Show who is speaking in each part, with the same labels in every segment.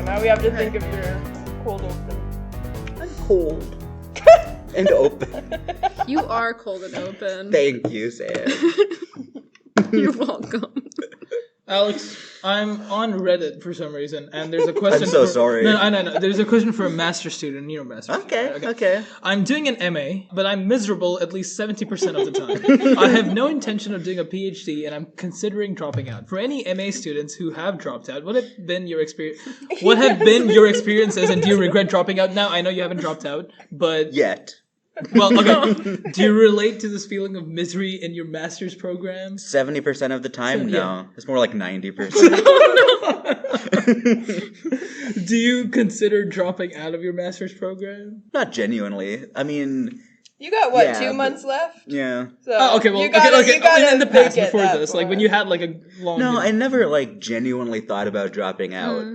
Speaker 1: Now we have to think of your cold open.
Speaker 2: I'm cold. And open.
Speaker 3: You are cold and open.
Speaker 2: Thank you, Sam.
Speaker 3: You're welcome.
Speaker 4: Alex, I'm on Reddit for some reason, and there's a question.
Speaker 2: I'm so sorry.
Speaker 4: No. There's a question for a master's student. You know, master's.
Speaker 2: Okay.
Speaker 4: I'm doing an MA, but I'm miserable at least 70% of the time. I have no intention of doing a PhD, and I'm considering dropping out. For any MA students who have dropped out, what have been your experience? What have been your experiences, and do you regret dropping out now? I know you haven't dropped out, but
Speaker 2: Yet.
Speaker 4: well, okay. Do you relate to this feeling of misery in your master's program?
Speaker 2: 70% of the time?
Speaker 4: Yeah.
Speaker 2: No. It's more like 90%.
Speaker 4: Do you consider dropping out of your master's program?
Speaker 2: Not genuinely. I mean,
Speaker 1: You got what,
Speaker 2: Yeah,
Speaker 1: 2 months left?
Speaker 2: yeah.
Speaker 1: So
Speaker 4: Okay.
Speaker 1: you gotta
Speaker 4: In the past,
Speaker 1: make it
Speaker 4: before
Speaker 1: that
Speaker 4: this, like
Speaker 1: far.
Speaker 4: when you had like a long.
Speaker 2: No, I never like genuinely thought about dropping out.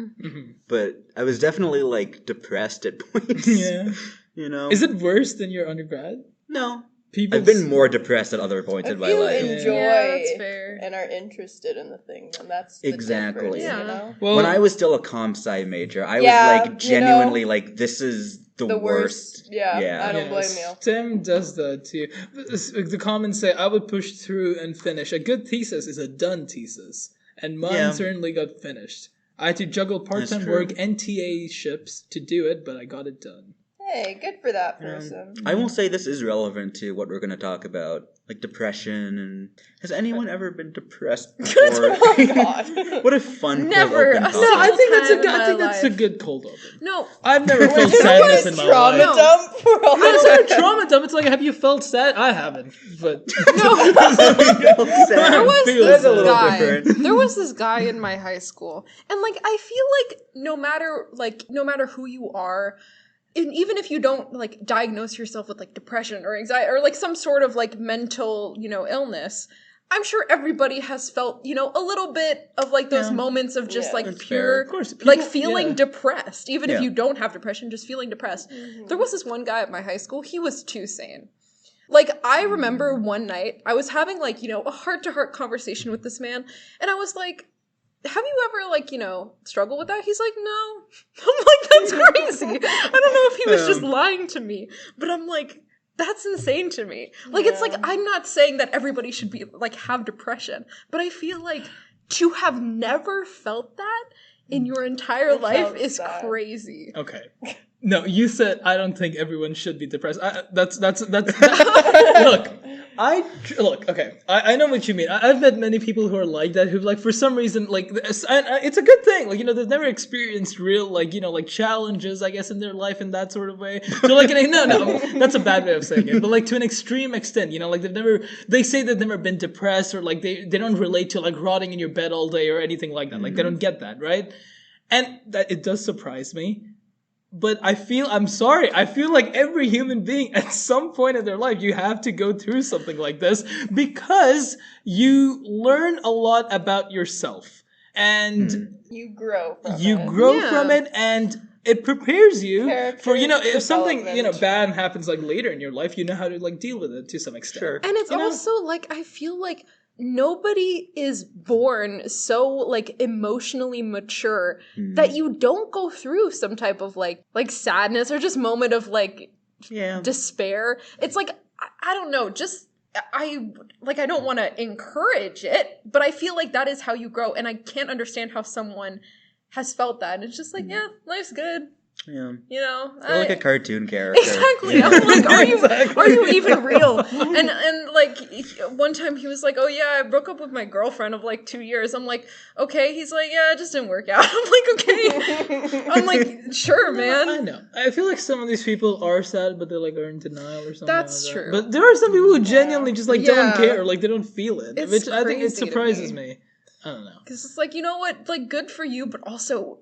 Speaker 2: But I was definitely like depressed at points.
Speaker 4: Yeah.
Speaker 2: You know?
Speaker 4: Is it worse than your undergrad?
Speaker 2: No.
Speaker 4: People.
Speaker 2: I've been more depressed at other points in
Speaker 1: If
Speaker 2: my
Speaker 1: you
Speaker 2: life.
Speaker 1: enjoy
Speaker 3: Yeah, that's fair.
Speaker 1: and are interested in the thing, then that's the
Speaker 2: Exactly.
Speaker 1: difference, you
Speaker 3: Yeah.
Speaker 1: know?
Speaker 4: Well,
Speaker 2: When I was still a comp sci major, I
Speaker 1: Yeah,
Speaker 2: was
Speaker 1: you
Speaker 2: like genuinely
Speaker 1: know,
Speaker 2: like, this is the
Speaker 1: The
Speaker 2: worst.
Speaker 1: worst. Yeah,
Speaker 2: Yeah.
Speaker 1: I don't blame you.
Speaker 4: Tim does that too. The comments say, I would push through and finish. A good thesis is a done thesis. And mine
Speaker 2: Yeah.
Speaker 4: certainly got finished. I had to juggle part-time
Speaker 2: true.
Speaker 4: work and TA ships to do it, but I got it done.
Speaker 1: Hey, good for that person.
Speaker 2: I will say this is relevant to what we're going to talk about, like depression. And has anyone ever been depressed before?
Speaker 1: Oh, God.
Speaker 2: What a fun
Speaker 3: Never.
Speaker 2: cold open
Speaker 3: No,
Speaker 2: topic.
Speaker 4: No, I think that's a
Speaker 3: Time
Speaker 4: good.
Speaker 3: in
Speaker 4: I think
Speaker 3: my
Speaker 4: that's a
Speaker 3: life.
Speaker 4: good cold open.
Speaker 3: No,
Speaker 4: I've never felt
Speaker 1: You
Speaker 4: sadness
Speaker 1: want
Speaker 4: in
Speaker 1: a
Speaker 4: my
Speaker 1: trauma
Speaker 4: life.
Speaker 1: dump for all
Speaker 4: It's
Speaker 1: that?
Speaker 4: not a trauma dump. It's like, have you felt sad? I haven't, but
Speaker 3: there was
Speaker 4: Feel
Speaker 3: this
Speaker 4: a little
Speaker 3: guy.
Speaker 2: different.
Speaker 3: There was this guy in my high school, and like I feel like no matter who you are, and even if you don't like diagnose yourself with like depression or anxiety or like some sort of like mental illness, I'm sure everybody has felt a little bit of like those moments of just
Speaker 1: Yeah.
Speaker 3: like
Speaker 2: That's
Speaker 3: pure
Speaker 2: fair.
Speaker 4: Of course,
Speaker 3: like
Speaker 4: people-
Speaker 3: feeling
Speaker 4: yeah.
Speaker 3: depressed, even if
Speaker 2: Yeah.
Speaker 3: you don't have depression, just feeling depressed. There was this one guy at my high school, he was too sane. Like, I remember one night, I was having, like, a heart-to-heart conversation with this man, and I was like, have you ever, like, struggled with that? He's like, no. I'm like, that's crazy. I don't know if he was just lying to me, but I'm like, that's insane to me. Like, it's like, I'm not saying that everybody should be, like, have depression, but I feel like to have never felt that in your entire life
Speaker 1: sounds
Speaker 3: is
Speaker 1: sad.
Speaker 3: crazy.
Speaker 4: Okay. No, you said I don't think everyone should be depressed. That's look. Okay, I know what you mean. I've met many people who are like that, who like for some reason like it's a good thing. Like they've never experienced real like challenges, I guess, in their life in that sort of way. So like no, that's a bad way of saying it. But like to an extreme extent, like they say they've never been depressed or like they don't relate to like rotting in your bed all day or anything like that. Like they don't get that, right? And that it does surprise me. But I'm sorry, I feel like every human being at some point in their life, you have to go through something like this because you learn a lot about yourself and
Speaker 1: You grow from
Speaker 4: you
Speaker 1: it.
Speaker 4: grow
Speaker 3: Yeah.
Speaker 4: from it and it prepares you for,
Speaker 1: Character
Speaker 4: if something,
Speaker 1: development.
Speaker 4: bad happens like later in your life, you know how to like deal with it to some extent.
Speaker 2: Sure.
Speaker 3: And it's also like, I feel like nobody is born so like emotionally mature that you don't go through some type of like sadness or just moment of like
Speaker 2: Yeah.
Speaker 3: despair. It's like, I don't know, just I don't want to encourage it, but I feel like that is how you grow. And I can't understand how someone has felt that. And it's just like, yeah, life's good.
Speaker 2: Yeah.
Speaker 3: I-
Speaker 2: like a cartoon character.
Speaker 3: Exactly. I'm like, are you even real? And like one time he was like, oh yeah, I broke up with my girlfriend of like 2 years. I'm like, okay. He's like, yeah, it just didn't work out. I'm like, okay. I'm like, sure, man.
Speaker 4: I know. I feel like some of these people are sad, but they're like are in denial or something.
Speaker 3: That's
Speaker 4: like
Speaker 3: true.
Speaker 4: That. But there are some people who genuinely just like don't
Speaker 3: Yeah.
Speaker 4: care, like they don't feel it,
Speaker 3: It's
Speaker 4: which I think it
Speaker 3: crazy to
Speaker 4: surprises
Speaker 3: me.
Speaker 4: me. I don't know.
Speaker 3: Because it's like, you know what? Like, good for you, but also,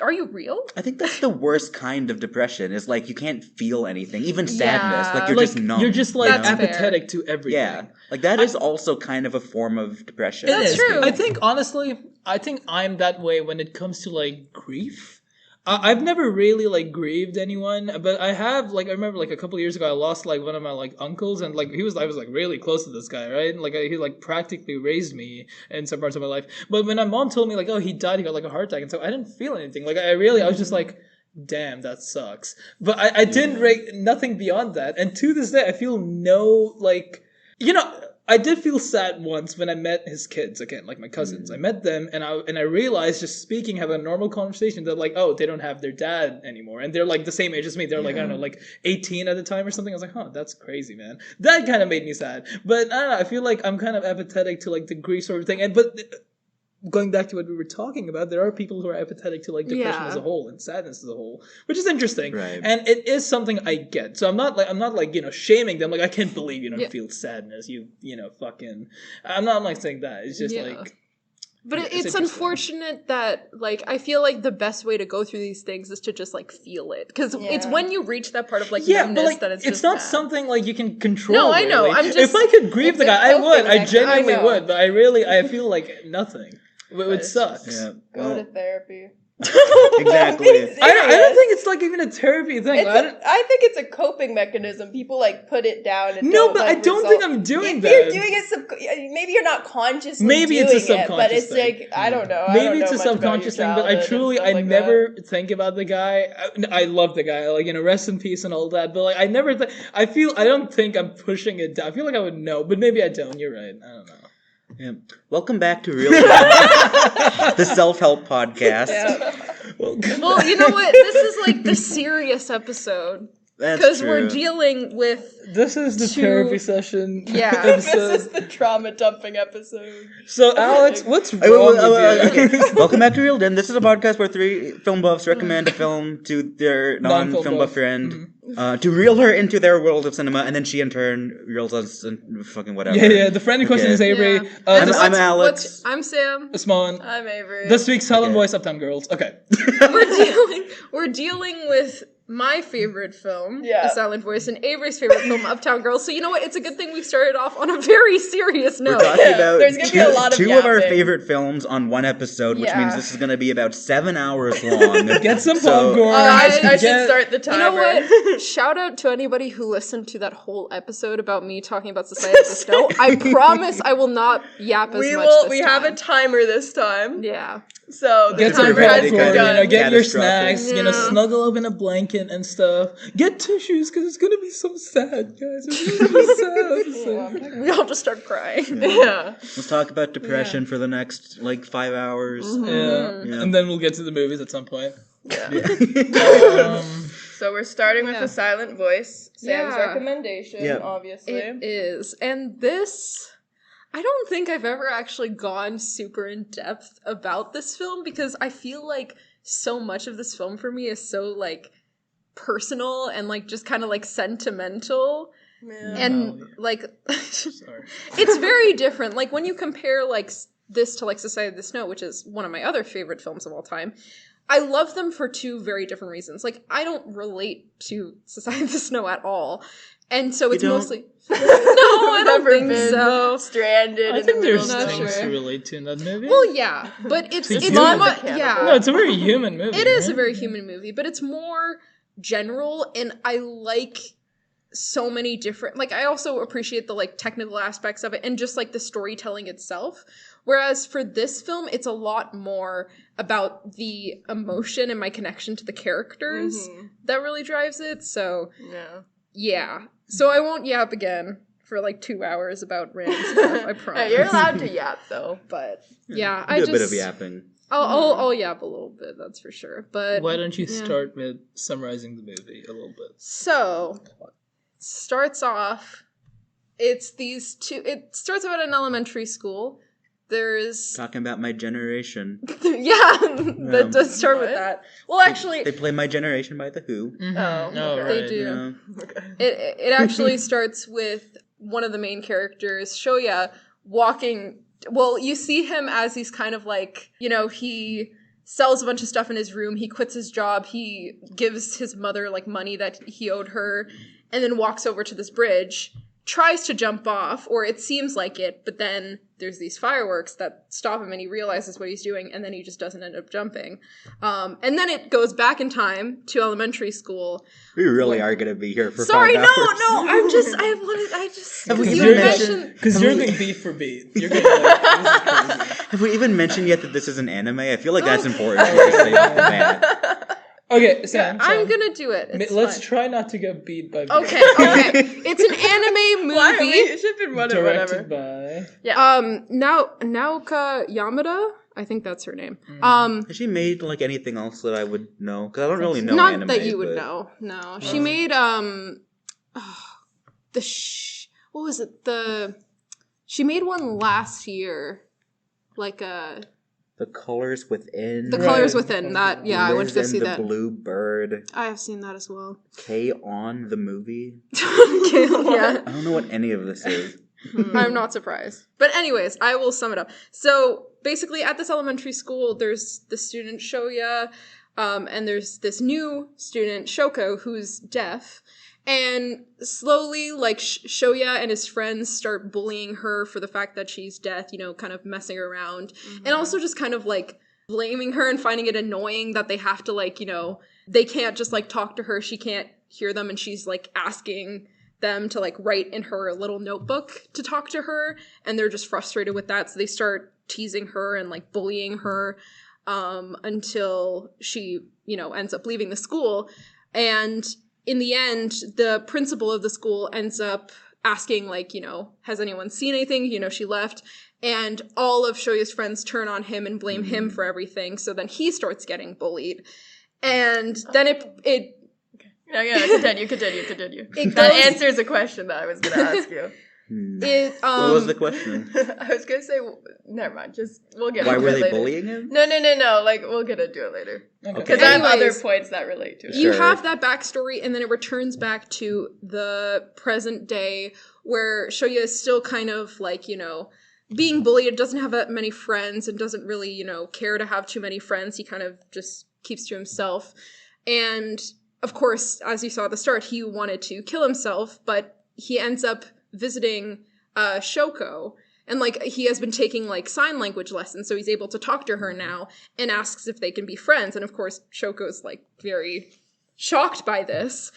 Speaker 3: are you real?
Speaker 2: I think that's the worst kind of depression. Is like you can't feel anything, even sadness. Like you're
Speaker 4: Like
Speaker 2: just numb.
Speaker 4: you're just like
Speaker 3: That's fair.
Speaker 4: apathetic to everything.
Speaker 2: yeah. Like that is also kind of a form of depression.
Speaker 4: It
Speaker 3: That's
Speaker 4: is.
Speaker 3: true.
Speaker 4: I think honestly, I'm that way when it comes to like grief. I've never really like grieved anyone, but I have like I remember like a couple of years ago I lost like one of my like uncles, and like I was like really close to this guy, right? And, like he like practically raised me in some parts of my life. But when my mom told me like, oh, he died, he got like a heart attack, and so I didn't feel anything. Like I was just like, damn, that sucks. But I didn't rate nothing beyond that, and to this day I feel no like I did feel sad once when I met his kids again, like my cousins. I met them, and I realized just speaking, having a normal conversation, that like, oh, they don't have their dad anymore, and they're like the same age as me. They're like I don't know, like 18 at the time or something. I was like, huh, that's crazy, man. That kind of made me sad. But I don't know. I feel like I'm kind of apathetic to like the grief sort of thing, but. Going back to what we were talking about, there are people who are apathetic to like depression as a whole and sadness as a whole, which is interesting.
Speaker 2: Right.
Speaker 4: And it is something I get. So I'm not like shaming them. Like I can't believe you don't feel sadness. Fucking. I'm not like saying that. It's just like.
Speaker 3: But it's unfortunate that, like, I feel like the best way to go through these things is to just, like, feel it. Because it's when you reach that part of, like, numbness
Speaker 4: like,
Speaker 3: that it's
Speaker 4: just not
Speaker 3: bad.
Speaker 4: Something, like, you can control.
Speaker 3: No, I know.
Speaker 4: Really.
Speaker 3: I'm just...
Speaker 4: If I could grieve the guy, I would. I genuinely would. But I feel like nothing. It sucks.
Speaker 2: Yeah.
Speaker 1: Go to therapy.
Speaker 2: Exactly.
Speaker 4: I don't think it's like even a therapy thing.
Speaker 1: I think it's a coping mechanism. People like put it down and
Speaker 4: but I don't think I'm doing that.
Speaker 1: You're doing it maybe you're not consciously
Speaker 4: maybe
Speaker 1: doing
Speaker 4: it's a subconscious
Speaker 1: but it's
Speaker 4: thing.
Speaker 1: like I don't know.
Speaker 4: Maybe it's a subconscious thing, but I never think about the guy. I love the guy, like rest in peace and all that. But like I never I don't think I'm pushing it down. I feel like I would know, but maybe I don't. You're right. I don't know.
Speaker 2: Yeah. Welcome back to Real Talk, the self-help podcast.
Speaker 1: Yeah.
Speaker 3: Well, you know what? This is like the serious episode. Because we're dealing with...
Speaker 4: This is the therapy session.
Speaker 3: Yeah.
Speaker 1: This is the trauma dumping episode.
Speaker 4: So, Alex, what's wrong with you?
Speaker 2: Okay. Welcome back to Real Den. This is a podcast where 3 film buffs recommend a film to their non-film buff friend to reel her into their world of cinema, and then she in turn reels us and fucking whatever.
Speaker 4: Yeah. The friend in question is Avery.
Speaker 3: Yeah.
Speaker 2: I'm Alex.
Speaker 3: I'm Sam.
Speaker 4: Usman.
Speaker 1: I'm Avery.
Speaker 4: This week's silent voice, Uptown Girls. Okay.
Speaker 3: We're dealing with my favorite film,
Speaker 1: Yeah.
Speaker 3: A Silent Voice, and Avery's favorite film, Uptown Girls. So you know what? It's a good thing we started off on a very serious note.
Speaker 2: We're talking about
Speaker 1: There's gonna be a lot of
Speaker 2: two of our
Speaker 1: yapping.
Speaker 2: favorite films on one episode, which
Speaker 1: Yeah.
Speaker 2: means this is going to be about 7 hours long.
Speaker 4: Get some popcorn.
Speaker 1: I should start the timer.
Speaker 3: You know what? Shout out to anybody who listened to that whole episode about me talking about Society of the Snow. I promise I will not yap as much this
Speaker 1: We
Speaker 3: time.
Speaker 1: have a timer this time.
Speaker 3: Yeah.
Speaker 1: So the
Speaker 4: Get some
Speaker 1: timer has
Speaker 4: popcorn,
Speaker 1: begun.
Speaker 4: get your
Speaker 2: Catastrophic.
Speaker 4: snacks,
Speaker 3: Yeah.
Speaker 4: snuggle up in a blanket and stuff. Get tissues, because it's going to be so sad, guys. It's going to be sad.
Speaker 3: We all just start crying.
Speaker 1: Yeah.
Speaker 2: Let's talk about depression for the next, 5 hours.
Speaker 4: Yeah. And then we'll get to the movies at some point.
Speaker 1: So we're starting with The Silent Voice, Sam's
Speaker 3: Yeah.
Speaker 1: recommendation,
Speaker 2: Yeah.
Speaker 1: obviously.
Speaker 3: It is. And this, I don't think I've ever actually gone super in depth about this film because I feel like so much of this film for me is so personal and just kind of sentimental.
Speaker 1: Yeah.
Speaker 3: And
Speaker 4: Sorry.
Speaker 3: it's very different. Like when you compare this to Society of the Snow, which is one of my other favorite films of all time, I love them for 2 very different reasons. I don't relate to Society of the Snow at all. And so it's mostly... No, I don't think so.
Speaker 1: Stranded
Speaker 4: I
Speaker 1: in
Speaker 4: think
Speaker 1: the middle
Speaker 4: there's
Speaker 1: of
Speaker 4: things
Speaker 1: nowhere.
Speaker 4: to relate to in that movie.
Speaker 3: Well, yeah, but it's
Speaker 4: human.
Speaker 3: more,
Speaker 1: Yeah.
Speaker 4: No, it's a very human movie.
Speaker 3: It is a
Speaker 4: right?
Speaker 3: very human movie, but it's more general, and I like so many different... I also appreciate the, technical aspects of it, and just, the storytelling itself. Whereas for this film, it's a lot more about the emotion and my connection to the characters that really drives it, so... Yeah. So I won't yap again for 2 hours about random stuff, I promise.
Speaker 1: You're allowed to yap, though.
Speaker 3: But, yeah,
Speaker 2: Do a bit of yapping.
Speaker 3: I'll yap a little bit, that's for sure. But
Speaker 4: Why don't you start with summarizing the movie a little bit?
Speaker 3: So, starts off, it's these two... It starts out at an elementary school. There's...
Speaker 2: Talking about My Generation.
Speaker 3: That does start with that. Well, actually...
Speaker 2: They play My Generation by The Who.
Speaker 1: Oh,
Speaker 4: No,
Speaker 1: okay.
Speaker 3: They do.
Speaker 2: Yeah.
Speaker 3: It actually starts with one of the main characters, Shoya, walking... Well, you see him as he's kind of he sells a bunch of stuff in his room, he quits his job, he gives his mother, money that he owed her, and then walks over to this bridge tries to jump off, or it seems like it, but then there's these fireworks that stop him and he realizes what he's doing, and then he just doesn't end up jumping. And then it goes back in time to elementary school.
Speaker 2: We really are going to be here for
Speaker 3: Sorry,
Speaker 2: 5 hours.
Speaker 4: Because you're going beat for beat. You're going like,
Speaker 2: Have we even mentioned yet that this is an anime? I feel like that's important. To say off the bat.
Speaker 4: Okay, Sam.
Speaker 3: I'm gonna do it.
Speaker 4: Let's try not to get beat by beat.
Speaker 3: Okay. It's an anime movie.
Speaker 1: It should have been one or whatever.
Speaker 4: Directed by...
Speaker 1: Yeah.
Speaker 3: Naoka Yamada. I think that's her name.
Speaker 2: Has she made like anything else that I would know? Because I don't really know
Speaker 3: not
Speaker 2: anime.
Speaker 3: that you would know. No, she made what was it? She made one last year, like a.
Speaker 2: The Colors Within.
Speaker 3: The Colors Within. That I went to go see that.
Speaker 2: The Blue Bird.
Speaker 3: I have seen that as well.
Speaker 2: K-On! The movie.
Speaker 3: Yeah.
Speaker 2: I don't know what any of this is.
Speaker 3: I'm not surprised. But anyways, I will sum it up. So basically at this elementary school, there's the student Shoya, and there's this new student, Shoko, who's deaf. And slowly, like, Shoya and his friends start bullying her for the fact that she's deaf, kind of messing around. Mm-hmm. And also just kind of, like, blaming her and finding it annoying that they have to, like, they can't just, like, talk to her. She can't hear them, and she's, like, asking them to, like, write in her little notebook to talk to her. And they're just frustrated with that, so they start teasing her and, like, bullying her until she, ends up leaving the school. And in the end, the principal of the school ends up asking, like, has anyone seen anything? She left. And all of Shoya's friends turn on him and blame him for everything. So then he starts getting bullied. And then it
Speaker 1: Continue. That answers a question that I was going to ask you.
Speaker 2: What was the question?
Speaker 1: I was going to say, never mind. We'll get
Speaker 2: Why
Speaker 1: into
Speaker 2: were
Speaker 1: it
Speaker 2: they
Speaker 1: later.
Speaker 2: bullying him?
Speaker 1: No. Like, we'll get into it later. Because
Speaker 2: Okay.
Speaker 1: I have other
Speaker 3: Anyways,
Speaker 1: points that relate to it.
Speaker 3: You have that backstory, and then it returns back to the present day where Shoya is still kind of like, being bullied, doesn't have that many friends, and doesn't really, care to have too many friends. He kind of just keeps to himself. And of course, as you saw at the start, he wanted to kill himself, but he ends up visiting Shoko, and like he has been taking like sign language lessons, so he's able to talk to her now and asks if they can be friends. And of course, Shoko's like very shocked by this.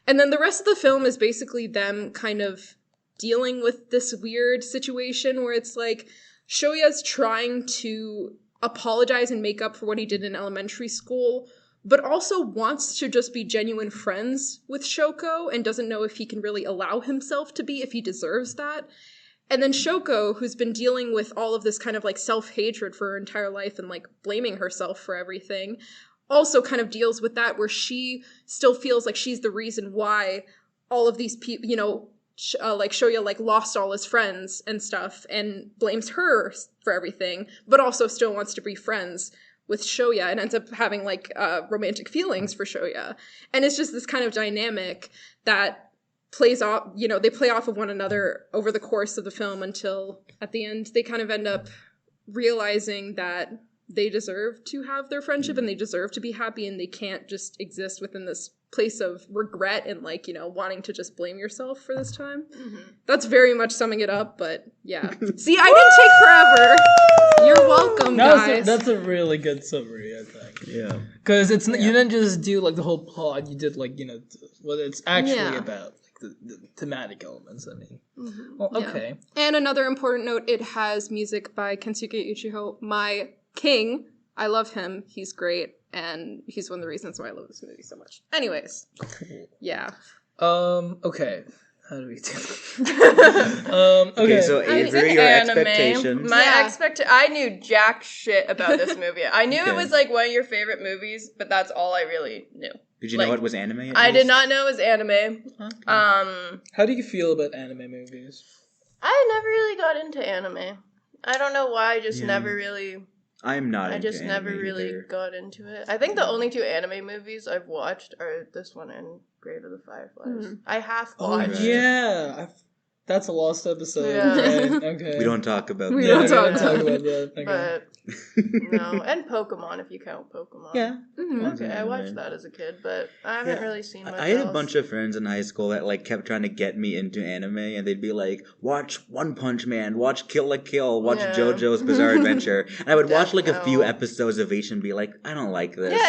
Speaker 3: And then the rest of the film is basically them kind of dealing with this weird situation where it's like Shoya's trying to apologize and make up for what he did in elementary school, but also wants to just be genuine friends with Shoko and doesn't know if he can really allow himself to be, if he deserves that. And then Shoko, who's been dealing with all of this kind of like self-hatred for her entire life and like blaming herself for everything, also kind of deals with that where she still feels like she's the reason why all of these people, like Shoya like lost all his friends and stuff and blames her for everything, but also still wants to be friends with Shoya and ends up having like romantic feelings for Shoya. And it's just this kind of dynamic that plays off, they play off of one another over the course of the film until at the end they kind of end up realizing that they deserve to have their friendship and they deserve to be happy, and they can't just exist within this place of regret and like, wanting to just blame yourself for this time. Mm-hmm. That's very much summing it up, but yeah. See, I didn't take forever. You're welcome, guys.
Speaker 4: That's a really good summary, I think.
Speaker 2: Yeah.
Speaker 4: Because you didn't just do like the whole plot, you did like, what it's actually about. The thematic elements, I mean. Mm-hmm. Well, okay.
Speaker 3: Yeah. And another important note, it has music by Kensuke Uchiho, my king. I love him. He's great. And he's one of the reasons why I love this movie so much. Anyways. Yeah.
Speaker 4: Okay. How do we do
Speaker 2: okay, so Avery, your expectations.
Speaker 1: I knew jack shit about this movie. I knew it was like one of your favorite movies, but that's all I really knew.
Speaker 2: Did you know it was anime?
Speaker 1: I did not know it was anime.
Speaker 4: Okay. How do you feel about anime movies?
Speaker 1: I never really got into anime. I don't know why, I just never really...
Speaker 2: I'm not.
Speaker 1: I just never really got into it. I think the only two anime movies I've watched are this one and Grave of the Fireflies. I half watched.
Speaker 4: Oh, yeah. That's a lost episode.
Speaker 1: Yeah.
Speaker 4: Right? Okay.
Speaker 2: We don't talk about
Speaker 3: We
Speaker 2: that.
Speaker 3: don't talk
Speaker 4: about that. Okay.
Speaker 1: But no, and Pokemon if you count Pokemon.
Speaker 2: Yeah.
Speaker 1: Okay, I watched that as a kid, but I haven't really seen much
Speaker 2: I had
Speaker 1: else.
Speaker 2: a bunch of friends in high school that like kept trying to get me into anime, and they'd be like, "Watch One Punch Man, watch Kill la Kill, watch JoJo's Bizarre Adventure," and I would watch like a few episodes of each and be like, "I don't like this."
Speaker 1: Yeah,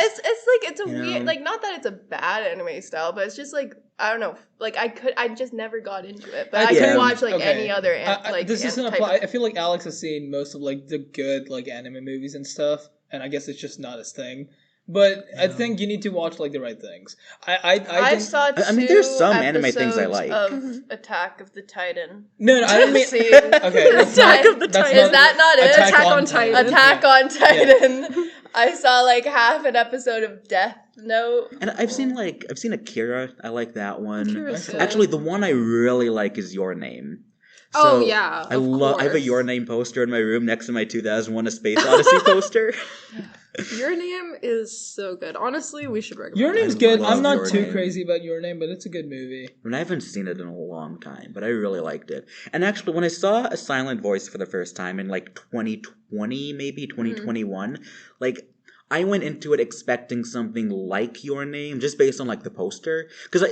Speaker 1: it's a weird, like, not that it's a bad anime style, but it's just like, I don't know, like I just never got into it, but I can watch like any other like.
Speaker 4: This doesn't apply. I feel like Alex has seen most of like the good like anime movies and stuff, and I guess it's just not his thing. But I think you need to watch like the right things.
Speaker 1: I saw two
Speaker 2: there's some anime things I like.
Speaker 1: Of Attack of the Titan.
Speaker 4: No, I don't mean.
Speaker 1: See,
Speaker 4: okay,
Speaker 3: Attack of the Titan.
Speaker 1: Is that not it?
Speaker 3: Attack on Titan.
Speaker 1: Attack on Titan. I saw like half an episode of Death Note.
Speaker 2: And I've seen Akira. I like that one.
Speaker 3: Akira's good.
Speaker 2: Actually, the one I really like is Your Name.
Speaker 3: Oh, yeah,
Speaker 2: I have a Your Name poster in my room next to my 2001: A Space Odyssey poster.
Speaker 3: Your Name is so good. Honestly, we should recommend
Speaker 4: Your Name's
Speaker 2: I
Speaker 4: good.
Speaker 2: love
Speaker 4: I'm not
Speaker 2: Your
Speaker 4: too
Speaker 2: Name.
Speaker 4: crazy about Your Name, but it's a good movie.
Speaker 2: I mean, I haven't seen it in a long time, but I really liked it. And actually, when I saw A Silent Voice for the first time in like 2020, maybe 2021, like I went into it expecting something like Your Name, just based on like the poster, because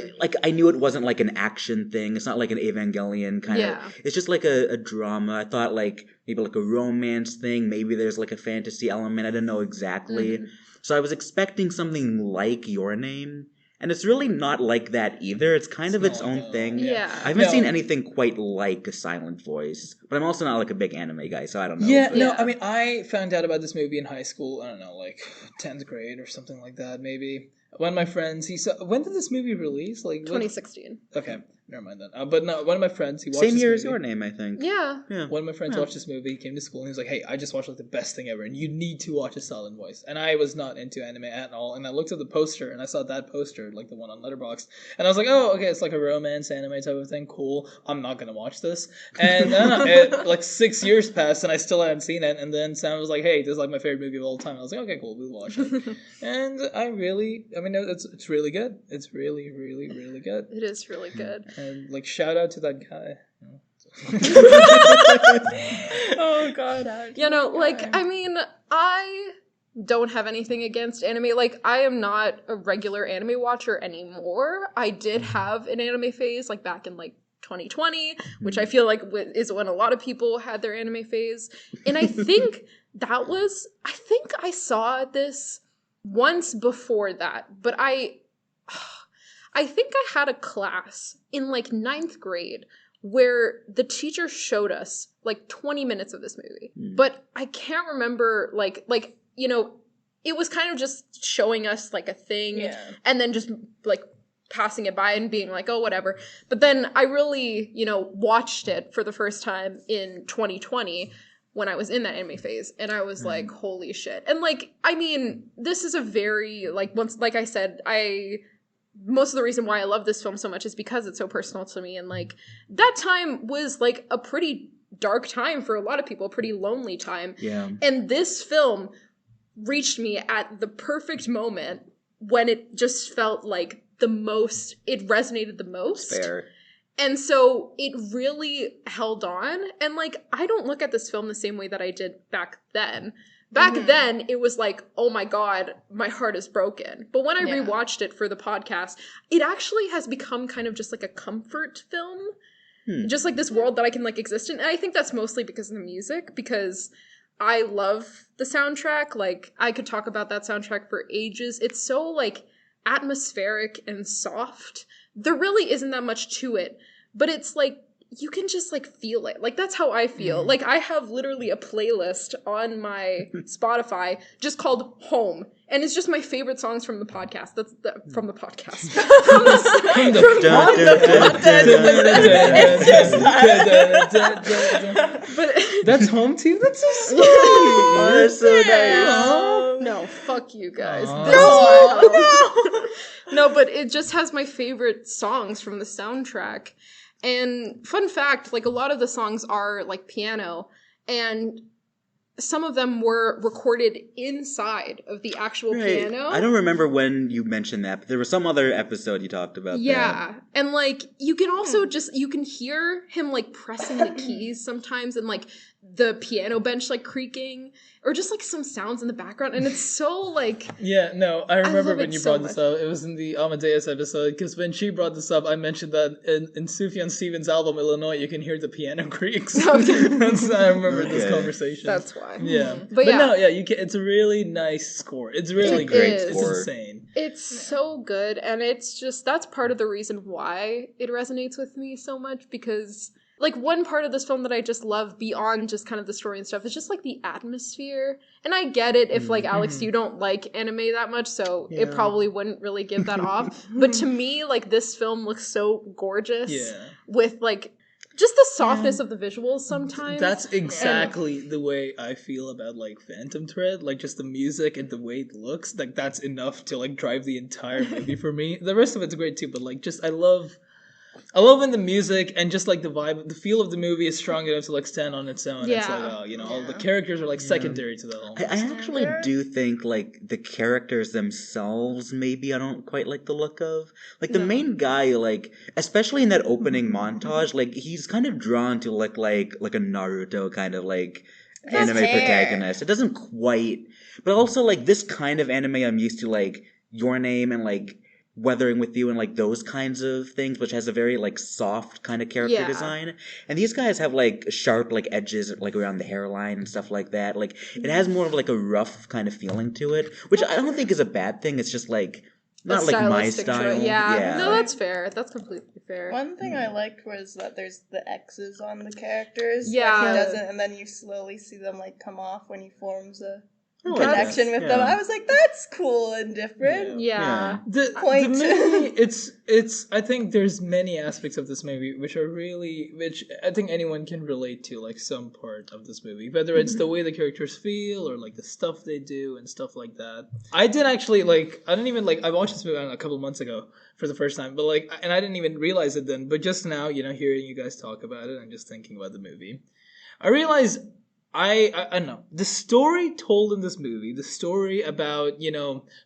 Speaker 2: I knew it wasn't like an action thing. It's not like an Evangelion kind of. It's just like a drama. I thought like maybe like a romance thing. Maybe there's like a fantasy element. I didn't know exactly. Mm-hmm. So I was expecting something like Your Name. And it's really not like that either. It's kind of its own thing.
Speaker 3: Yeah.
Speaker 2: I haven't seen anything quite like A Silent Voice. But I'm also not like a big anime guy, so I don't know.
Speaker 4: I mean, I found out about this movie in high school, I don't know, like 10th grade or something like that, maybe. One of my friends, when did this movie release? Like
Speaker 3: 2016.
Speaker 4: Okay, never mind that. But no, one of my friends, he watched
Speaker 2: Same
Speaker 4: this
Speaker 2: year
Speaker 4: movie.
Speaker 2: as Your Name, I think.
Speaker 3: Yeah.
Speaker 4: One of my friends watched this movie, came to school, and he was like, "Hey, I just watched like the best thing ever, and you need to watch A Silent Voice." And I was not into anime at all, and I looked at the poster, and I saw that poster, like the one on Letterboxd, and I was like, "Oh, okay, it's like a romance anime type of thing. Cool. I'm not gonna watch this." And like 6 years passed, and I still hadn't seen it. And then Sam was like, "Hey, this is like my favorite movie of all time." I was like, "Okay, cool, we'll watch it." And it's really good. It's really, really, really good.
Speaker 3: It is really good.
Speaker 4: And like, shout out to that guy.
Speaker 3: Oh god. You know, like, I mean, I don't have anything against anime. Like, I am not a regular anime watcher anymore. I did have an anime phase, like, back in, like, 2020, which I feel like is when a lot of people had their anime phase. And I think I saw this once before that, but I think I had a class in, like, 9th grade where the teacher showed us like 20 minutes of this movie. But I can't remember like, you know, it was kind of just showing us like a thing and then just like passing it by and being like, oh, whatever. But then I really, you know, watched it for the first time in 2020 when I was in that anime phase, and I was like, holy shit. And like, I mean, this is a very, like, like I said, most of the reason why I love this film so much is because it's so personal to me. And like, that time was like a pretty dark time for a lot of people, a pretty lonely time.
Speaker 2: Yeah.
Speaker 3: And this film reached me at the perfect moment when it just felt like it resonated the most.
Speaker 2: Fair.
Speaker 3: And so it really held on. And like, I don't look at this film the same way that I did back then. Back then, it was like, oh my god, my heart is broken. But when I rewatched it for the podcast, it actually has become kind of just like a comfort film. Just like this world that I can like exist in. And I think that's mostly because of the music, because I love the soundtrack. Like, I could talk about that soundtrack for ages. It's so like atmospheric and soft. There really isn't that much to it, but it's like, you can just like feel it. Like, that's how I feel. Like, I have literally a playlist on my Spotify just called Home, and it's just my favorite songs from the podcast. From the podcast. But
Speaker 4: that's Home too? That's so sweet.
Speaker 2: Oh, that's so nice.
Speaker 3: No, fuck you guys.
Speaker 4: No.
Speaker 3: No, but it just has my favorite songs from the soundtrack. And fun fact, like, a lot of the songs are like piano, and some of them were recorded inside of the actual piano.
Speaker 2: I don't remember when you mentioned that, but there was some other episode you talked about that.
Speaker 3: Yeah. And, like, you can also you can hear him, like, pressing the keys sometimes and, like, the piano bench, like, creaking, or just, like, some sounds in the background, and it's so, like...
Speaker 4: Yeah, no, I remember when you brought this up. It was in the Amadeus episode, because when she brought this up, I mentioned that in Sufjan Stevens' album, Illinois, you can hear the piano creaks. I remember this conversation.
Speaker 3: That's why.
Speaker 4: Yeah. But no, yeah, you can, it's a really nice score. It's really great. It's insane.
Speaker 3: It's so good, and it's just, that's part of the reason why it resonates with me so much, because... Like, one part of this film that I just love beyond just kind of the story and stuff is just, like, the atmosphere. And I get it if, like, Alex, you don't like anime that much, so it probably wouldn't really give that off. But to me, like, this film looks so gorgeous with, like, just the softness of the visuals sometimes.
Speaker 4: That's exactly the way I feel about, like, Phantom Thread. Like, just the music and the way it looks. Like, that's enough to, like, drive the entire movie for me. The rest of it's great, too, but, like, just, I love when the music and just like the vibe, the feel of the movie is strong enough to like stand on its own. Yeah. It's like, all the characters are like secondary to that. Almost.
Speaker 2: I actually do think like the characters themselves, maybe I don't quite like the look of. Like the main guy, like especially in that opening montage, like he's kind of drawn to look like a Naruto kind of like anime protagonist. It doesn't quite, but also like this kind of anime I'm used to, like Your Name and like Weathering with You and like those kinds of things, which has a very like soft kind of character design. And these guys have like sharp like edges like around the hairline and stuff like that. Like it has more of like a rough kind of feeling to it, which I don't think is a bad thing. It's just like not like my style.
Speaker 3: Yeah. No, that's fair. That's completely fair.
Speaker 1: One thing I liked was that there's the X's on the characters. Yeah. Like he doesn't, and then you slowly see them like come off when he forms a connection with them. I was like, that's cool and different.
Speaker 4: The movie, it's I think there's many aspects of this movie which I think anyone can relate to, like some part of this movie, whether it's the way the characters feel or like the stuff they do and stuff like that. I did actually I watched this movie a couple of months ago for the first time, but like, and I didn't even realize it then, but just now, hearing you guys talk about it and just thinking about the movie, I realized I don't know. The story told in this movie, the story about,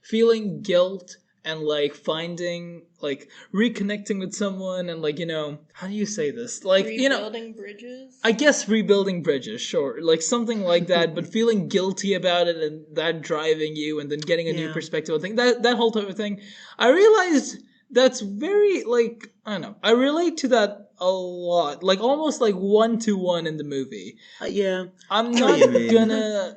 Speaker 4: feeling guilt and, like, finding, like, reconnecting with someone and, like, how do you say this? Like,
Speaker 1: rebuilding bridges?
Speaker 4: I guess rebuilding bridges, sure. Like, something like that, but feeling guilty about it and that driving you and then getting a new perspective. I think that whole type of thing. I realized that's very, like, I don't know. I relate to that a lot, like almost like 1-to-1 in the movie. I'm not gonna.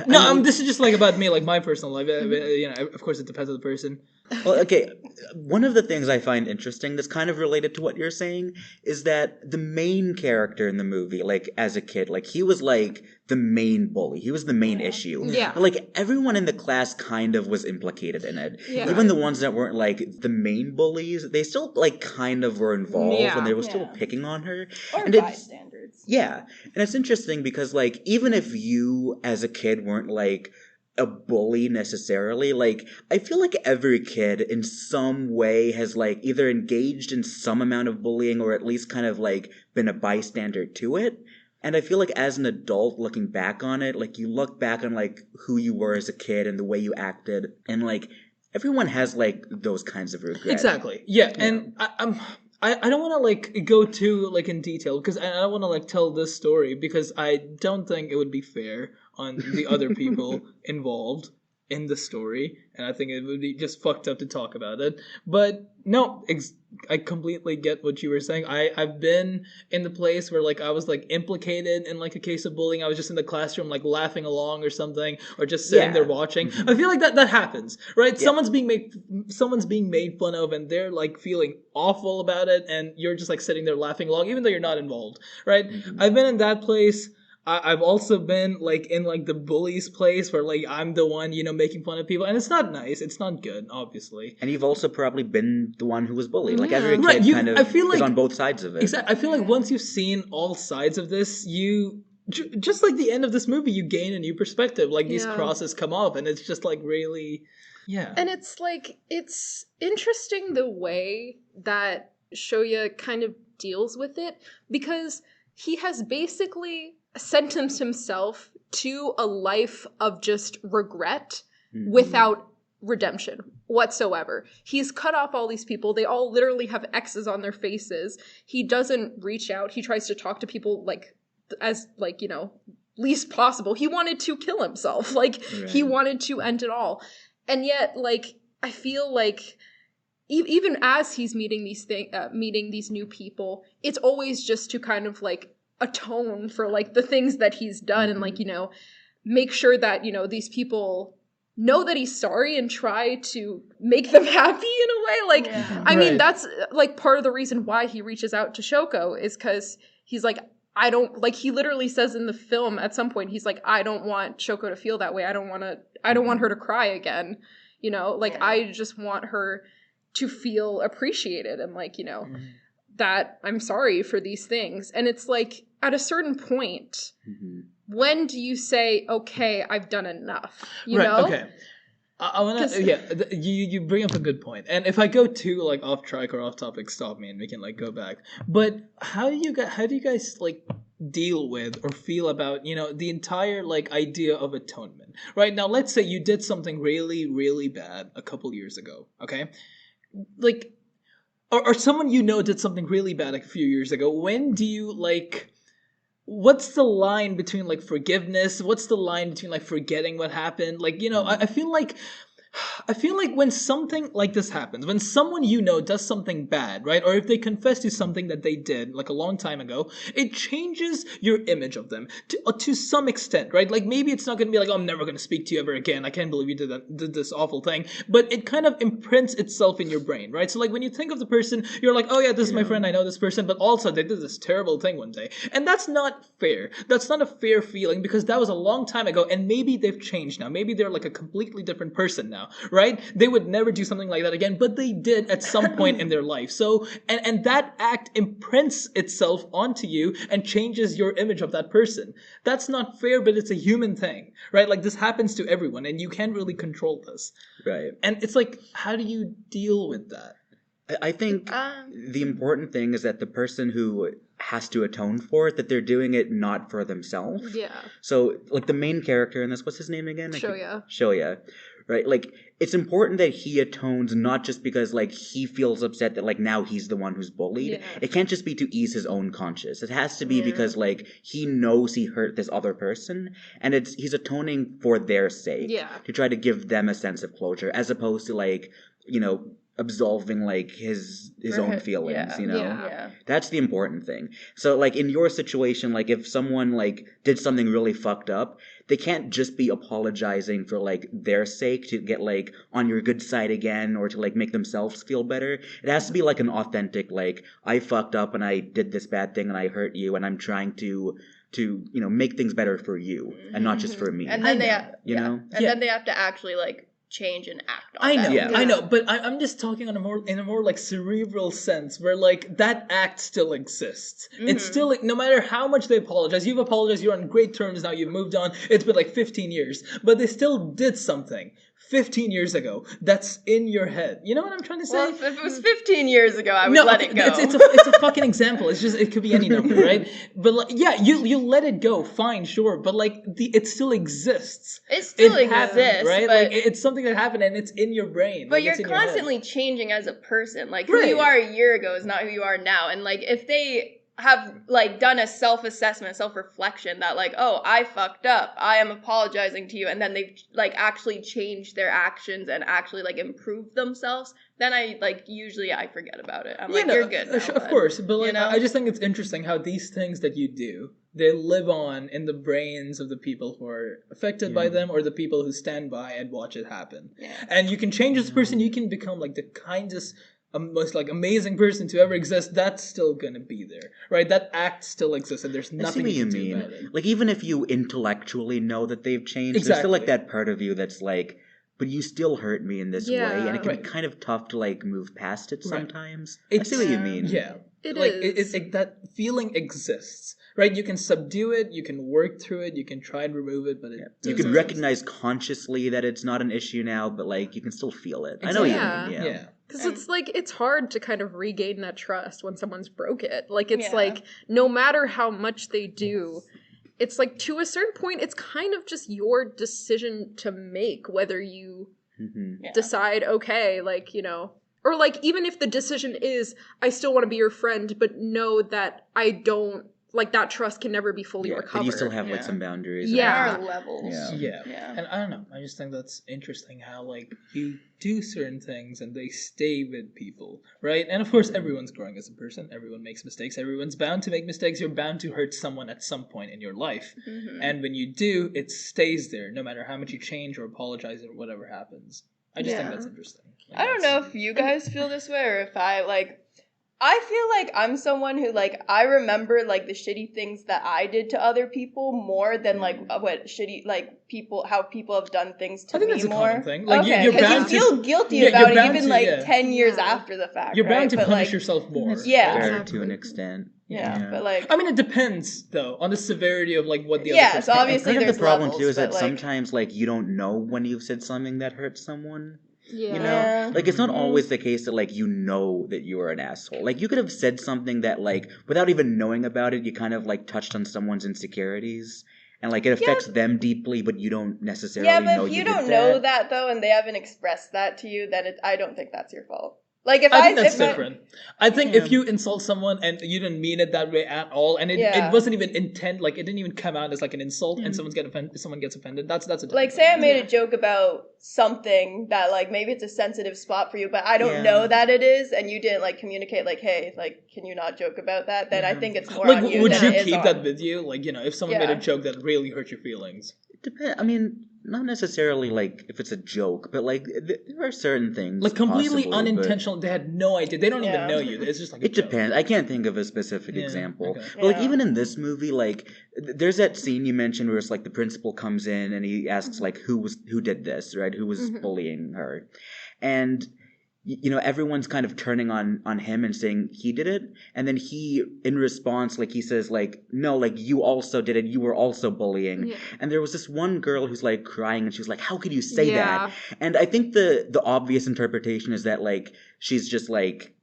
Speaker 4: No, this is just like about me, like my personal life. Of course, it depends on the person.
Speaker 2: Well, okay. One of the things I find interesting that's kind of related to what you're saying is that the main character in the movie, like as a kid, like he was like the main bully. He was the main issue.
Speaker 3: Yeah.
Speaker 2: But, like everyone in the class kind of was implicated in it. Yeah. Even the ones that weren't like the main bullies, they still like kind of were involved and they were still picking on her.
Speaker 1: Or bystanders.
Speaker 2: Yeah. And it's interesting because like even if you as a kid weren't like a bully necessarily, like I feel like every kid in some way has like either engaged in some amount of bullying or at least kind of like been a bystander to it. And I feel like as an adult looking back on it, like you look back on like who you were as a kid and the way you acted, and like everyone has like those kinds of regrets.
Speaker 4: Exactly. Yeah. And I don't want to like go too like in detail because I don't want to like tell this story because I don't think it would be fair on the other people involved in the story, and I think it would be just fucked up to talk about it. But no, I completely get what you were saying. I've been in the place where like I was like implicated in like a case of bullying. I was just in the classroom like laughing along or something, or just sitting there watching. I feel like that happens, right? Yeah. Someone's being made fun of, and they're like feeling awful about it, and you're just like sitting there laughing along, even though you're not involved, right? I've been in that place. I've also been like in like the bullies place where like I'm the one, making fun of people, and it's not nice. It's not good, obviously.
Speaker 2: And you've also probably been the one who was bullied. Like every kid kind of I feel like, is on both sides of it.
Speaker 4: Exactly. I feel like once you've seen all sides of this, you just like the end of this movie, you gain a new perspective. Like these crosses come off, and it's just like really,
Speaker 3: And it's like it's interesting the way that Shoya kind of deals with it because he has basically sentenced himself to a life of just regret without redemption whatsoever. He's cut off all these people. They all literally have X's on their faces. He doesn't reach out. He tries to talk to people like as like, you know, least possible. He wanted to kill himself. Like he wanted to end it all. And yet, like, I feel like even as he's meeting these new people, it's always just to kind of like atone for like the things that he's done and like, you know, make sure that, you know, these people know that he's sorry and try to make them happy in a way. Like, I mean, that's like part of the reason why he reaches out to Shoko is because he's like, I don't, like, he literally says in the film at some point, he's like, I don't want Shoko to feel that way. I don't want her to cry again. You know, like, I just want her to feel appreciated and like, you know, that I'm sorry for these things. And it's like, at a certain point, when do you say, okay, I've done enough? You know?
Speaker 4: Okay. I want to, you bring up a good point. And if I go too, like, off track or off topic, stop me and we can, like, go back. But how do you guys, like, deal with or feel about, you know, the entire, like, idea of atonement? Right? Now, let's say you did something really, really bad a couple years ago, okay? Like, or someone you know did something really bad like, a few years ago. When do you, like... What's the line between, like, forgiveness? What's the line between, like, forgetting what happened? Like, you know, I feel like when something like this happens, when someone you know does something bad, right? Or if they confess to something that they did, like, a long time ago, it changes your image of them to some extent, right? Like, maybe it's not going to be like, oh, I'm never going to speak to you ever again. I can't believe you did this awful thing. But it kind of imprints itself in your brain, right? So, like, when you think of the person, you're like, oh, yeah, this is my friend. I know this person. But also, they did this terrible thing one day. And that's not fair. That's not a fair feeling because that was a long time ago. And maybe they've changed now. Maybe they're, like, a completely different person now. Right? They would never do something like that again, but they did at some point in their life. So, and that act imprints itself onto you and changes your image of that person. That's not fair, but it's a human thing, right? Like, this happens to everyone, and you can't really control this.
Speaker 2: Right.
Speaker 4: And it's like, how do you deal with that?
Speaker 2: I think the important thing is that the person who has to atone for it, that they're doing it not for themselves.
Speaker 3: Yeah.
Speaker 2: So, like, the main character in this, what's his name again?
Speaker 3: Shoya.
Speaker 2: Right? Like, it's important that he atones not just because, like, he feels upset that, like, now he's the one who's bullied.
Speaker 3: Yeah.
Speaker 2: It can't just be to ease his own conscience. It has to be because, like, he knows he hurt this other person, and he's atoning for their sake.
Speaker 3: Yeah.
Speaker 2: To try to give them a sense of closure, as opposed to, like, you know, absolving, like, his own feelings, you know?
Speaker 3: Yeah.
Speaker 2: That's the important thing. So, like, in your situation, like, if someone, like, did something really fucked up, they can't just be apologizing for, like, their sake to get, like, on your good side again or to, like, make themselves feel better. It has to be, like, an authentic, like, I fucked up and I did this bad thing and I hurt you and I'm trying to you know, make things better for you and not just for me.
Speaker 1: And then then they have to actually, like, change and act on that.
Speaker 4: I know, but I'm just talking on in a more like cerebral sense where like that act still exists. It's still like, no matter how much they apologize, you've apologized, you're on great terms now, you've moved on, it's been like 15 years, but they still did something 15 years ago that's in your head. You know what I'm trying to say?
Speaker 1: Well, if it was 15 years ago, I would let it go.
Speaker 4: It's a fucking example. It's just, it could be any number, right? But like, yeah, you let it go, fine, sure, but like it still exists.
Speaker 1: It still exists,
Speaker 4: happened, right?
Speaker 1: But
Speaker 4: like it's something that happened and it's in your brain.
Speaker 1: But
Speaker 4: like,
Speaker 1: you're constantly changing as a person. Like who you are a year ago is not who you are now. And like if they have like done a self-assessment, self-reflection that like, oh, I fucked up, I am apologizing to you, and then they've like actually changed their actions and actually like improved themselves, then I like usually I forget about it. I'm like, you're good now,
Speaker 4: of course, but like, you know? I just think it's interesting how these things that you do, they live on in the brains of the people who are affected by them or the people who stand by and watch it happen. And you can change this person, you can become like the kindest, most like amazing person to ever exist. That's still gonna be there, right? That act still exists, and there's nothing you can do about it.
Speaker 2: Like even if you intellectually know that they've changed, there's still like that part of you that's like, but you still hurt me in this way, and it can be kind of tough to like move past it sometimes. I see what you mean.
Speaker 4: Yeah,
Speaker 3: it
Speaker 4: is. That feeling exists. Right, you can subdue it, you can work through it, you can try and remove it, but
Speaker 2: you can recognize consciously that it's not an issue now, but like you can still feel it.
Speaker 4: Exactly.
Speaker 2: I know you mean. Yeah.
Speaker 3: Because it's like, it's hard to kind of regain that trust when someone's broke it. Like, it's like, no matter how much they do, it's like to a certain point, it's kind of just your decision to make whether you decide, okay, like, you know, or like even if the decision is, I still want to be your friend, but know that I don't, like that trust can never be fully recovered.
Speaker 2: But you still have like some boundaries.
Speaker 1: There are levels.
Speaker 4: Yeah. And I don't know. I just think that's interesting how like you do certain things and they stay with people, right? And of course, everyone's growing as a person. Everyone makes mistakes. Everyone's bound to make mistakes. You're bound to hurt someone at some point in your life. And when you do, it stays there, no matter how much you change or apologize or whatever happens. I just think that's interesting. Like,
Speaker 1: I don't know if you guys feel this way or if I feel like I'm someone who, like, I remember, like, the shitty things that I did to other people more than, like, what shitty, like, how people have done things to me more. I think that's a common
Speaker 4: thing. Like,
Speaker 1: okay,
Speaker 4: you're bound
Speaker 1: you feel guilty about it even, like, 10 years after the fact,
Speaker 4: You're bound to
Speaker 1: but,
Speaker 4: punish
Speaker 1: like,
Speaker 4: yourself more.
Speaker 2: Fair to an extent.
Speaker 1: Yeah, but, like...
Speaker 4: I mean, it depends, though, on the severity of, like, what the other person...
Speaker 1: so obviously
Speaker 2: part
Speaker 1: there's
Speaker 2: of the problem,
Speaker 1: levels,
Speaker 2: too, is that
Speaker 1: like,
Speaker 2: sometimes, like, you don't know when you've said something that hurts someone.
Speaker 3: Yeah.
Speaker 2: You know? Like, it's not always the case that, like, you know that you are an asshole. Like, you could have said something that, like, without even knowing about it, you kind of, like, touched on someone's insecurities. And, like, it affects them deeply, but you don't necessarily know you did that.
Speaker 1: Yeah, but if you don't know that, though, and they haven't expressed that to you, then I don't think that's your fault. Like, if
Speaker 4: I think that's different. I think if you insult someone and you didn't mean it that way at all, and it wasn't even intent, like it didn't even come out as like an insult, and someone gets offended. That's a
Speaker 1: like, say I made a joke about something that like maybe it's a sensitive spot for you, but I don't know that it is, and you didn't like communicate like, hey, like, can you not joke about that? Then I think it's more
Speaker 4: like,
Speaker 1: on you.
Speaker 4: Would you
Speaker 1: than
Speaker 4: keep that with you? Like, you know, if someone made a joke that really hurt your feelings.
Speaker 2: It depends. I mean, not necessarily like if it's a joke, but like there are certain things
Speaker 4: like completely
Speaker 2: possibly,
Speaker 4: unintentional. They had no idea. They don't even know you. It's just like
Speaker 2: it depends. I can't think of a specific example.
Speaker 4: Okay.
Speaker 2: But like even in this movie, like there's that scene you mentioned where it's like the principal comes in and he asks like who did this, right? Who was bullying her, and you know, everyone's kind of turning on him and saying he did it. And then he, in response, like, he says, like, no, like, you also did it. You were also bullying. Yeah. And there was this one girl who's, like, crying, and she was like, how could you say that? And I think the obvious interpretation is that, like, she's just, like,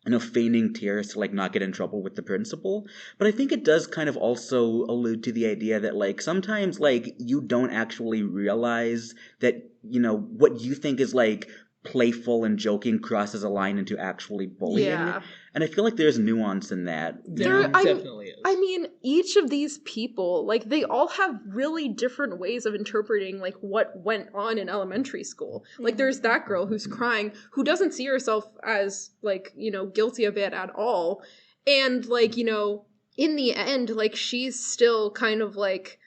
Speaker 2: you know, feigning tears to, like, not get in trouble with the principal. But I think it does kind of also allude to the idea that, like, sometimes, like, you don't actually realize that, you know, what you think is, like, playful and joking crosses a line into actually bullying. Yeah. And I feel like there's nuance in that.
Speaker 4: There definitely is.
Speaker 3: I mean, each of these people, like, they all have really different ways of interpreting, like, what went on in elementary school. Like, there's that girl who's crying, who doesn't see herself as, like, you know, guilty of it at all. And, like, you know, in the end, like, she's still kind of, like,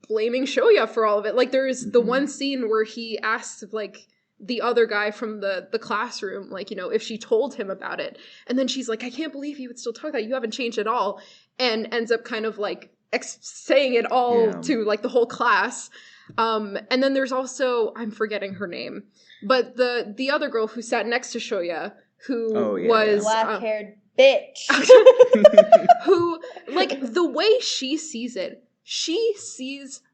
Speaker 3: blaming Shoya for all of it. Like, there's the one scene where he asks, like, the other guy from the classroom, like, you know, if she told him about it. And then she's like, I can't believe you would still talk that. You haven't changed at all. And ends up kind of like saying it all to like the whole class. And then there's also, I'm forgetting her name, but the other girl who sat next to Shoya, who was
Speaker 1: black-haired bitch.
Speaker 3: Who, like, the way she sees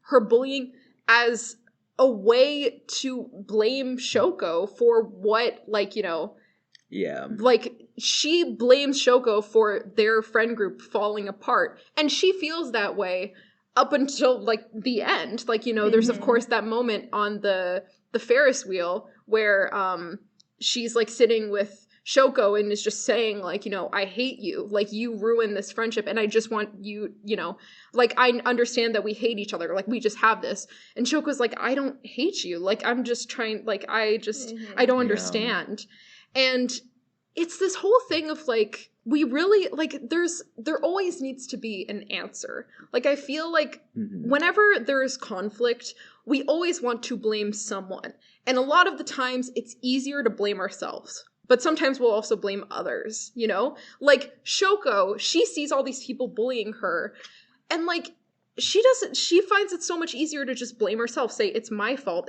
Speaker 3: her bullying as a way to blame Shoko for what, like, you know...
Speaker 2: Yeah.
Speaker 3: Like, she blames Shoko for their friend group falling apart. And she feels that way up until, like, the end. Like, you know, there's, of course, that moment on the Ferris wheel where she's, like, sitting with Shoko and is just saying, like, you know, I hate you. Like, you ruined this friendship, and I just want you, you know, like, I understand that we hate each other. Like, we just have this. And Shoko's like, I don't hate you. Like, I'm just trying, like, I don't understand. And it's this whole thing of, like, we really, like, there always needs to be an answer. Like, I feel like whenever there is conflict, we always want to blame someone. And a lot of the times, it's easier to blame ourselves. But sometimes we'll also blame others, you know? Like, Shoko, she sees all these people bullying her, and, like, she finds it so much easier to just blame herself, say, it's my fault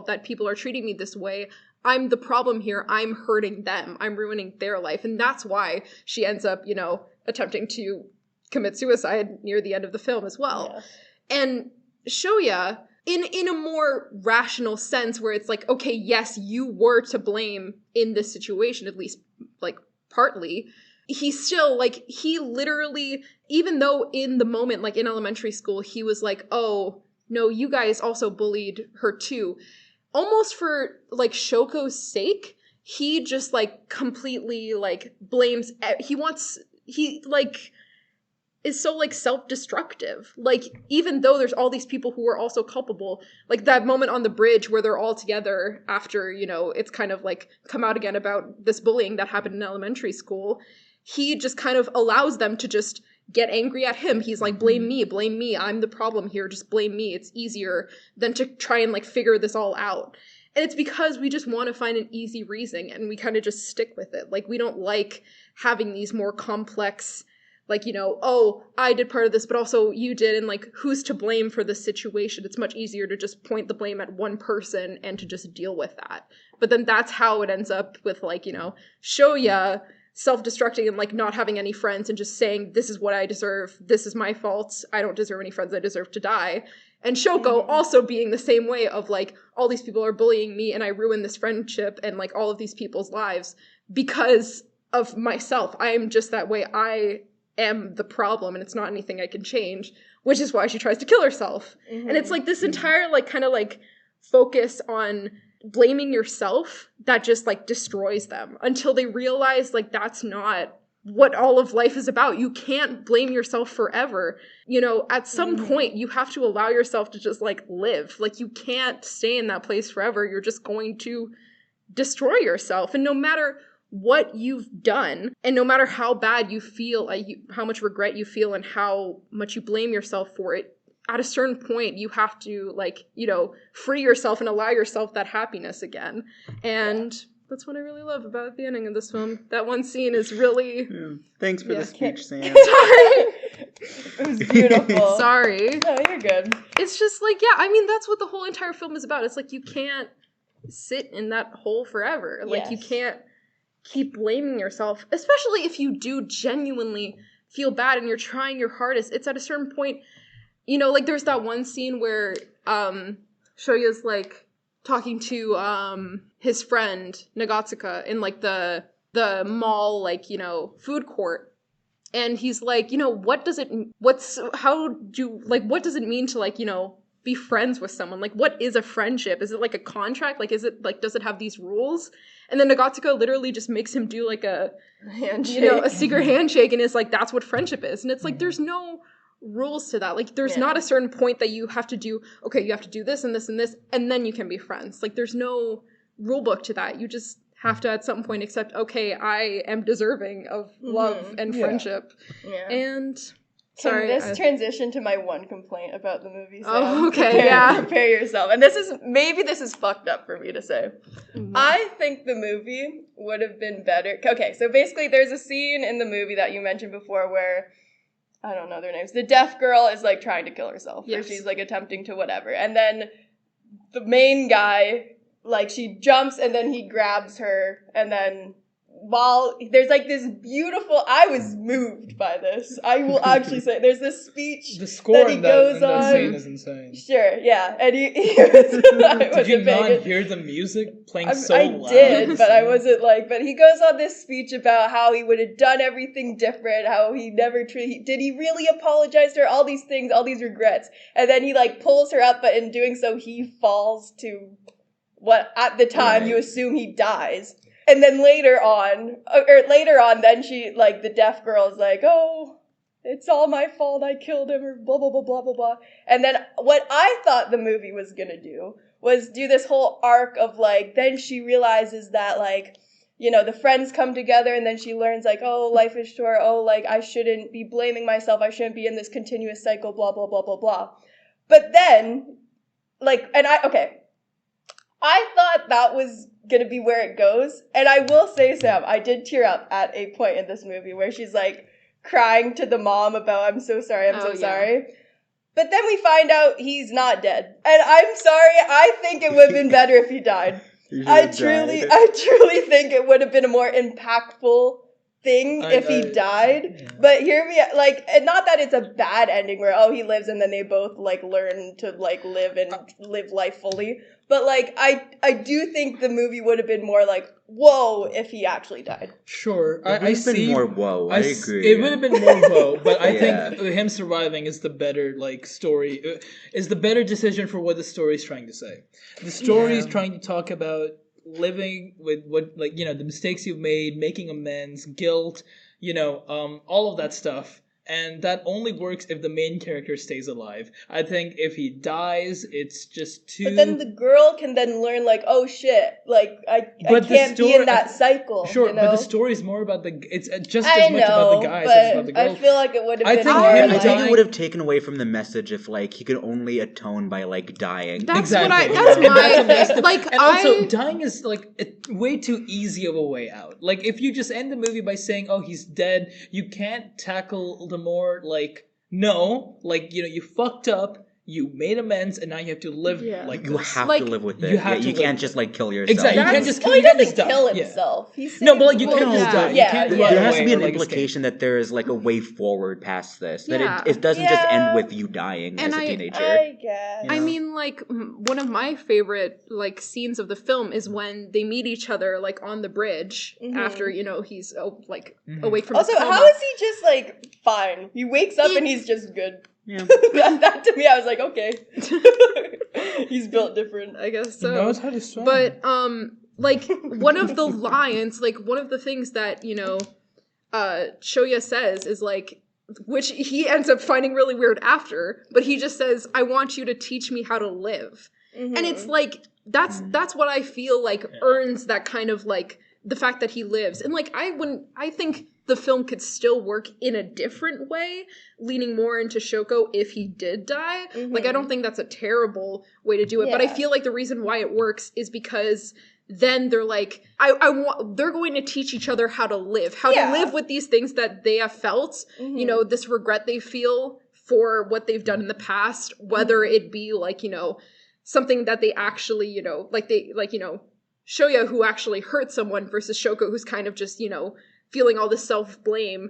Speaker 3: that people are treating me this way, I'm the problem here, I'm hurting them, I'm ruining their life, and that's why she ends up, you know, attempting to commit suicide near the end of the film as well. Yes. And Shoya, in a more rational sense, where it's like, okay, yes, you were to blame in this situation, at least, like, partly, he still, like, he literally, even though in the moment, like, in elementary school, he was like, oh, no, you guys also bullied her too. Almost for, like, Shoko's sake, he just, like, completely, like, blames, he, like, is so, like, self-destructive. Like, even though there's all these people who are also culpable, like, that moment on the bridge where they're all together after, you know, it's kind of, like, come out again about this bullying that happened in elementary school, he just kind of allows them to just get angry at him. He's like, blame me, I'm the problem here, just blame me. It's easier than to try and, like, figure this all out. And it's because we just want to find an easy reason, and we kind of just stick with it. Like, we don't like having these more complex, like, you know, oh, I did part of this, but also you did, and, like, who's to blame for this situation? It's much easier to just point the blame at one person and to just deal with that. But then that's how it ends up with, like, you know, Shoya self-destructing and, like, not having any friends and just saying, this is what I deserve, this is my fault, I don't deserve any friends, I deserve to die. And Shoko also being the same way of, like, all these people are bullying me and I ruin this friendship and, like, all of these people's lives because of myself. I am just that way. I am the problem and it's not anything I can change, which is why she tries to kill herself. And it's, like, this entire, like, kind of, like, focus on blaming yourself that just, like, destroys them until they realize, like, that's not what all of life is about. You can't blame yourself forever. You know, at some point you have to allow yourself to just, like, live. Like, you can't stay in that place forever. You're just going to destroy yourself. And no matter what you've done, and no matter how bad you feel, how much regret you feel and how much you blame yourself for it, at a certain point, you have to, like, you know, free yourself and allow yourself that happiness again. And that's what I really love about the ending of this film. That one scene is really...
Speaker 2: Yeah. Thanks for the speech, Sam.
Speaker 3: Sorry.
Speaker 1: It was beautiful.
Speaker 3: Sorry.
Speaker 1: No, you're good.
Speaker 3: It's just, like, yeah, I mean, that's what the whole entire film is about. It's like, you can't sit in that hole forever. Like, you can't keep blaming yourself, especially if you do genuinely feel bad and you're trying your hardest. It's at a certain point... You know, like, there's that one scene where Shoya's, like, talking to his friend Nagatsuka in, like, the mall, like, you know, food court. And he's like, you know, what does it mean to, like, you know, be friends with someone? Like, what is a friendship? Is it, like, a contract? Like, is it, like, does it have these rules? And then Nagatsuka literally just makes him do, like, a handshake. You know, a secret handshake, and is like, that's what friendship is. And it's like, there's no rules to that. Like, there's not a certain point that you have to do, okay, you have to do this and this and this, and then you can be friends. Like, there's no rule book to that. You just have to at some point accept, okay, I am deserving of love and friendship. Yeah. And
Speaker 1: Can this transition to my one complaint about the movie? Sam?
Speaker 3: Oh, okay,
Speaker 1: Prepare yourself. And this is fucked up for me to say. I think the movie would have been better. Okay, so basically there's a scene in the movie that you mentioned before where, I don't know their names, the deaf girl is, like, trying to kill herself. Yes. Or she's, like, attempting to whatever. And then the main guy, like, she jumps and then he grabs her, and then while there's, like, this beautiful, I was moved by this. I will actually say there's this speech
Speaker 4: the score
Speaker 1: that he goes on.
Speaker 4: That scene is insane.
Speaker 1: Sure, yeah. And he was
Speaker 4: did you not hear the music playing loud?
Speaker 1: I did, but I wasn't like, but he goes on this speech about how he would have done everything different, how he never did he really apologize to her, all these things, all these regrets. And then he, like, pulls her up, but in doing so he falls to what at the time you assume he dies. And then later on, then she, like, the deaf girl is like, oh, it's all my fault, I killed him, or blah, blah, blah, blah, blah, blah. And then what I thought the movie was gonna do was do this whole arc of, like, then she realizes that, like, you know, the friends come together, and then she learns, like, oh, life is short, oh, like, I shouldn't be blaming myself, I shouldn't be in this continuous cycle, blah, blah, blah, blah, blah. But then, like, I thought that was gonna be where it goes. And I will say, Sam, I did tear up at a point in this movie where she's, like, crying to the mom about, I'm so sorry, I'm so sorry. But then we find out he's not dead. And I'm sorry, I think it would have been better if he died. I truly think it would have been a more impactful thing if he died.
Speaker 4: Yeah.
Speaker 1: But hear me, like, and not that it's a bad ending where, oh, he lives and then they both, like, learn to, like, live and live life fully. But, like, I do think the movie would have been more like, whoa, if he actually died.
Speaker 4: Sure,
Speaker 2: It would
Speaker 4: I
Speaker 2: have
Speaker 4: see.
Speaker 2: been more whoa. I agree.
Speaker 4: It would have been more whoa, but I
Speaker 2: Yeah.
Speaker 4: think him surviving is the better like story. Is the better decision for what the story is trying to say. The story is trying to talk about living with what, like, the mistakes you've made, making amends, guilt, all of that stuff. And that only works if the main character stays alive. I think if he dies, it's just too...
Speaker 1: But then the girl can then learn, like, oh shit, like, I
Speaker 4: But the
Speaker 1: can't be in that cycle.
Speaker 4: Sure,
Speaker 1: you know?
Speaker 4: but the story is more about it's just
Speaker 1: I
Speaker 4: as much about
Speaker 1: know,
Speaker 4: the guys as about the
Speaker 1: but
Speaker 4: girls.
Speaker 1: I feel like it would have
Speaker 4: I
Speaker 1: been
Speaker 4: think
Speaker 1: more
Speaker 4: him
Speaker 1: like,
Speaker 2: I think
Speaker 4: dying-
Speaker 2: it would have taken away from the message if, like, he could only atone by, like, dying.
Speaker 3: That's
Speaker 4: Exactly.
Speaker 3: what I.
Speaker 4: And
Speaker 3: That's
Speaker 4: that's a messed
Speaker 3: my
Speaker 4: up-
Speaker 3: like.
Speaker 4: And also,
Speaker 3: I
Speaker 4: dying is like way too easy of a way out. Like, if you just end the movie by saying, "Oh, he's dead," you can't tackle the more like, no, like, you fucked up. You made amends, and now you have to live
Speaker 3: Yeah.
Speaker 4: like
Speaker 2: You
Speaker 4: this.
Speaker 2: have
Speaker 3: Like,
Speaker 2: to live with it.
Speaker 4: you have
Speaker 2: Yeah,
Speaker 4: to
Speaker 2: you
Speaker 4: live
Speaker 2: can't
Speaker 4: with
Speaker 2: just,
Speaker 4: it.
Speaker 2: like, kill yourself.
Speaker 4: Exactly. You can't
Speaker 1: that's,
Speaker 4: just
Speaker 1: well, he
Speaker 4: kill
Speaker 1: doesn't
Speaker 4: yourself.
Speaker 1: kill
Speaker 4: Yeah.
Speaker 1: himself. He's
Speaker 4: No, but like you
Speaker 3: Well,
Speaker 4: can
Speaker 3: yeah.
Speaker 4: die. You
Speaker 1: Yeah,
Speaker 4: can't
Speaker 1: yeah.
Speaker 4: run
Speaker 2: There has
Speaker 4: away
Speaker 2: to be
Speaker 4: or,
Speaker 2: an
Speaker 4: like,
Speaker 2: implication that there is, like, a way forward past this. That
Speaker 3: Yeah.
Speaker 2: it doesn't just
Speaker 1: Yeah.
Speaker 2: end with you dying
Speaker 3: And
Speaker 2: as a
Speaker 3: I-
Speaker 2: teenager.
Speaker 1: I guess.
Speaker 3: I mean, like, one of my favorite, like, scenes of the film is when they meet each other, like, on the bridge after, he's, awake from
Speaker 1: Also,
Speaker 3: his coma.
Speaker 1: how is he just, like, fine? He wakes up and he's just good.
Speaker 2: Yeah.
Speaker 1: that to me, I was like, okay. He's built different.
Speaker 3: I guess
Speaker 4: He
Speaker 3: so.
Speaker 4: knows how to swim.
Speaker 3: But, like, one of the lines, like, one of the things that, Shoya says is, like, which he ends up finding really weird after, but he just says, "I want you to teach me how to live." And it's like, that's what I feel like earns that kind of, like, the fact that he lives. And, like, I think the film could still work in a different way, leaning more into Shoko if he did die. Like, I don't think that's a terrible way to do it, but I
Speaker 1: Yeah.
Speaker 3: feel like the reason why it works is because then they're like, they're going to teach each other how to live with these things that they have felt, this regret they feel for what they've done in the past, whether it be like, something that they actually, Shoya who actually hurt someone versus Shoko who's kind of just, feeling all this self-blame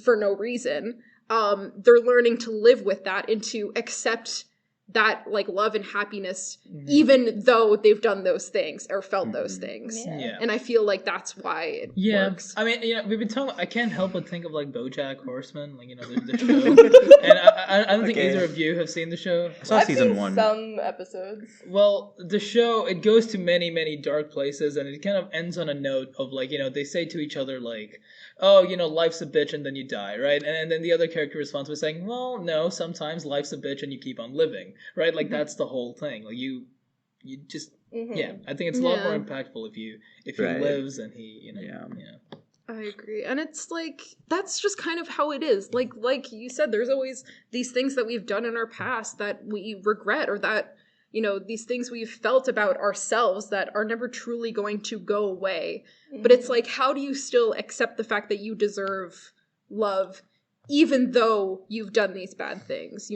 Speaker 3: for no reason. They're learning to live with that and to accept that, like, love and happiness, even though they've done those things or felt those things.
Speaker 4: Yeah.
Speaker 3: And I feel like that's why it works.
Speaker 4: I mean, we've been talking. I can't help but think of like BoJack Horseman, like the show. And I don't think
Speaker 2: Okay.
Speaker 4: either of you have seen the show.
Speaker 2: I saw
Speaker 1: I've
Speaker 2: season
Speaker 1: seen
Speaker 2: 1.
Speaker 1: some episodes.
Speaker 4: Well, the show, it goes to many, many dark places, and it kind of ends on a note of, like, they say to each other, like, oh, life's a bitch and then you die, right? And then the other character responds by saying, well, no, sometimes life's a bitch and you keep on living, right? Like, that's the whole thing. Like, you just, yeah, I think it's a lot more impactful if he
Speaker 2: Right.
Speaker 4: lives and he,
Speaker 2: Yeah.
Speaker 3: I agree. And it's like, that's just kind of how it is. Like you said, there's always these things that we've done in our past that we regret, or that, these things we've felt about ourselves that are never truly going to go away. But it's like, how do you still accept the fact that you deserve love, even though you've done these bad things,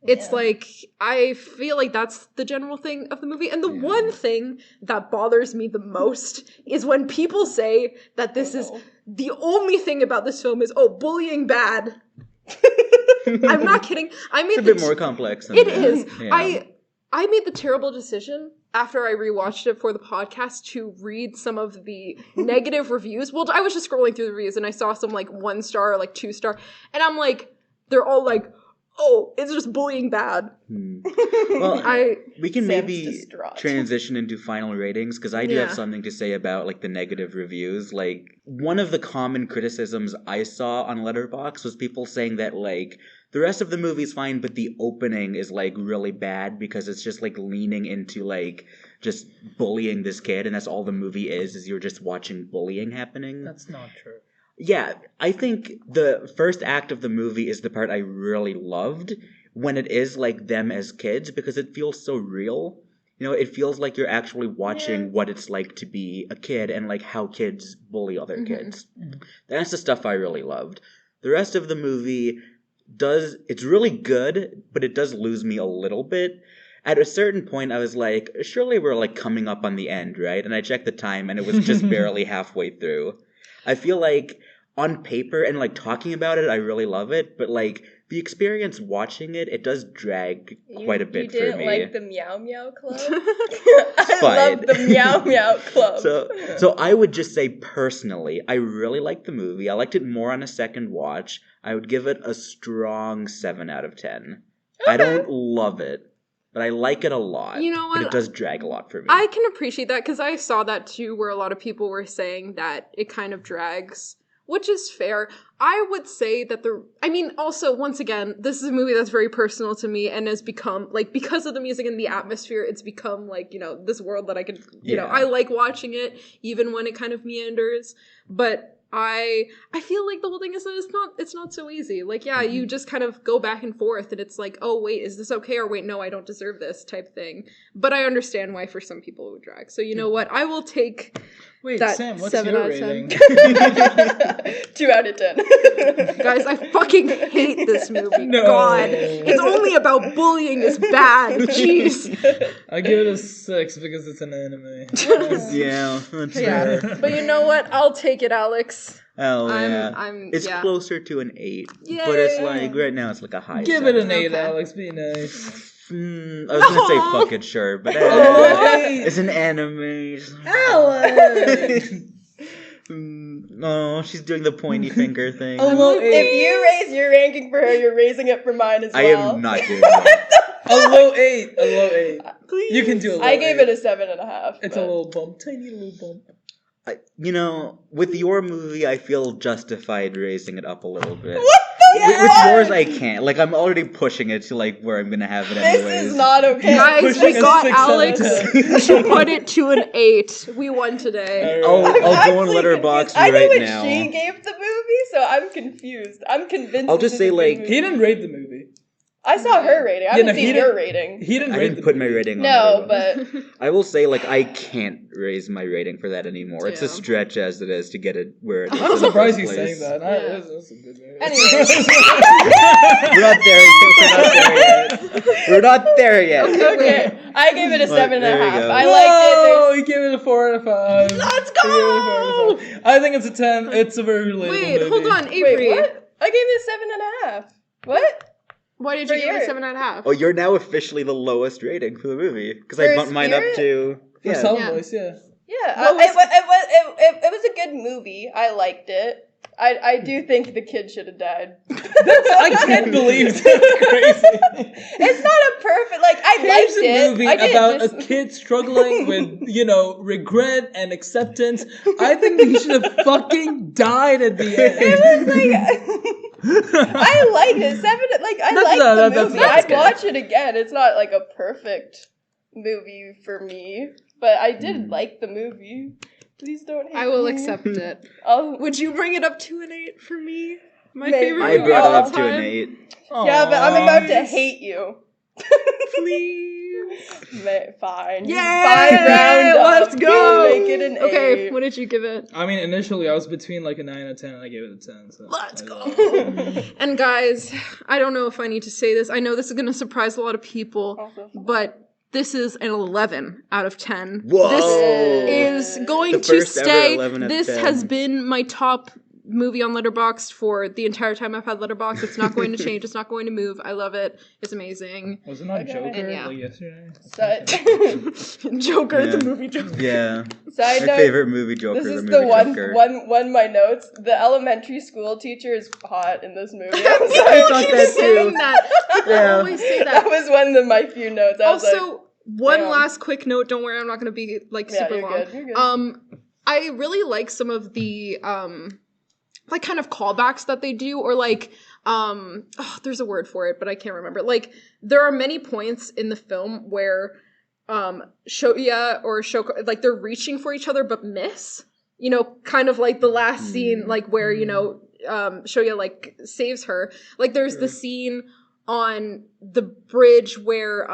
Speaker 3: It's like, I feel like that's the general thing of the movie. And the one thing that bothers me the most is when people say that this is the only thing about this film is, bullying bad. I'm not kidding.
Speaker 2: It's a bit more complex than
Speaker 3: It
Speaker 2: that.
Speaker 3: is.
Speaker 2: Yeah.
Speaker 3: I made the terrible decision after I rewatched it for the podcast to read some of the negative reviews. Well, I was just scrolling through the reviews and I saw some like 1 star or like 2 star, and I'm like, they're all like, oh, it's just bullying bad.
Speaker 2: Well, we can
Speaker 1: Sam's
Speaker 2: maybe
Speaker 1: distraught.
Speaker 2: transition into final ratings, because I do have something to say about, like, the negative reviews. Like, one of the common criticisms I saw on Letterboxd was people saying that, like, the rest of the movie's fine, but the opening is, like, really bad because it's just, like, leaning into, like, just bullying this kid, and that's all the movie is you're just watching bullying happening.
Speaker 4: That's not true.
Speaker 2: Yeah, I think the first act of the movie is the part I really loved, when it is, like, them as kids, because it feels so real. It feels like you're actually watching what it's like to be a kid and, like, how kids bully other kids. That's the stuff I really loved. The rest of the movie it's really good, but it does lose me a little bit. At a certain point, I was like, surely we're, like, coming up on the end, right? And I checked the time, and it was just barely halfway through. I feel like on paper and like talking about it, I really love it, but like the experience watching it, it does drag quite a bit for me.
Speaker 1: You didn't like the Meow Meow Club? I love the Meow Meow Club.
Speaker 2: So I would just say personally, I really liked the movie. I liked it more on a second watch. I would give it a strong 7 out of 10. Okay. I don't love it, but I like it a lot.
Speaker 3: You know what?
Speaker 2: But it does drag a lot for me.
Speaker 3: I can appreciate that because I saw that too, where a lot of people were saying that it kind of drags, which is fair. I would say that also, once again, this is a movie that's very personal to me and has become, like, because of the music and the atmosphere, it's become, like, this world that I could, I like watching it, even when it kind of meanders. But I feel like the whole thing is that it's not so easy. Like, yeah, you just kind of go back and forth, and it's like, oh, wait, is this okay? Or wait, no, I don't deserve this type thing. But I understand why for some people it would drag. So you know what? I will take that
Speaker 4: Sam, what's
Speaker 3: 7
Speaker 4: your
Speaker 3: out of
Speaker 4: rating?
Speaker 3: 10.
Speaker 1: 2 out of 10.
Speaker 3: Guys, I fucking hate this movie.
Speaker 4: No.
Speaker 3: God. It's only about bullying is bad. Jeez.
Speaker 4: I give it a 6 because it's an anime.
Speaker 2: Yeah, that's
Speaker 3: Yeah.
Speaker 2: fair.
Speaker 3: But you know what? I'll take it, Alex.
Speaker 2: Oh, yeah. It's
Speaker 3: yeah.
Speaker 2: closer to an 8.
Speaker 3: Yay.
Speaker 2: But it's like, right now it's like a high
Speaker 4: Give
Speaker 2: 7.
Speaker 4: it an 8,
Speaker 3: Okay.
Speaker 4: Alex. Be nice.
Speaker 2: I was gonna say fuck it, sure, but it's an anime.
Speaker 4: Alex!
Speaker 2: No, she's doing the pointy finger thing.
Speaker 1: If you raise your ranking for her, you're raising it for mine as well.
Speaker 2: I am not doing that.
Speaker 4: A low 8. A low 8.
Speaker 1: Please.
Speaker 4: You can do a low
Speaker 1: I gave
Speaker 4: 8.
Speaker 1: it a 7.5.
Speaker 4: It's a little bump. Tiny little bump.
Speaker 2: With your movie, I feel justified raising it up a little bit.
Speaker 1: What the
Speaker 2: With
Speaker 1: fuck?
Speaker 2: yours, I can't. Like, I'm already pushing it to, like, where I'm gonna have it anyways.
Speaker 1: This is not okay.
Speaker 3: Guys, we
Speaker 4: Pushing a
Speaker 3: got
Speaker 4: 6 out of
Speaker 3: Alex
Speaker 4: 10.
Speaker 3: to put it to an 8. We won today.
Speaker 2: I'll
Speaker 1: I'm
Speaker 2: go on
Speaker 1: actually
Speaker 2: Letterboxd
Speaker 1: confused. I know
Speaker 2: right
Speaker 1: what
Speaker 2: now.
Speaker 1: she gave the movie, so I'm confused. I'm convinced.
Speaker 2: I'll just
Speaker 1: this
Speaker 2: say,
Speaker 1: is a good
Speaker 2: like,
Speaker 1: movie.
Speaker 4: He didn't rate the movie.
Speaker 1: I saw her rating. I
Speaker 4: Yeah, no,
Speaker 1: haven't
Speaker 4: he
Speaker 1: seen
Speaker 4: didn't-
Speaker 1: your rating.
Speaker 4: He didn't
Speaker 2: I
Speaker 4: rate
Speaker 2: didn't
Speaker 4: the
Speaker 2: put my
Speaker 4: movie.
Speaker 2: rating on
Speaker 1: No,
Speaker 2: Letterboxd.
Speaker 1: but
Speaker 2: I will say, like, I can't raise my rating for that anymore. It's a
Speaker 3: Yeah.
Speaker 2: stretch as it is to get it where it is.
Speaker 4: I'm
Speaker 2: in the
Speaker 4: surprised
Speaker 2: first
Speaker 4: he's
Speaker 2: place.
Speaker 4: saying that.
Speaker 3: Yeah.
Speaker 4: That's a good movie.
Speaker 1: Anyways.
Speaker 2: We're not there yet. We're not there yet.
Speaker 1: okay, I gave it a
Speaker 2: But
Speaker 1: 7.5.
Speaker 2: there you go.
Speaker 1: I
Speaker 4: Whoa,
Speaker 1: liked it.
Speaker 4: he gave it a 4 out of 5.
Speaker 3: Let's
Speaker 4: He gave it a 4 out of 5. I think it's a 10. It's a very relatable
Speaker 3: Wait,
Speaker 4: movie.
Speaker 3: hold on,
Speaker 1: Wait,
Speaker 3: Avery.
Speaker 1: what? I gave it a 7.5. What?
Speaker 3: Why did you
Speaker 1: For
Speaker 3: give it a
Speaker 1: yours.
Speaker 3: 7.5?
Speaker 2: Oh, you're now officially the lowest rating for the movie because I
Speaker 1: For
Speaker 2: bumped mine up
Speaker 1: Spirit?
Speaker 2: to
Speaker 4: For
Speaker 2: yeah.
Speaker 4: Sound
Speaker 3: Yeah.
Speaker 4: Voice, yeah.
Speaker 1: Yeah,
Speaker 3: What was-
Speaker 1: it was a good movie. I liked it. I do think the kid should have died.
Speaker 4: I can't believe that's crazy.
Speaker 1: It's not a perfect, like, I liked
Speaker 4: Here's a
Speaker 1: it.
Speaker 4: movie
Speaker 1: I didn't
Speaker 4: about
Speaker 1: just...
Speaker 4: a kid struggling with, regret and acceptance. I think he should have fucking died at the end.
Speaker 1: It was like, I liked it. I liked the movie.
Speaker 4: that's
Speaker 1: I'd
Speaker 2: good.
Speaker 1: watch it again. It's not like a perfect movie for me, but I did like the movie. Please don't hate
Speaker 3: I will
Speaker 1: me.
Speaker 3: accept it.
Speaker 1: Oh,
Speaker 3: Would you bring it up to an 8 for me? My
Speaker 1: Maybe.
Speaker 3: favorite
Speaker 2: I
Speaker 3: movie
Speaker 2: brought
Speaker 3: of
Speaker 2: it
Speaker 3: all
Speaker 2: up to an
Speaker 3: time.
Speaker 2: 8.
Speaker 1: yeah, but I'm about to
Speaker 4: Aw.
Speaker 1: hate you.
Speaker 3: Please.
Speaker 1: Fine.
Speaker 3: Yay!
Speaker 1: Fine round up.
Speaker 3: Let's go!
Speaker 1: You make it an
Speaker 3: Okay,
Speaker 1: 8.
Speaker 3: what did you give it?
Speaker 4: I mean, initially I was between like a 9 and 10, and I gave it a 10. So
Speaker 3: Let's
Speaker 4: I
Speaker 3: go.
Speaker 4: don't know.
Speaker 3: And guys, I don't know if I need to say this. I know this is going to surprise a lot of people, but this is an 11 out of 10.
Speaker 2: Whoa!
Speaker 3: This is going
Speaker 2: The
Speaker 3: to
Speaker 2: first ever
Speaker 3: stay.
Speaker 2: 11 out of
Speaker 3: This
Speaker 2: 10.
Speaker 3: has been my top movie on Letterboxd for the entire time I've had Letterboxd. It's not going to change. It's not going to move. I love it. It's amazing.
Speaker 4: Was it not
Speaker 1: Okay.
Speaker 4: Joker
Speaker 3: Yeah.
Speaker 4: like yesterday?
Speaker 3: Joker,
Speaker 2: Yeah.
Speaker 3: the movie Joker.
Speaker 2: Yeah.
Speaker 1: Side
Speaker 2: My
Speaker 1: note,
Speaker 2: favorite movie Joker,
Speaker 1: this is
Speaker 2: the
Speaker 1: the
Speaker 2: movie Joker.
Speaker 1: one of my notes. The elementary school teacher is hot in this movie. I'm
Speaker 3: I
Speaker 1: sorry.
Speaker 2: thought
Speaker 3: keep
Speaker 2: that
Speaker 3: saying
Speaker 2: too.
Speaker 3: that. People
Speaker 2: Yeah.
Speaker 3: always say
Speaker 1: That
Speaker 3: that.
Speaker 1: was one of my few notes. I was
Speaker 3: Also, one
Speaker 1: damn.
Speaker 3: last quick note. Don't worry, I'm not going to be like
Speaker 1: like, yeah,
Speaker 3: super
Speaker 1: you're
Speaker 3: long.
Speaker 1: good. You're good.
Speaker 3: I really like some of the like kind of callbacks that they do, or like there's a word for it, but I can't remember. Like there are many points in the film where Shoya or Shoko, like they're reaching for each other but miss. You know, kind of like the last scene, like where Shoya like saves her. Like there's the scene on the bridge where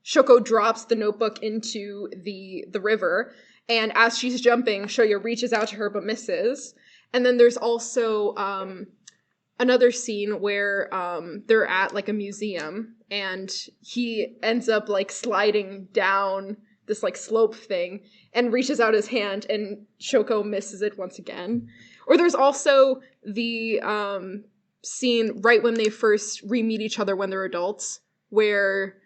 Speaker 3: Shoko drops the notebook into the river, and as she's jumping, Shoya reaches out to her but misses. And then there's also another scene where they're at like a museum, and he ends up like sliding down this like slope thing and reaches out his hand and Shoko misses it once again. Or there's also the scene right when they first re-meet each other when they're adults, where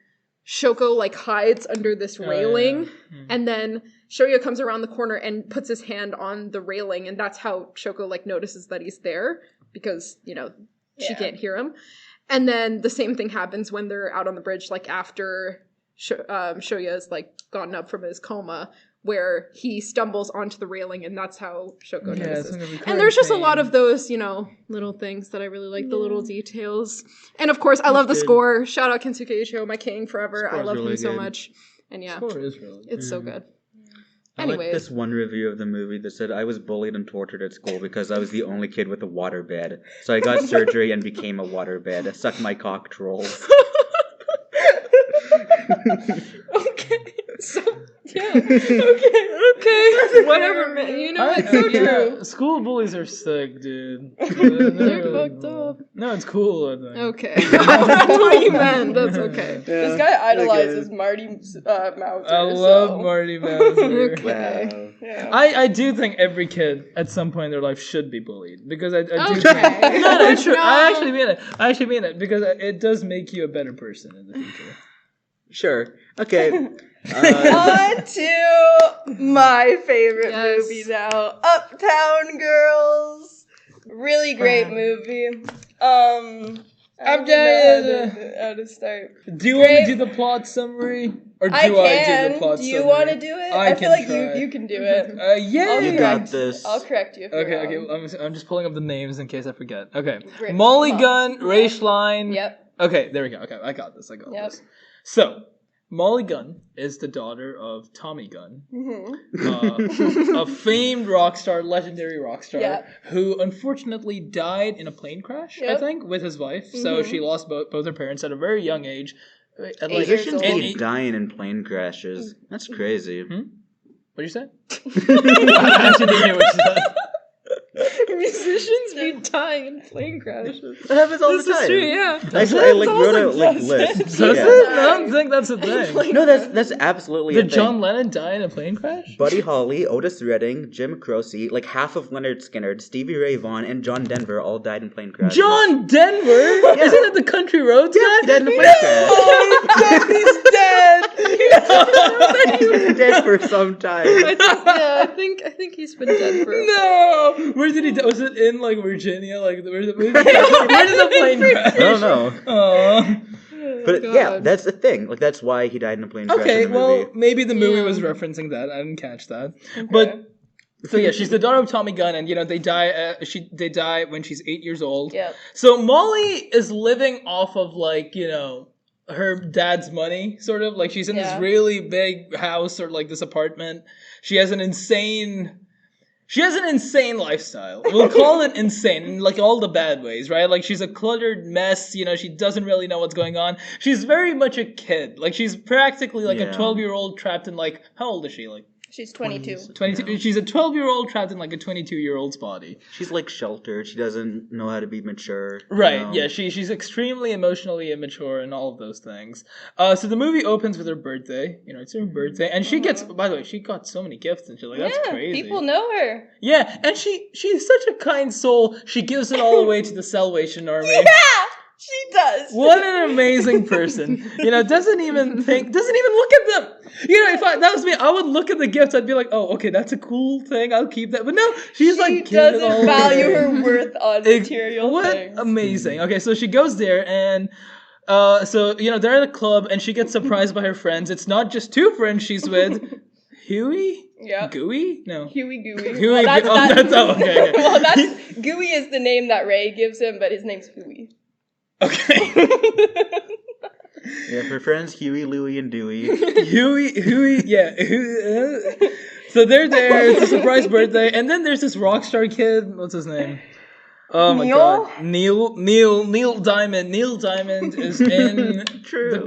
Speaker 3: Shoko like hides under this railing, and then Shoya comes around the corner and puts his hand on the railing, and that's how Shoko like notices that he's there, because, you know, she can't hear him. And then the same thing happens when they're out on the bridge, like after Shoya is like gotten up from his coma, where he stumbles onto the railing, and that's how Shoko notices. And there's just a lot of those, you know, little things that I really like, the little details. And of course, I love the score. Shout out Kensuke Ichigo, my king forever. I love him so much. And yeah,
Speaker 4: the score is really good.
Speaker 3: It's so good.
Speaker 2: I like this one review of the movie that said, I was bullied and tortured at school because I was the only kid with a waterbed. So I got surgery and became a waterbed. Suck my cock, trolls.
Speaker 3: Okay. So, yeah. Okay. Whatever, man. You know, it's so true.
Speaker 4: School bullies are sick, dude.
Speaker 3: They're fucked up.
Speaker 4: No, it's cool, I think.
Speaker 3: Okay. That's what you meant. That's okay.
Speaker 1: Yeah, this guy idolizes Marty Mauser.
Speaker 4: I love Marty Mauser.
Speaker 3: Okay.
Speaker 2: Wow.
Speaker 1: Yeah.
Speaker 4: I do think every kid at some point in their life should be bullied, because I do think...
Speaker 3: Okay.
Speaker 4: No, true. I actually mean it, because it does make you a better person in the future.
Speaker 2: Sure. Okay.
Speaker 1: On to my favorite movie now, Uptown Girls. Really great movie. I don't know how to start.
Speaker 4: Do you want to do the plot summary? Or do I do the plot
Speaker 1: summary? Do you
Speaker 4: summary?
Speaker 1: want to do it? I feel like you can do it.
Speaker 4: Yeah.
Speaker 2: You got this.
Speaker 1: I'll correct you.
Speaker 4: Okay. I'm just pulling up the names in case I forget. Okay.
Speaker 1: Great.
Speaker 4: Molly Gunn, Raish Line.
Speaker 1: Yep.
Speaker 4: Okay, there we go. Okay, I got this. This. So, Molly Gunn is the daughter of Tommy Gunn, a famed rock star, legendary rock star, who unfortunately died in a plane crash, I think, with his wife. So she lost both her parents at a very young age.
Speaker 2: Musicians keep dying in plane crashes. That's crazy.
Speaker 4: What'd you say? I actually didn't hear what you said.
Speaker 3: Musicians be dying in plane crashes.
Speaker 2: That happens all the time.
Speaker 3: This is true, yeah.
Speaker 2: Actually, I wrote a list.
Speaker 4: Does it? I don't think that's a thing.
Speaker 2: No, that's absolutely a thing.
Speaker 4: Did John Lennon die in a plane crash?
Speaker 2: Buddy Holly, Otis Redding, Jim Croce, like half of Leonard Skinner, Stevie Ray Vaughan, and John Denver all died in plane crashes.
Speaker 4: John Denver? Isn't it the Country Roads guy?
Speaker 2: He died in a plane crash.
Speaker 1: Oh, he's dead.
Speaker 2: He's been dead for some time.
Speaker 3: I think he's been dead for.
Speaker 4: No. Where did he die? Was it in like Virginia? Like where did the plane crash?
Speaker 2: I don't know.
Speaker 4: Aww.
Speaker 2: But yeah, that's the thing. Like that's why he died in a plane crash.
Speaker 4: Okay,
Speaker 2: in the movie.
Speaker 4: maybe the movie was referencing that. I didn't catch that. Okay. But so yeah, she's the daughter of Tommy Gunn, and they die. They die when she's 8 years old.
Speaker 1: Yeah.
Speaker 4: So Molly is living off of her dad's money, sort of. Like she's in this really big house or like this apartment. She has an insane lifestyle. We'll call it insane in like all the bad ways, right? Like she's a cluttered mess, she doesn't really know what's going on. She's very much a kid. Like she's practically like a 12-year-old trapped in like, how old is she? Like
Speaker 1: she's 22.
Speaker 4: 22. She's a 12-year-old trapped in like a 22-year-old's body.
Speaker 2: She's like sheltered. She doesn't know how to be mature.
Speaker 4: Right. Yeah. She's extremely emotionally immature and all of those things. So the movie opens with her birthday. It's her birthday, and she gets. By the way, she got so many gifts, and she's like, "That's crazy."
Speaker 1: People know her.
Speaker 4: Yeah, and she's such a kind soul. She gives it all away to the Salvation Army.
Speaker 1: Yeah. She does.
Speaker 4: What an amazing person. Doesn't even look at them. If that was me, I would look at the gifts. I'd be like, oh, okay, that's a cool thing. I'll keep that. But no, she
Speaker 1: doesn't value her worth on material things.
Speaker 4: What amazing. Okay, so she goes there and they're at a club and she gets surprised by her friends. It's not just two friends she's with. Huey?
Speaker 1: Yeah.
Speaker 4: Gooey? No.
Speaker 1: Huey Gooey.
Speaker 4: Huey. Okay.
Speaker 1: Well, Gooey is the name that Ray gives him, but his name's Huey.
Speaker 4: Okay.
Speaker 2: Yeah, her friends Huey, Louie, and Dewey.
Speaker 4: Huey, yeah. So they're there. It's a surprise birthday, and then there's this rock star kid. What's his name? Oh my god, Neil Diamond. Neil Diamond is in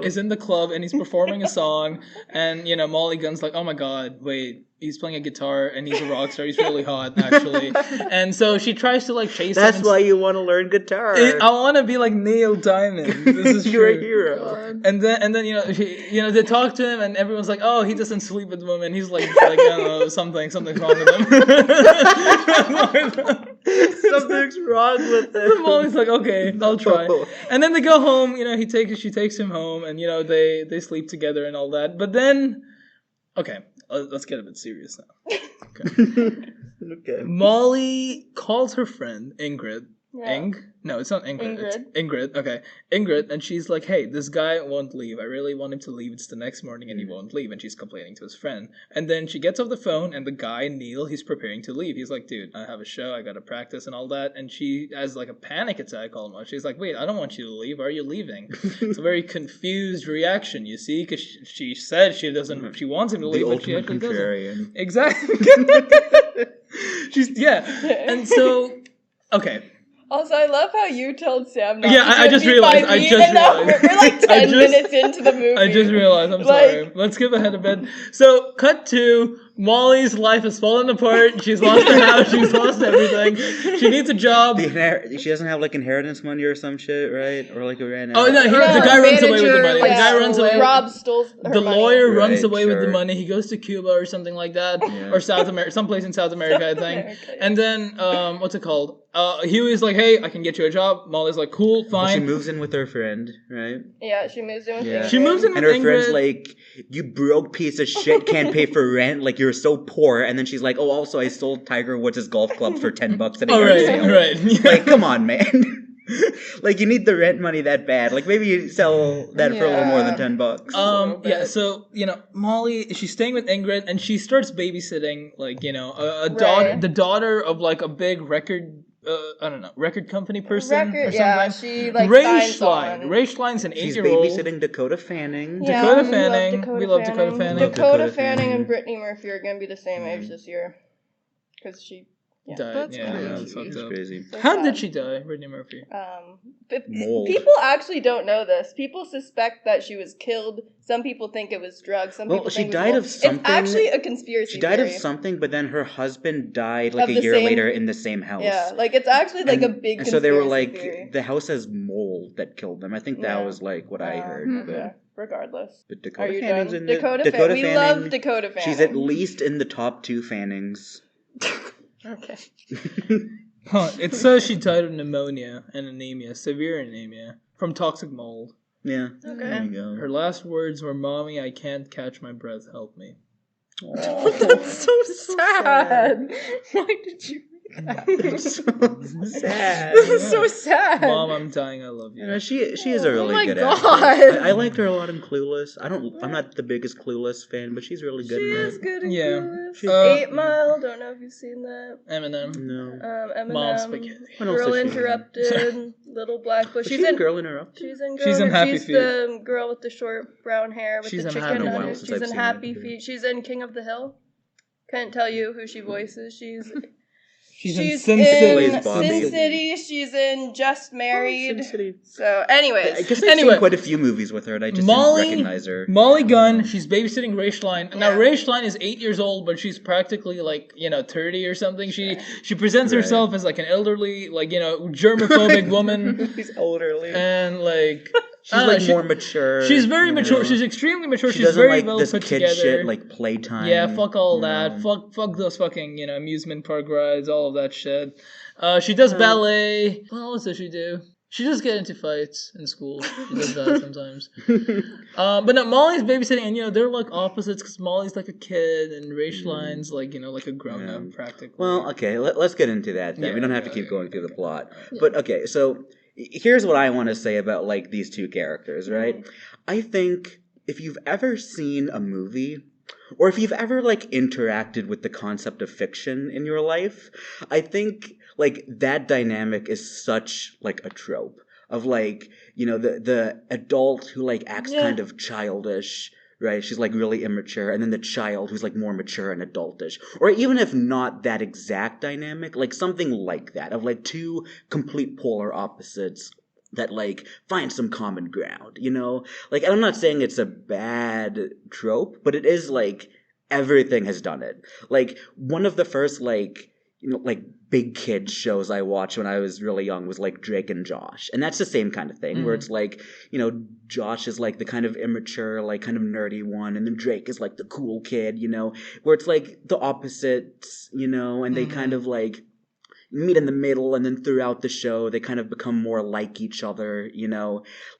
Speaker 4: is in the club, and he's performing a song. And Molly Gunn's like, oh my god, wait, he's playing a guitar and he's a rock star. He's really hot, actually. And so she tries to like chase him.
Speaker 2: That's why you want to learn guitar.
Speaker 4: I want to be like Neil Diamond. This is
Speaker 2: You're
Speaker 4: true.
Speaker 2: a hero.
Speaker 4: And then they talk to him and everyone's like, oh, he doesn't sleep with women. He's like I don't know, something's wrong with him.
Speaker 2: Something's wrong with him.
Speaker 4: Molly's like, okay, I'll try. And then they go home. She takes him home, and they sleep together and all that. But then, okay, let's get a bit serious now.
Speaker 2: Okay.
Speaker 4: Molly calls her friend Ingrid.
Speaker 1: Yeah.
Speaker 4: No, it's not Ingrid.
Speaker 1: Ingrid.
Speaker 4: It's Ingrid. Okay, Ingrid, and she's like, "Hey, this guy won't leave. I really want him to leave. It's the next morning, and he won't leave." And she's complaining to his friend. And then she gets off the phone, and the guy Neil, he's preparing to leave. He's like, "Dude, I have a show. I gotta practice and all that." And she has like a panic attack almost. She's like, "Wait, I don't want you to leave. Why are you leaving?" It's a very confused reaction, you see, because she said she doesn't. She wants him to leave, but she actually doesn't. Exactly. And so okay.
Speaker 1: Also, I love how you told Sam not
Speaker 4: Yeah,
Speaker 1: to
Speaker 4: I just realized.
Speaker 1: We're like 10 minutes into the movie.
Speaker 4: I just realized. I'm sorry. Let's skip ahead a bit. So, cut to Molly's life has fallen apart. She's lost her house. She's lost everything. She needs a job.
Speaker 2: She doesn't have like inheritance money or some shit, right? Or like a ran out.
Speaker 4: Oh no, the guy runs away with the money. The guy runs away.
Speaker 1: Rob stole her
Speaker 4: The lawyer
Speaker 1: money.
Speaker 4: runs away with the money. He goes to Cuba or something like that, or South America, someplace in South America, I think. And then, what's it called? Huey's like, "Hey, I can get you a job." Molly's like, "Cool, fine."
Speaker 2: Well, she moves in with her friend, right?
Speaker 1: Yeah, she moves in with Ingrid.
Speaker 4: She moves in with
Speaker 2: and her
Speaker 4: Ingrid.
Speaker 2: friend's like, "You broke piece of shit, can't pay for rent. Like you're so poor." And then she's like, "Oh, also I sold Tiger Woods' golf clubs for $10 at a yard sale."
Speaker 4: Right. Yeah.
Speaker 2: Like, come on, man. Like you need the rent money that bad. Like maybe you sell that for a little more than $10.
Speaker 4: Yeah, so Molly, she's staying with Ingrid, and she starts babysitting, like the daughter of like a big record company person or something.
Speaker 1: She like
Speaker 4: Ray
Speaker 1: signs
Speaker 4: Schlein.
Speaker 1: on.
Speaker 4: Ray Schlein's an
Speaker 2: She's
Speaker 4: 8-year-old.
Speaker 2: babysitting Dakota Fanning.
Speaker 1: Yeah,
Speaker 4: Dakota Fanning. We love Dakota Fanning.
Speaker 1: Dakota Fanning and Brittany Murphy are gonna be the same age this year, because she
Speaker 4: Died.
Speaker 3: That's
Speaker 4: That's
Speaker 3: crazy.
Speaker 4: fucked up.
Speaker 2: Crazy.
Speaker 4: How did she die, Brittany Murphy?
Speaker 2: Mold.
Speaker 1: People actually don't know this. People suspect that she was killed. Some people think it was drugs. Some people
Speaker 2: she
Speaker 1: think
Speaker 2: died
Speaker 1: it
Speaker 2: of
Speaker 1: was
Speaker 2: something.
Speaker 1: It's actually a conspiracy
Speaker 2: She died
Speaker 1: theory.
Speaker 2: of something, but then her husband died like
Speaker 1: Of
Speaker 2: a
Speaker 1: the
Speaker 2: year
Speaker 1: same-
Speaker 2: later in the same house.
Speaker 1: Yeah, like it's actually like a big
Speaker 2: And
Speaker 1: conspiracy
Speaker 2: so they were like,
Speaker 1: theory.
Speaker 2: the house has mold that killed them. I think that
Speaker 1: Yeah.
Speaker 2: was like what I heard.
Speaker 1: Okay, regardless.
Speaker 2: But
Speaker 1: Are
Speaker 2: Dakota
Speaker 1: you
Speaker 2: Fanning's
Speaker 1: done?
Speaker 2: in the
Speaker 1: Dakota
Speaker 2: Fanning.
Speaker 1: We love Dakota Fanning.
Speaker 2: She's at least in the top 2 Fannings.
Speaker 3: Okay.
Speaker 4: It says she died of pneumonia and anemia, severe anemia, from toxic mold.
Speaker 2: Yeah.
Speaker 1: Okay.
Speaker 2: There you go.
Speaker 4: Her last words were, "Mommy, I can't catch my breath. Help me."
Speaker 3: That's so sad. Why did you read that?
Speaker 2: So sad.
Speaker 3: This is so sad.
Speaker 4: Mom, I'm dying. I love you.
Speaker 2: You know, she is a really
Speaker 3: my
Speaker 2: good
Speaker 3: God.
Speaker 2: actress. I liked her a lot in Clueless. I'm not the biggest Clueless fan, but she's really good
Speaker 1: She
Speaker 2: in
Speaker 1: is
Speaker 2: it.
Speaker 1: good in
Speaker 4: Yeah.
Speaker 1: Clueless. 8 Mile, don't know if you've seen that.
Speaker 4: Eminem.
Speaker 2: No.
Speaker 1: Eminem.
Speaker 4: Mom spaghetti.
Speaker 2: What else
Speaker 1: Girl
Speaker 2: is she in?
Speaker 1: Interrupted. Little Black Book.
Speaker 2: Was she in Girl Interrupted?
Speaker 1: She's in Girl
Speaker 4: She's in Happy
Speaker 1: She's
Speaker 4: Feet.
Speaker 1: the girl with the short brown hair with
Speaker 4: She's
Speaker 1: the
Speaker 4: in
Speaker 1: chicken
Speaker 4: Happy
Speaker 1: on
Speaker 2: Feet.
Speaker 1: her.
Speaker 2: Since
Speaker 1: She's
Speaker 2: I've
Speaker 1: in
Speaker 2: seen
Speaker 1: Happy
Speaker 2: that, yeah.
Speaker 1: Feet. She's in King of the Hill. Couldn't tell you who she voices. She's
Speaker 4: She's in
Speaker 1: in
Speaker 4: Sin City.
Speaker 2: Plays Bobby.
Speaker 1: Sin City. She's in Just Married.
Speaker 2: Sin City.
Speaker 1: So, anyways.
Speaker 2: I guess I've
Speaker 4: Anyway.
Speaker 2: seen quite a few movies with her, and I just
Speaker 4: Molly-
Speaker 2: didn't recognize her.
Speaker 4: Molly Gunn, she's babysitting Ray Schlein. Now
Speaker 1: Yeah.
Speaker 4: Ray Schlein is 8 years old, but she's practically like 30 or something. She presents
Speaker 2: Right.
Speaker 4: herself as like an elderly, germophobic woman,
Speaker 2: She's elderly.
Speaker 4: and like
Speaker 2: She's
Speaker 4: I don't know,
Speaker 2: like more mature.
Speaker 4: She's very
Speaker 2: you
Speaker 4: mature.
Speaker 2: know.
Speaker 4: She's extremely mature.
Speaker 2: She
Speaker 4: She's
Speaker 2: doesn't
Speaker 4: very
Speaker 2: like
Speaker 4: well
Speaker 2: this
Speaker 4: put
Speaker 2: kid
Speaker 4: together.
Speaker 2: shit like playtime.
Speaker 4: Yeah, fuck all
Speaker 2: you
Speaker 4: that.
Speaker 2: know.
Speaker 4: Fuck those fucking amusement park rides, all of that shit. She does ballet. What else does she do? She does get into fights in school. She does that sometimes. But no, Molly's babysitting, and they're like opposites because Molly's like a kid and Ray Schlein's like like a grown up practically.
Speaker 2: Well, okay, let's get into that then.
Speaker 4: Yeah,
Speaker 2: we don't have to
Speaker 4: yeah,
Speaker 2: keep
Speaker 4: yeah,
Speaker 2: going through the plot.
Speaker 4: Yeah.
Speaker 2: But okay, so here's what I want to say about like these two characters, right? I think if you've ever seen a movie or if you've ever like interacted with the concept of fiction in your life, I think like that dynamic is such like a trope of like, the adult who like acts kind of childish, right? She's like really immature, and then the child who's like more mature and adultish. Or even if not that exact dynamic, like something like that of like two complete polar opposites that like find some common ground, Like, and I'm not saying it's a bad trope, but it is like everything has done it. Like, one of the first, like, like big kid shows I watched when I was really young was like Drake and Josh. And that's the same kind of thing where it's like, Josh is like the kind of immature, like kind of nerdy one. And then Drake is like the cool kid, where it's like the opposites, and they kind of like meet in the middle, and then throughout the show they kind of become more like each other,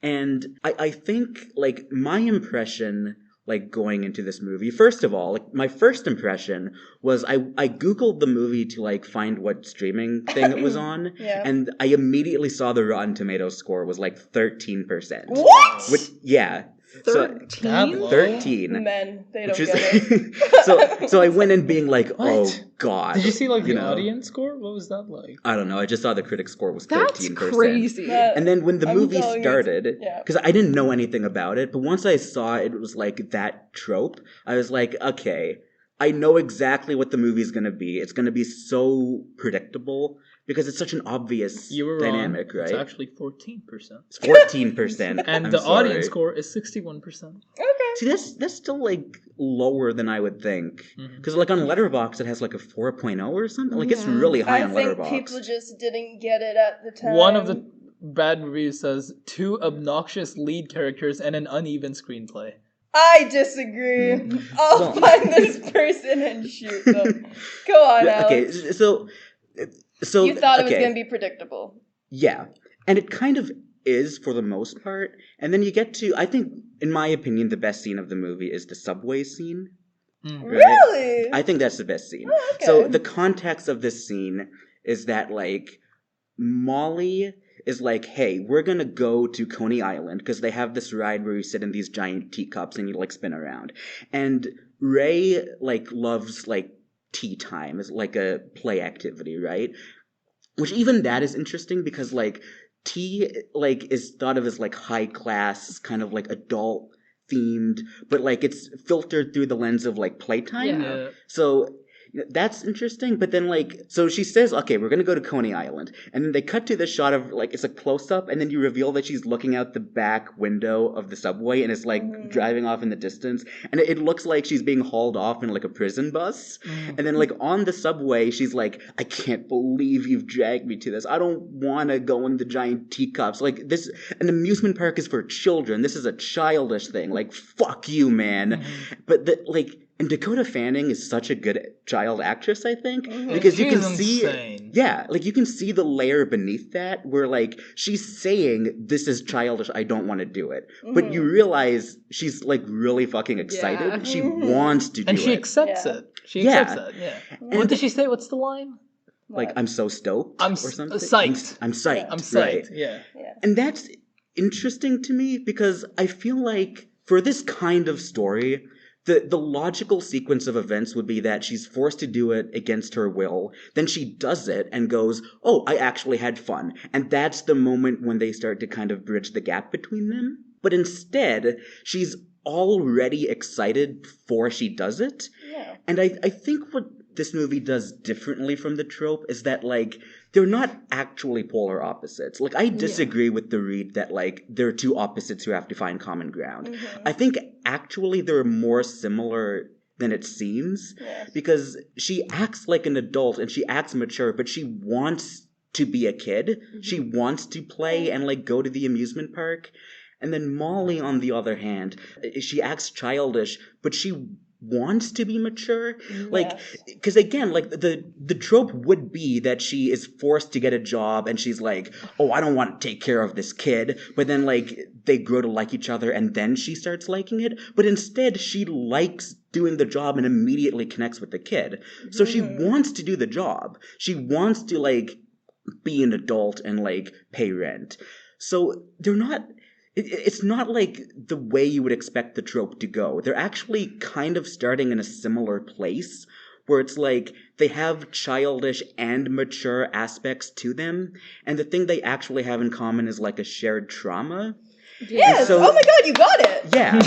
Speaker 2: and I think like my impression like going into this movie, first of all, like my first impression was I googled the movie to like find what streaming thing it was on, and I immediately saw the Rotten Tomatoes score was like 13%.
Speaker 1: What?
Speaker 2: Which, yeah.
Speaker 3: 13?
Speaker 2: 13.
Speaker 1: Men, they don't get it.
Speaker 2: So I went in being like, oh god.
Speaker 4: Did you see like the audience score? What was that like?
Speaker 2: I don't know. I just saw the critic score was 13%.
Speaker 3: That's crazy.
Speaker 2: And then when the movie started,
Speaker 1: yeah.
Speaker 2: because I didn't know anything about it, but once I saw it was like that trope, I was like, okay, I know exactly what the movie's going to be. It's going to be so predictable because it's such an obvious dynamic, right?
Speaker 4: It's actually 14%.
Speaker 2: It's 14%.
Speaker 4: And the audience score is 61%.
Speaker 1: Okay.
Speaker 2: See, that's still like lower than I would think. Because like on Letterboxd, it has like a 4.0 or something. Like it's really high on Letterboxd.
Speaker 1: I think people just didn't get it at the time.
Speaker 4: One of the bad reviews says 2 obnoxious lead characters and an uneven screenplay.
Speaker 1: I disagree. I'll find this person and shoot them. Go on, Alex.
Speaker 2: Okay, so
Speaker 1: you thought it was going to be predictable.
Speaker 2: Yeah, and it kind of is for the most part. And then you get to, I think, in my opinion, the best scene of the movie is the subway scene.
Speaker 1: Right? Really?
Speaker 2: I think that's the best scene.
Speaker 1: Oh, okay.
Speaker 2: So the context of this scene is that, like, Molly is like, hey, we're going to go to Coney Island because they have this ride where you sit in these giant teacups and you, like, spin around. And Ray, like, loves, like, tea time as, like, a play activity, right? Which even that is interesting because, like, tea, like, is thought of as, like, high class, kind of, like, adult themed, but, like, it's filtered through the lens of, like, playtime.
Speaker 4: Yeah.
Speaker 2: So that's interesting, but then, like, so she says, okay, we're gonna go to Coney Island, and then they cut to this shot of, like, it's a close-up, and then you reveal that she's looking out the back window of the subway, and it's, like, driving off in the distance, and it looks like she's being hauled off in, like, a prison bus, and then, like, on the subway, she's like, I can't believe you've dragged me to this, I don't wanna go in the giant teacups, like, this, an amusement park is for children, this is a childish thing, like, fuck you, man, but, and Dakota Fanning is such a good child actress, I think, because you can see, like you can see the layer beneath that where like she's saying this is childish, I don't want to do it, but you realize she's like really fucking excited. She wants to do it,
Speaker 4: and she accepts it. She accepts it. Yeah. What did she say? What's the line?
Speaker 2: Like I'm so stoked,
Speaker 4: or
Speaker 2: something.
Speaker 4: Psyched.
Speaker 2: I'm psyched.
Speaker 4: I'm psyched.
Speaker 2: Right?
Speaker 4: Yeah.
Speaker 2: And that's interesting to me because I feel like for this kind of story, the logical sequence of events would be that she's forced to do it against her will, then she does it and goes, oh, I actually had fun. And that's the moment when they start to kind of bridge the gap between them. But instead, she's already excited before she does it. Yeah. And I think what this movie does differently from the trope is that, like, they're not actually polar opposites. Like, I disagree with the read that, like, there are two opposites who have to find common ground. I think actually they're more similar than it seems because she acts like an adult and she acts mature, but she wants to be a kid. She wants to play and, like, go to the amusement park. And then Molly, on the other hand, she acts childish, but she wants to be mature, like, because again, like the trope would be that she is forced to get a job and she's like, oh, I don't want to take care of this kid, but then like they grow to like each other and then she starts liking it, but instead she likes doing the job and immediately connects with the kid. So she wants to do the job, she wants to like be an adult and like pay rent. So they're not, it's not like the way you would expect the trope to go. They're actually kind of starting in a similar place where it's like they have childish and mature aspects to them. And the thing they actually have in common is like a shared trauma.
Speaker 1: Yes! So, oh my god, you got it!
Speaker 2: Yeah.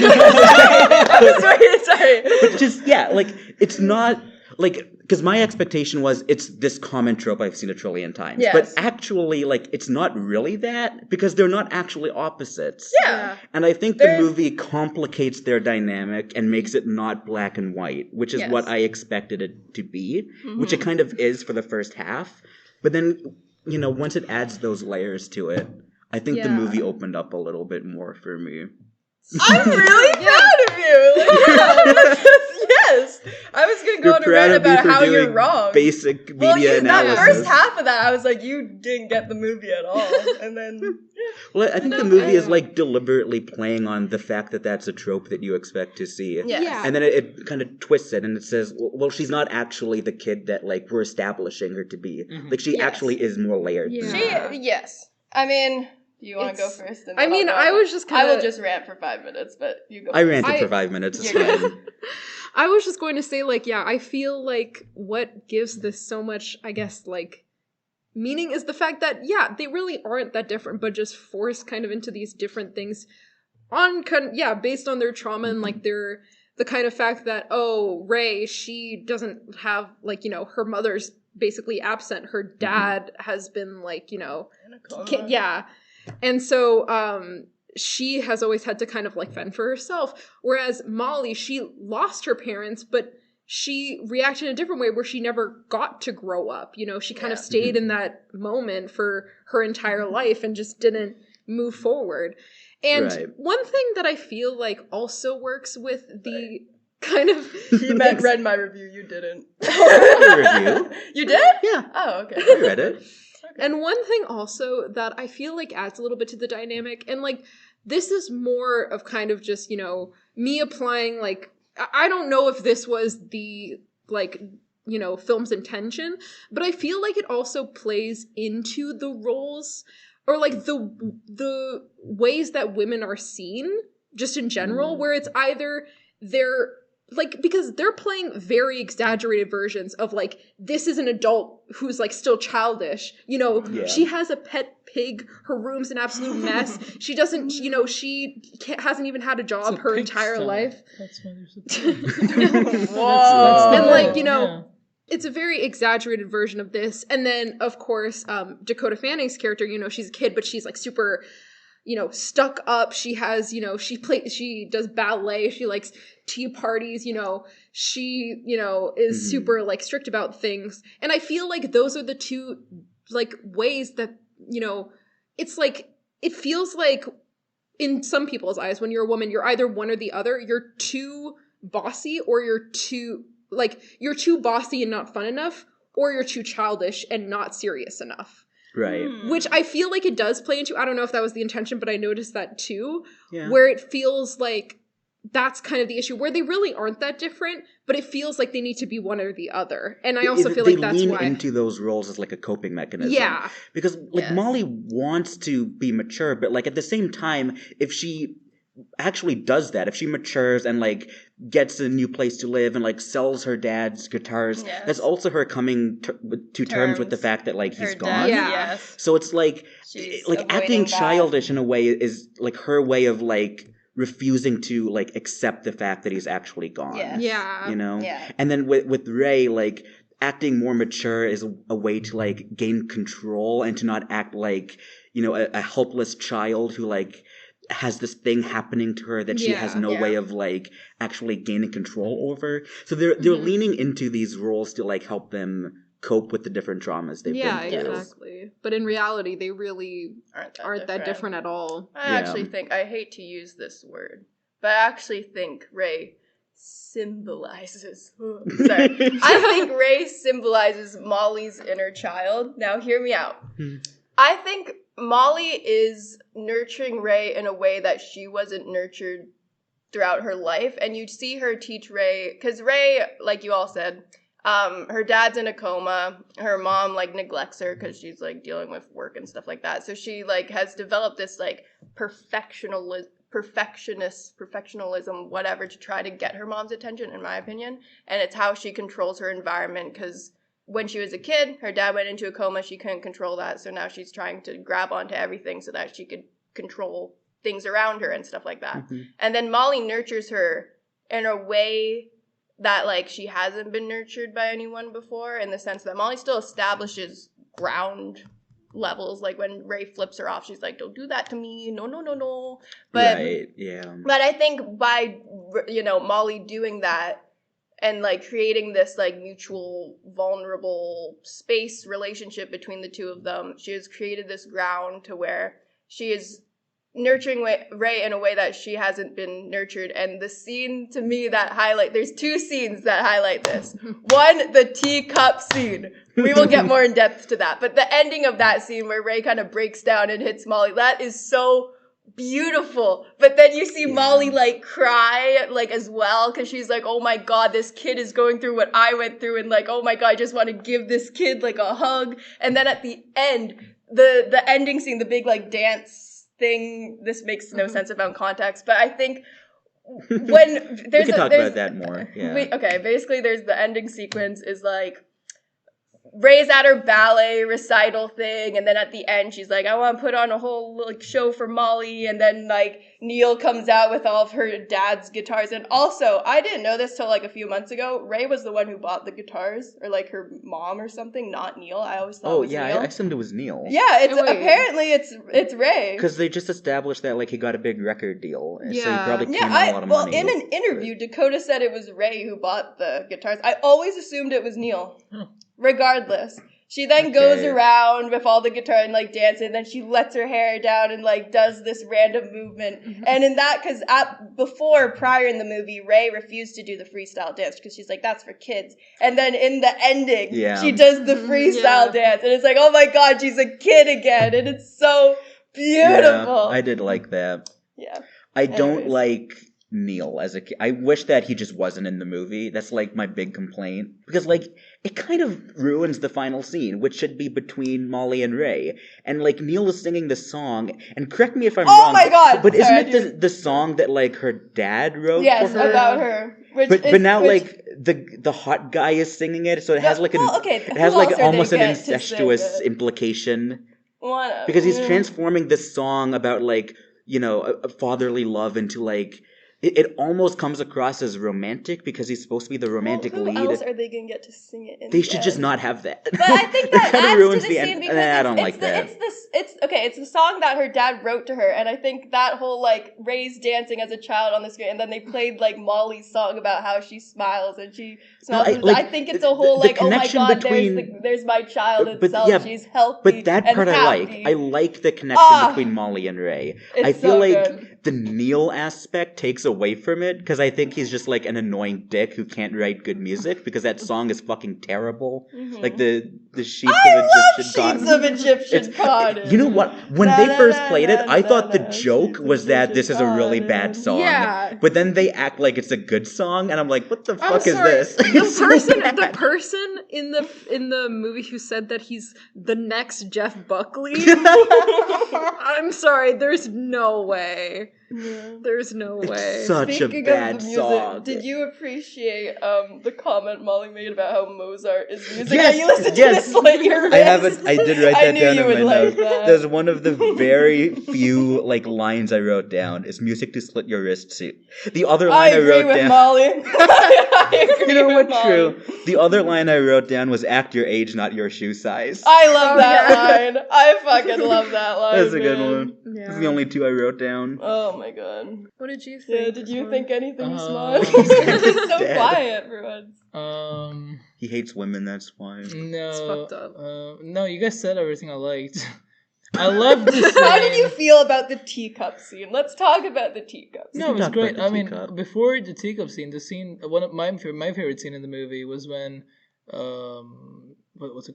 Speaker 1: sorry.
Speaker 2: But just, like, it's not... like, because my expectation was it's this common trope I've seen a trillion times.
Speaker 1: Yes.
Speaker 2: But actually, like, it's not really that, because they're not actually opposites.
Speaker 1: Yeah.
Speaker 2: And I think the movie complicates their dynamic and makes it not black and white, which is what I expected it to be, which it kind of is for the first half. But then, you know, once it adds those layers to it, I think the movie opened up a little bit more for me.
Speaker 1: I'm really proud of you. Like, yes. I was going to go on a rant about how you're wrong.
Speaker 2: Basic media analysis.
Speaker 1: That first half of that, I was like, you didn't get the movie at all. And then...
Speaker 2: Well, I think the movie is, like, deliberately playing on the fact that that's a trope that you expect to see.
Speaker 1: Yes.
Speaker 2: And then it kind of twists it, and it says, well, she's not actually the kid that, like, we're establishing her to be. Like, she actually is more layered than that.
Speaker 1: Yes. I mean... Do you want to go first?
Speaker 3: I mean, I was just kind of...
Speaker 1: I will just rant for 5 minutes, but you go
Speaker 2: I ranted for 5 minutes. It's fine.
Speaker 3: I was just going to say, like, yeah, I feel like what gives this so much, I guess, like, meaning is the fact that, yeah, they really aren't that different, but just forced kind of into these different things on, based on their trauma and, like, the kind of fact that, oh, Ray, she doesn't have, like, you know, her mother's basically absent. Her dad has been, like, you know... And so she has always had to kind of like fend for herself. Whereas Molly, she lost her parents, but she reacted in a different way where she never got to grow up. You know, she kind of stayed in that moment for her entire life and just didn't move forward. And one thing that I feel like also works with the kind of...
Speaker 1: He read my review, you didn't.
Speaker 2: Review?
Speaker 1: You did?
Speaker 2: Yeah.
Speaker 1: Oh, okay.
Speaker 2: I read it.
Speaker 3: And one thing also that I feel like adds a little bit to the dynamic, and like this is more of kind of just, you know, me applying, like, I don't know if this was the, like, you know, film's intention, but I feel like it also plays into the roles or like the ways that women are seen just in general, where it's either they're like, because they're playing very exaggerated versions of, like, this is an adult who's, like, still childish. You know, she has a pet pig. Her room's an absolute mess. She doesn't, you know, hasn't even had a job her entire life.
Speaker 4: That's why there's a pig.
Speaker 3: Whoa. And, like, you know, it's a very exaggerated version of this. And then, of course, Dakota Fanning's character, you know, she's a kid, but she's, like, super... you know, stuck up. She has, you know, she does ballet. She likes tea parties, you know, she, you know, is super like strict about things. And I feel like those are the two like ways that, you know, it's like, it feels like in some people's eyes, when you're a woman, you're either one or the other. You're too bossy or you're too bossy and not fun enough, or you're too childish and not serious enough.
Speaker 2: Right.
Speaker 3: Which I feel like it does play into, I don't know if that was the intention, but I noticed that too, where it feels like that's kind of the issue, where they really aren't that different, but it feels like they need to be one or the other. And I also feel like that's why. They
Speaker 2: lean into those roles as like a coping mechanism.
Speaker 3: Yeah.
Speaker 2: Because like Molly wants to be mature, but like at the same time, if she actually does that, if she matures and like gets a new place to live and like sells her dad's guitars, that's also her coming to terms with the fact that like he's gone. So it's like acting childish in a way is like her way of like refusing to like accept the fact that he's actually gone. You know? And then with Ray, like acting more mature is a way to like gain control and to not act like, you know, a helpless child who like has this thing happening to her that she has no way of like actually gaining control over. So they're leaning into these roles to like help them cope with the different traumas they've been through.
Speaker 3: Yeah, exactly. But in reality, they really aren't that different at all.
Speaker 1: I actually think, I hate to use this word, but I actually think Ray symbolizes I think Ray symbolizes Molly's inner child. Now hear me out. I think Molly is nurturing Ray in a way that she wasn't nurtured throughout her life. And you see her teach Ray, because Ray, like you all said, her dad's in a coma. Her mom, like, neglects her because she's, like, dealing with work and stuff like that. So she, like, has developed this, like, perfectionism, whatever, to try to get her mom's attention, in my opinion. And it's how she controls her environment, because when she was a kid, her dad went into a coma. She couldn't control that. So now she's trying to grab onto everything so that she could control things around her and stuff like that. And then Molly nurtures her in a way that, like, she hasn't been nurtured by anyone before, in the sense that Molly still establishes ground levels. Like, when Ray flips her off, she's like, don't do that to me. No, no, no, no. But,
Speaker 2: right, yeah.
Speaker 1: But I think by, Molly doing that and, like, creating this, like, mutual, vulnerable space relationship between the two of them, she has created this ground to where she is nurturing Ray in a way that she hasn't been nurtured. And the scene to me there's two scenes that highlight this. One, the teacup scene. We will get more in depth to that. But the ending of that scene where Ray kind of breaks down and hits Molly, that is so beautiful. But then you see Molly, like, cry, like, as well, because she's like, oh my god, this kid is going through what I went through, and, like, oh my god, I just want to give this kid, like, a hug. And then at the end, the ending scene, the big, like, dance thing, this makes no sense about context, but I think when there's
Speaker 2: we can talk about that more. Yeah.
Speaker 1: Basically there's the ending sequence is like Ray's at her ballet recital thing, and then at the end she's like, I want to put on a whole, like, show for Molly, and then, like, Neil comes out with all of her dad's guitars. And also, I didn't know this till, like, a few months ago, Ray was the one who bought the guitars, or, like, her mom or something, not Neil. I always thought it was Neil.
Speaker 2: I assumed it was Neil.
Speaker 1: Yeah, apparently it's Ray.
Speaker 2: Because they just established that, like, he got a big record deal, so he probably came out a lot of money.
Speaker 1: Well, in an interview, Dakota said it was Ray who bought the guitars. I always assumed it was Neil. Regardless, she then goes around with all the guitar and, like, dancing, and then she lets her hair down and, like, does this random movement. And in that, because prior in the movie, Ray refused to do the freestyle dance because she's like, that's for kids. And then in the ending, she does the freestyle dance, and it's like, oh my god, she's a kid again, and it's so beautiful.
Speaker 2: Yeah, I did like that.
Speaker 1: Yeah.
Speaker 2: I don't like Neil as a kid. I wish that he just wasn't in the movie. That's, like, my big complaint. Because, like, it kind of ruins the final scene, which should be between Molly and Ray. And, like, Neil is singing this song, and correct me if I'm wrong.
Speaker 1: Oh my god!
Speaker 2: But isn't it the song that, like, her dad wrote for her?
Speaker 1: Yes, about her.
Speaker 2: But now, like, the hot guy is singing it, so it has, like, almost an incestuous implication. Because he's transforming this song about, like, a fatherly love into, like, it almost comes across as romantic because he's supposed to be the romantic lead.
Speaker 1: Who else are they gonna get to sing it in?
Speaker 2: They should just not have that.
Speaker 1: But I think that adds
Speaker 2: ruins
Speaker 1: to the scene because
Speaker 2: I don't like that.
Speaker 1: It's the song that her dad wrote to her, and I think that whole, like, Ray's dancing as a child on the screen, and then they played, like, Molly's song about how she smiles and she smiles. I think it's a whole, like, oh my god, there's my child itself. She's healthy.
Speaker 2: But that part
Speaker 1: and
Speaker 2: I like. I like the connection between Molly and Ray. I feel like the Neil aspect takes away from it because I think he's just, like, an annoying dick who can't write good music because that song is fucking terrible. Like the Sheets of Egyptian Cotton. You know what? When they first played it, I thought the joke was that this is a really bad song.
Speaker 3: Yeah.
Speaker 2: But then they act like it's a good song, and I'm like, what the fuck is this?
Speaker 3: The person in the movie who said that he's the next Jeff Buckley. I'm sorry, there's no way. Yeah. There's no way.
Speaker 2: It's such a bad song.
Speaker 1: Did you appreciate the comment Molly made about how Mozart is music?
Speaker 2: Yes,
Speaker 1: you listened to this slit your wrist?
Speaker 2: I did write that down in my notes. There's one of the very few, like, lines I wrote down is music to slit your wrists. The other line I wrote down.
Speaker 1: Molly. I agree
Speaker 2: you know
Speaker 1: with
Speaker 2: what?
Speaker 1: Molly.
Speaker 2: True. The other line I wrote down was "act your age, not your shoe size."
Speaker 1: I love that line. I fucking love that line.
Speaker 2: That's a good one. Yeah. That's the only two I wrote down.
Speaker 1: Oh my god.
Speaker 3: What did you think?
Speaker 1: Yeah, did you think anything smart? It's so quiet for once.
Speaker 2: He hates women, that's why.
Speaker 4: No.
Speaker 3: It's fucked up.
Speaker 4: No, you guys said everything I liked. I loved this scene.
Speaker 1: How did you feel about the teacup scene? Let's talk about the teacup scene.
Speaker 4: No, it was great. I mean, before the teacup scene, one of my favorite scene in the movie was when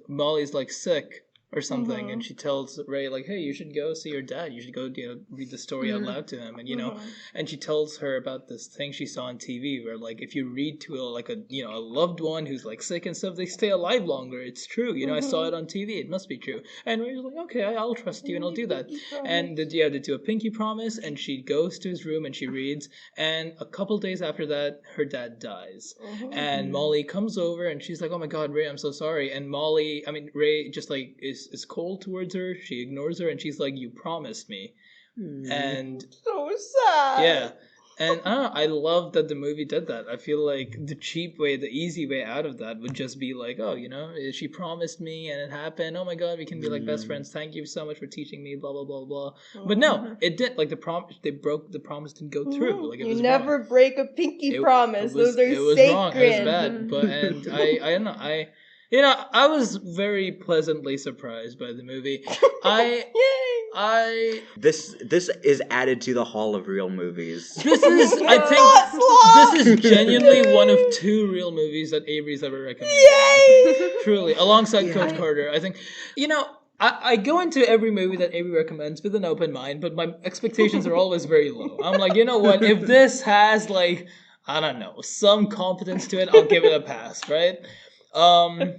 Speaker 4: Molly's, like, sick or something, and she tells Ray, like, hey, you should go see your dad. You should go, read the story out loud to him. And, and she tells her about this thing she saw on TV where, like, if you read to a loved one who's, like, sick and stuff, they stay alive longer. It's true. I saw it on TV. It must be true. And Ray's like, okay, I'll trust you and I'll do that. And they do a pinky promise, and she goes to his room and she reads. And a couple days after that, her dad dies. And Molly comes over and she's like, oh my God, Ray, I'm so sorry. And Ray just, like, is cold towards her. She ignores her and she's like, you promised me. And
Speaker 1: so sad.
Speaker 4: Yeah. And I don't know, I love that the movie did that. I feel like the cheap way, the easy way out of that would just be like, oh, she promised me and it happened. Oh my god, we can be like best friends. Thank you so much for teaching me, blah blah blah blah. But no, it did. Like the promise didn't go through. Like it was
Speaker 1: you never
Speaker 4: wrong.
Speaker 1: break a pinky promise. Those are
Speaker 4: it was
Speaker 1: sacred.
Speaker 4: Wrong. It was bad. But and I don't know. I was very pleasantly surprised by the movie.
Speaker 2: This is added to the Hall of Real Movies.
Speaker 4: This is genuinely one of 2 real movies that Avery's ever recommended. Yay! Truly, alongside Coach Carter. I think, I go into every movie that Avery recommends with an open mind, but my expectations are always very low. I'm like, you know what? If this has like, I don't know, some competence to it, I'll give it a pass, right? And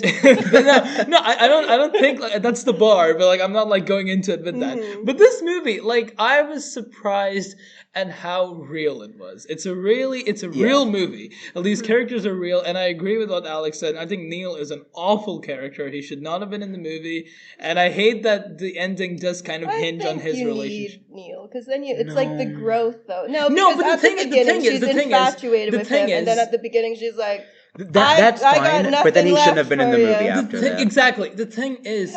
Speaker 4: I don't think like, that's the bar, but like I'm not like going into it with that. But this movie, like I was surprised at how real it was. It's a real movie. These characters are real, and I agree with what Alex said. I think Neil is an awful character. He should not have been in the movie, and I hate that the ending does kind of hinge on his relationship.
Speaker 1: Need Neil, because then it's like the growth though. No,
Speaker 4: but
Speaker 1: at the beginning she's infatuated with him, and then at the beginning she's like.
Speaker 2: That's fine, but then he shouldn't have been in the movie after that.
Speaker 4: Exactly. The thing is,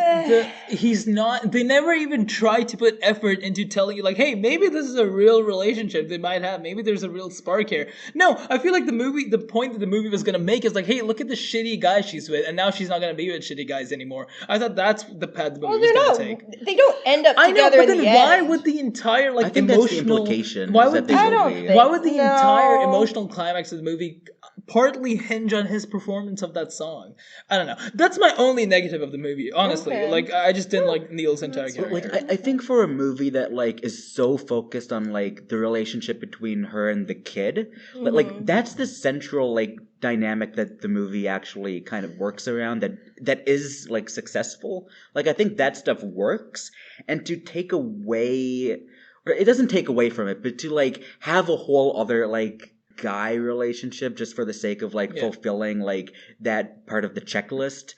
Speaker 4: he's not. They never even try to put effort into telling you, like, hey, maybe this is a real relationship they might have. Maybe there's a real spark here. No, I feel like the point that the movie was gonna make is like, hey, look at the shitty guy she's with, and now she's not gonna be with shitty guys anymore. I thought that's the path the movie was gonna take.
Speaker 1: They don't end up together.
Speaker 4: I know, but then why would the entire like
Speaker 2: I think
Speaker 4: emotional?
Speaker 2: That's the implication.
Speaker 4: Why would the
Speaker 1: no.
Speaker 4: entire emotional climax of the movie partly hinge on his performance of that song? I don't know. That's my only negative of the movie, honestly.
Speaker 1: Okay.
Speaker 4: Like, I just didn't like Neil's entire character.
Speaker 2: Like, I think for a movie that like is so focused on like the relationship between her and the kid, but like that's the central like dynamic that the movie actually kind of works around. That is like successful. Like I think that stuff works, and to take away, or it doesn't take away from it, but to like have a whole other like guy relationship just for the sake of like fulfilling like that part of the checklist.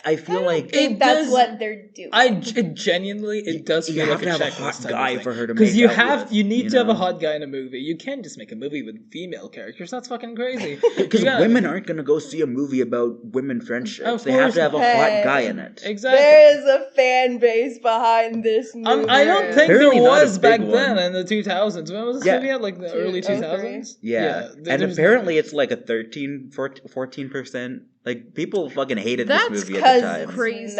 Speaker 2: I feel like
Speaker 1: that's what they're doing.
Speaker 4: It genuinely does feel like a checklist. You have to have a hot
Speaker 2: guy for her to make.
Speaker 4: Because you need to have a hot guy in a movie. You can't just make a movie with female characters. That's fucking crazy.
Speaker 2: Because women aren't gonna go see a movie about women friendships. They have to have a hot guy in it.
Speaker 4: Exactly.
Speaker 1: There is a fan base behind this movie.
Speaker 4: I don't think there was back then in the 2000s. When was this movie at? Like the early 2000s?
Speaker 2: Yeah. And apparently it's like a 14%. Like, people fucking hated this movie at the time.
Speaker 3: That's crazy.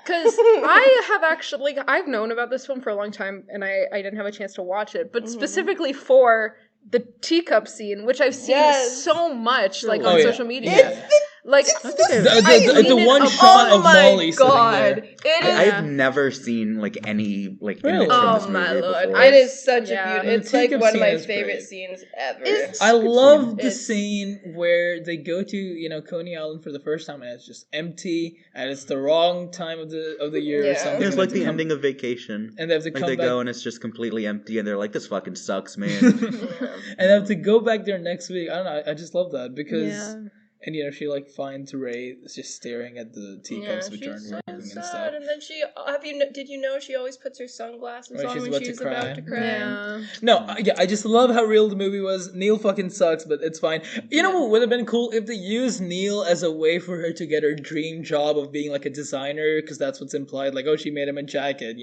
Speaker 3: Because I have actually, I've known about this film for a long time, and I didn't have a chance to watch it, but specifically for the teacup scene, which I've seen so much, like, on social media.
Speaker 1: It's
Speaker 3: like,
Speaker 4: the one shot of Molly sitting there.
Speaker 2: I've never seen, like, any, like, image from this movie before.
Speaker 1: It is such a beauty. It's, like, one of my favorite
Speaker 4: great.
Speaker 1: Scenes ever.
Speaker 4: I love the scene where they go to, Coney Island for the first time, and it's just empty, and it's the wrong time of the year or something.
Speaker 2: It's like the ending of Vacation.
Speaker 4: And they have to come back.
Speaker 2: They go, and it's just completely empty, and they're like, this fucking sucks, man.
Speaker 4: And they have to go back there next week. I don't know, I just love that, because... And she like finds Ray just staring at the teacups which aren't working and stuff.
Speaker 1: And then did you know she always puts her sunglasses on when she's about to cry?
Speaker 3: Yeah.
Speaker 4: No, I just love how real the movie was. Neil fucking sucks, but it's fine. You know what would have been cool if they used Neil as a way for her to get her dream job of being like a designer, because that's what's implied. Like, oh, she made him a jacket,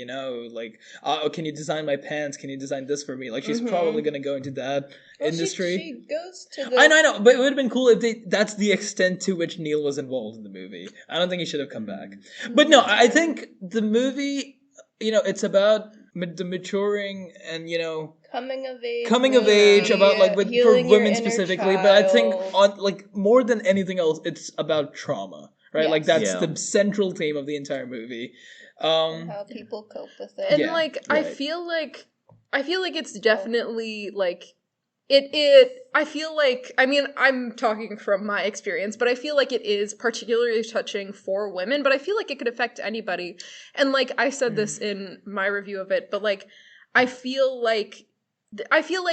Speaker 4: like, oh, can you design my pants? Can you design this for me? Like, she's probably gonna go into that industry.
Speaker 1: She goes to the...
Speaker 4: I know, but it would have been cool if that's the extent to which Neil was involved in the movie. I don't think he should have come back. But no, I think the movie, it's about the maturing and, coming of age about like for women specifically. But I think on like more than anything else, it's about trauma, right? Yes. Like that's the central theme of the entire movie.
Speaker 1: How people cope with it.
Speaker 3: And I feel like it's definitely like I feel like, I mean, I'm talking from my experience, but I feel like it is particularly touching for women, but I feel like it could affect anybody. And like I said this in my review of it, but like I feel like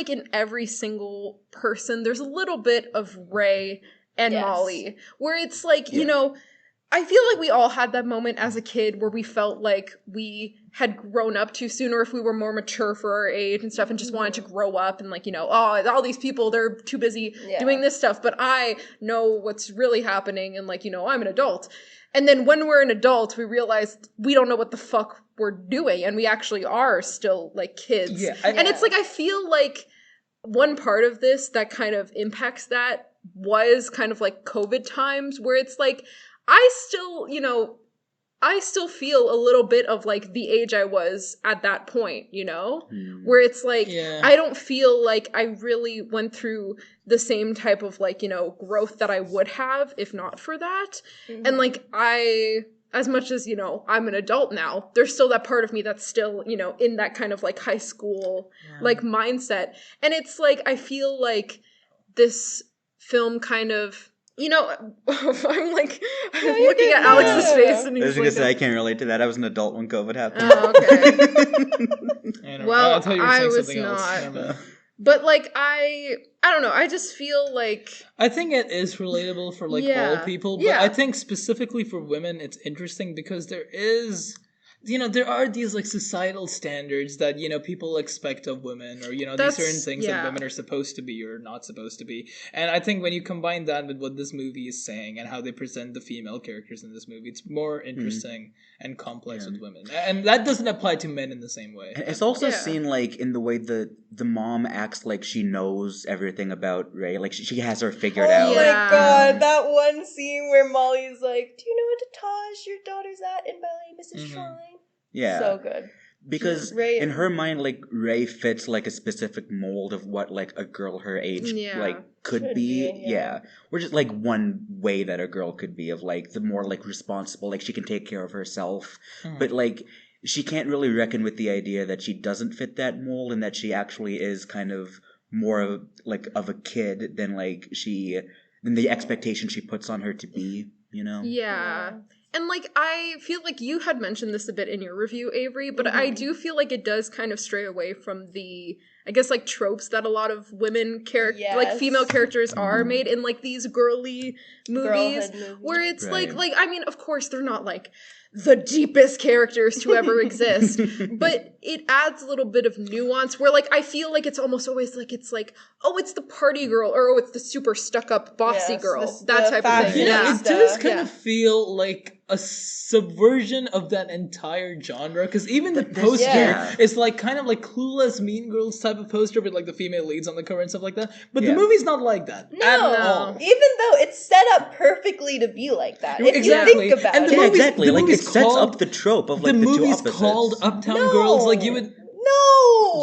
Speaker 3: in every single person there's a little bit of Ray and Molly, where it's like, I feel like we all had that moment as a kid where we felt like we had grown up too soon, or if we were more mature for our age and stuff and just wanted to grow up and like, all these people, they're too busy doing this stuff, but I know what's really happening and like, I'm an adult. And then when we're an adult, we realize we don't know what the fuck we're doing and we actually are still like kids.
Speaker 4: Yeah,
Speaker 3: and it's like, I feel like one part of this that kind of impacts that was kind of like COVID times where it's like, I still feel a little bit of like the age I was at that point, where it's like, I don't feel like I really went through the same type of like, growth that I would have if not for that. Mm-hmm. And like, as much as, I'm an adult now, there's still that part of me that's still, in that kind of like high school, like mindset. And it's like, I feel like this film kind of, I'm looking at Alex's face and he's
Speaker 2: I was going to say, I can't relate to that. I was an adult when COVID happened.
Speaker 3: Oh, okay.
Speaker 4: Well, I
Speaker 3: was not. But like, I don't know. I just feel like...
Speaker 4: I think it is relatable for like all people. But I think specifically for women, it's interesting because there is... there are these like societal standards that, people expect of women or, these certain things that women are supposed to be or not supposed to be. And I think when you combine that with what this movie is saying and how they present the female characters in this movie, it's more interesting and complex with women. And that doesn't apply to men in the same way.
Speaker 2: It's also seen like in the way the mom acts like she knows everything about Ray. Like she has her figured out.
Speaker 1: Oh my god, that one scene where Molly's like, do you know what etage your daughter's at in ballet, Mrs. Shrine?
Speaker 2: Yeah.
Speaker 1: So good.
Speaker 2: Because in her mind, like, Ray fits, like, a specific mold of what, like, a girl her age, like, could be. Yeah. Or just, like, one way that a girl could be of, like, the more, like, responsible, like, she can take care of herself. But, like, she can't really reckon with the idea that she doesn't fit that mold and that she actually is kind of more of, like, of a kid than, like, than the expectation she puts on her to be,
Speaker 3: Yeah. And, like, I feel like you had mentioned this a bit in your review, Avery, but I do feel like it does kind of stray away from the, I guess, like, tropes that a lot of women, like, female characters are made in, like, these girly movies. Where it's, like, I mean, of course, they're not, like, the deepest characters to ever exist, but it adds a little bit of nuance where, like, I feel like it's almost always like, it's like, oh, it's the party girl, or oh, it's the super stuck-up bossy girl, that type of thing.
Speaker 4: Yeah, it does kind of feel like a subversion of that entire genre, because even the poster is like kind of like Clueless Mean Girls type of poster with like the female leads on the cover and stuff like that, but the movie's not like that at all.
Speaker 1: Even though it's set up perfectly to be like that, if you think about
Speaker 2: it. Exactly, like it sets up the trope of like the two opposites.
Speaker 4: The movie's called Uptown Girls, like you would...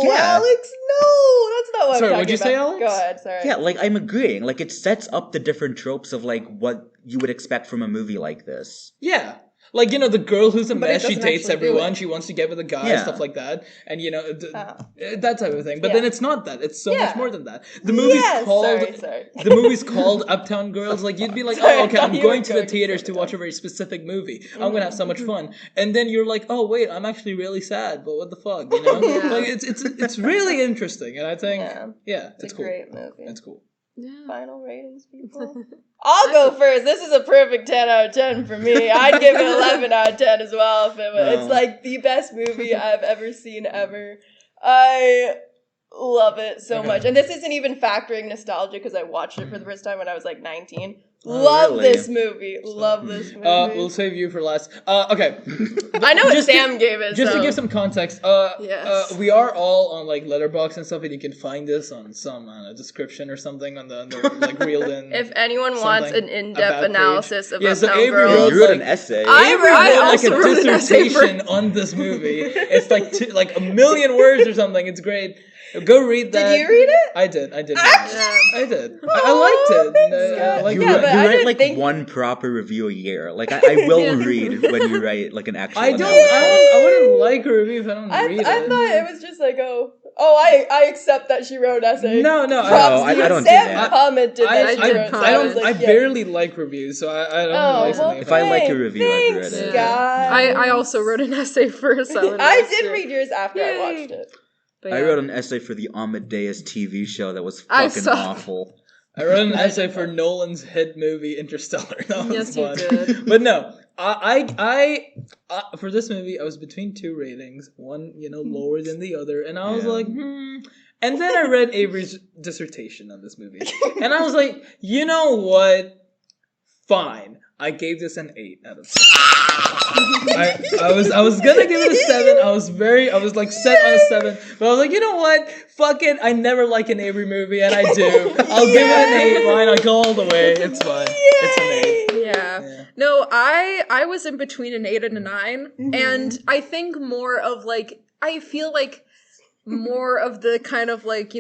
Speaker 1: Alex, no! That's not what I'm talking about.
Speaker 4: What'd you say, Alex?
Speaker 1: Go ahead, sorry.
Speaker 2: Yeah, like, I'm agreeing. Like, it sets up the different tropes of, like, what you would expect from a movie like this.
Speaker 4: Yeah. Like, the girl who's a mess, she dates everyone, she wants to get with a guy, stuff like that. And, that type of thing. But then it's not that. It's so much more than that. The movie's called... The movie's called Uptown Girls. Like, you'd be like, oh, okay, I'm going to the theaters to watch a very specific movie. I'm gonna have so much fun. And then you're like, oh, wait, I'm actually really sad, but what the fuck, Like, it's really interesting. And I think, it's cool.
Speaker 1: It's a great movie.
Speaker 4: It's cool.
Speaker 3: Yeah.
Speaker 1: Final ratings, people. I'll go first. This is a perfect 10 out of 10 for me. I'd give it 11 out of 10 as well. If it was. It's like the best movie I've ever seen ever. I love it so much. And this isn't even factoring nostalgia because I watched it for the first time when I was like 19. Love this movie. Love this movie.
Speaker 4: We'll save you for last. Okay.
Speaker 1: I know what Sam gave it.
Speaker 4: Just to give some context, we are all on like Letterboxd and stuff, and you can find this on some description or something on the like reeled in.
Speaker 1: If anyone wants an in-depth analysis of
Speaker 4: so
Speaker 1: Uptown
Speaker 4: Avery
Speaker 1: Girls,
Speaker 2: wrote an essay.
Speaker 1: I
Speaker 4: wrote like a dissertation on this movie. It's like a million words or something. It's great. Go read that.
Speaker 1: Did you read it?
Speaker 4: I did. I did. I did. I liked it.
Speaker 2: You write like one proper review a year. Like I will read when you write like an actual.
Speaker 4: I wouldn't like a review if I don't read it.
Speaker 1: I thought it was just like I accept that she wrote an essay.
Speaker 4: No,
Speaker 2: I don't do that.
Speaker 1: Commented that she wrote.
Speaker 4: I barely like reviews, so I don't like something.
Speaker 2: If I like a review, I've read it.
Speaker 3: I also wrote an essay for a Silent
Speaker 1: I did read yours after I watched it.
Speaker 2: I wrote an essay for the Amadeus TV show that was fucking awful.
Speaker 4: I wrote an essay for Nolan's hit movie Interstellar. That was fun.
Speaker 3: You did.
Speaker 4: But no, I for this movie, I was between two ratings, one lower than the other, and I was like, And then I read Avery's dissertation on this movie, and I was like, you know what? Fine, I gave this an 8 out of 10. I was gonna give it a 7. I was like set on a 7, but I was like, you know what? Fuck it. I never like an Avery movie, and I do. I'll give it an 8. Fine, I'll go all the way. It's fine. It's an 8.
Speaker 3: Yeah. No, I was in between an 8 and a 9, and I think more of like I feel like more of the kind of like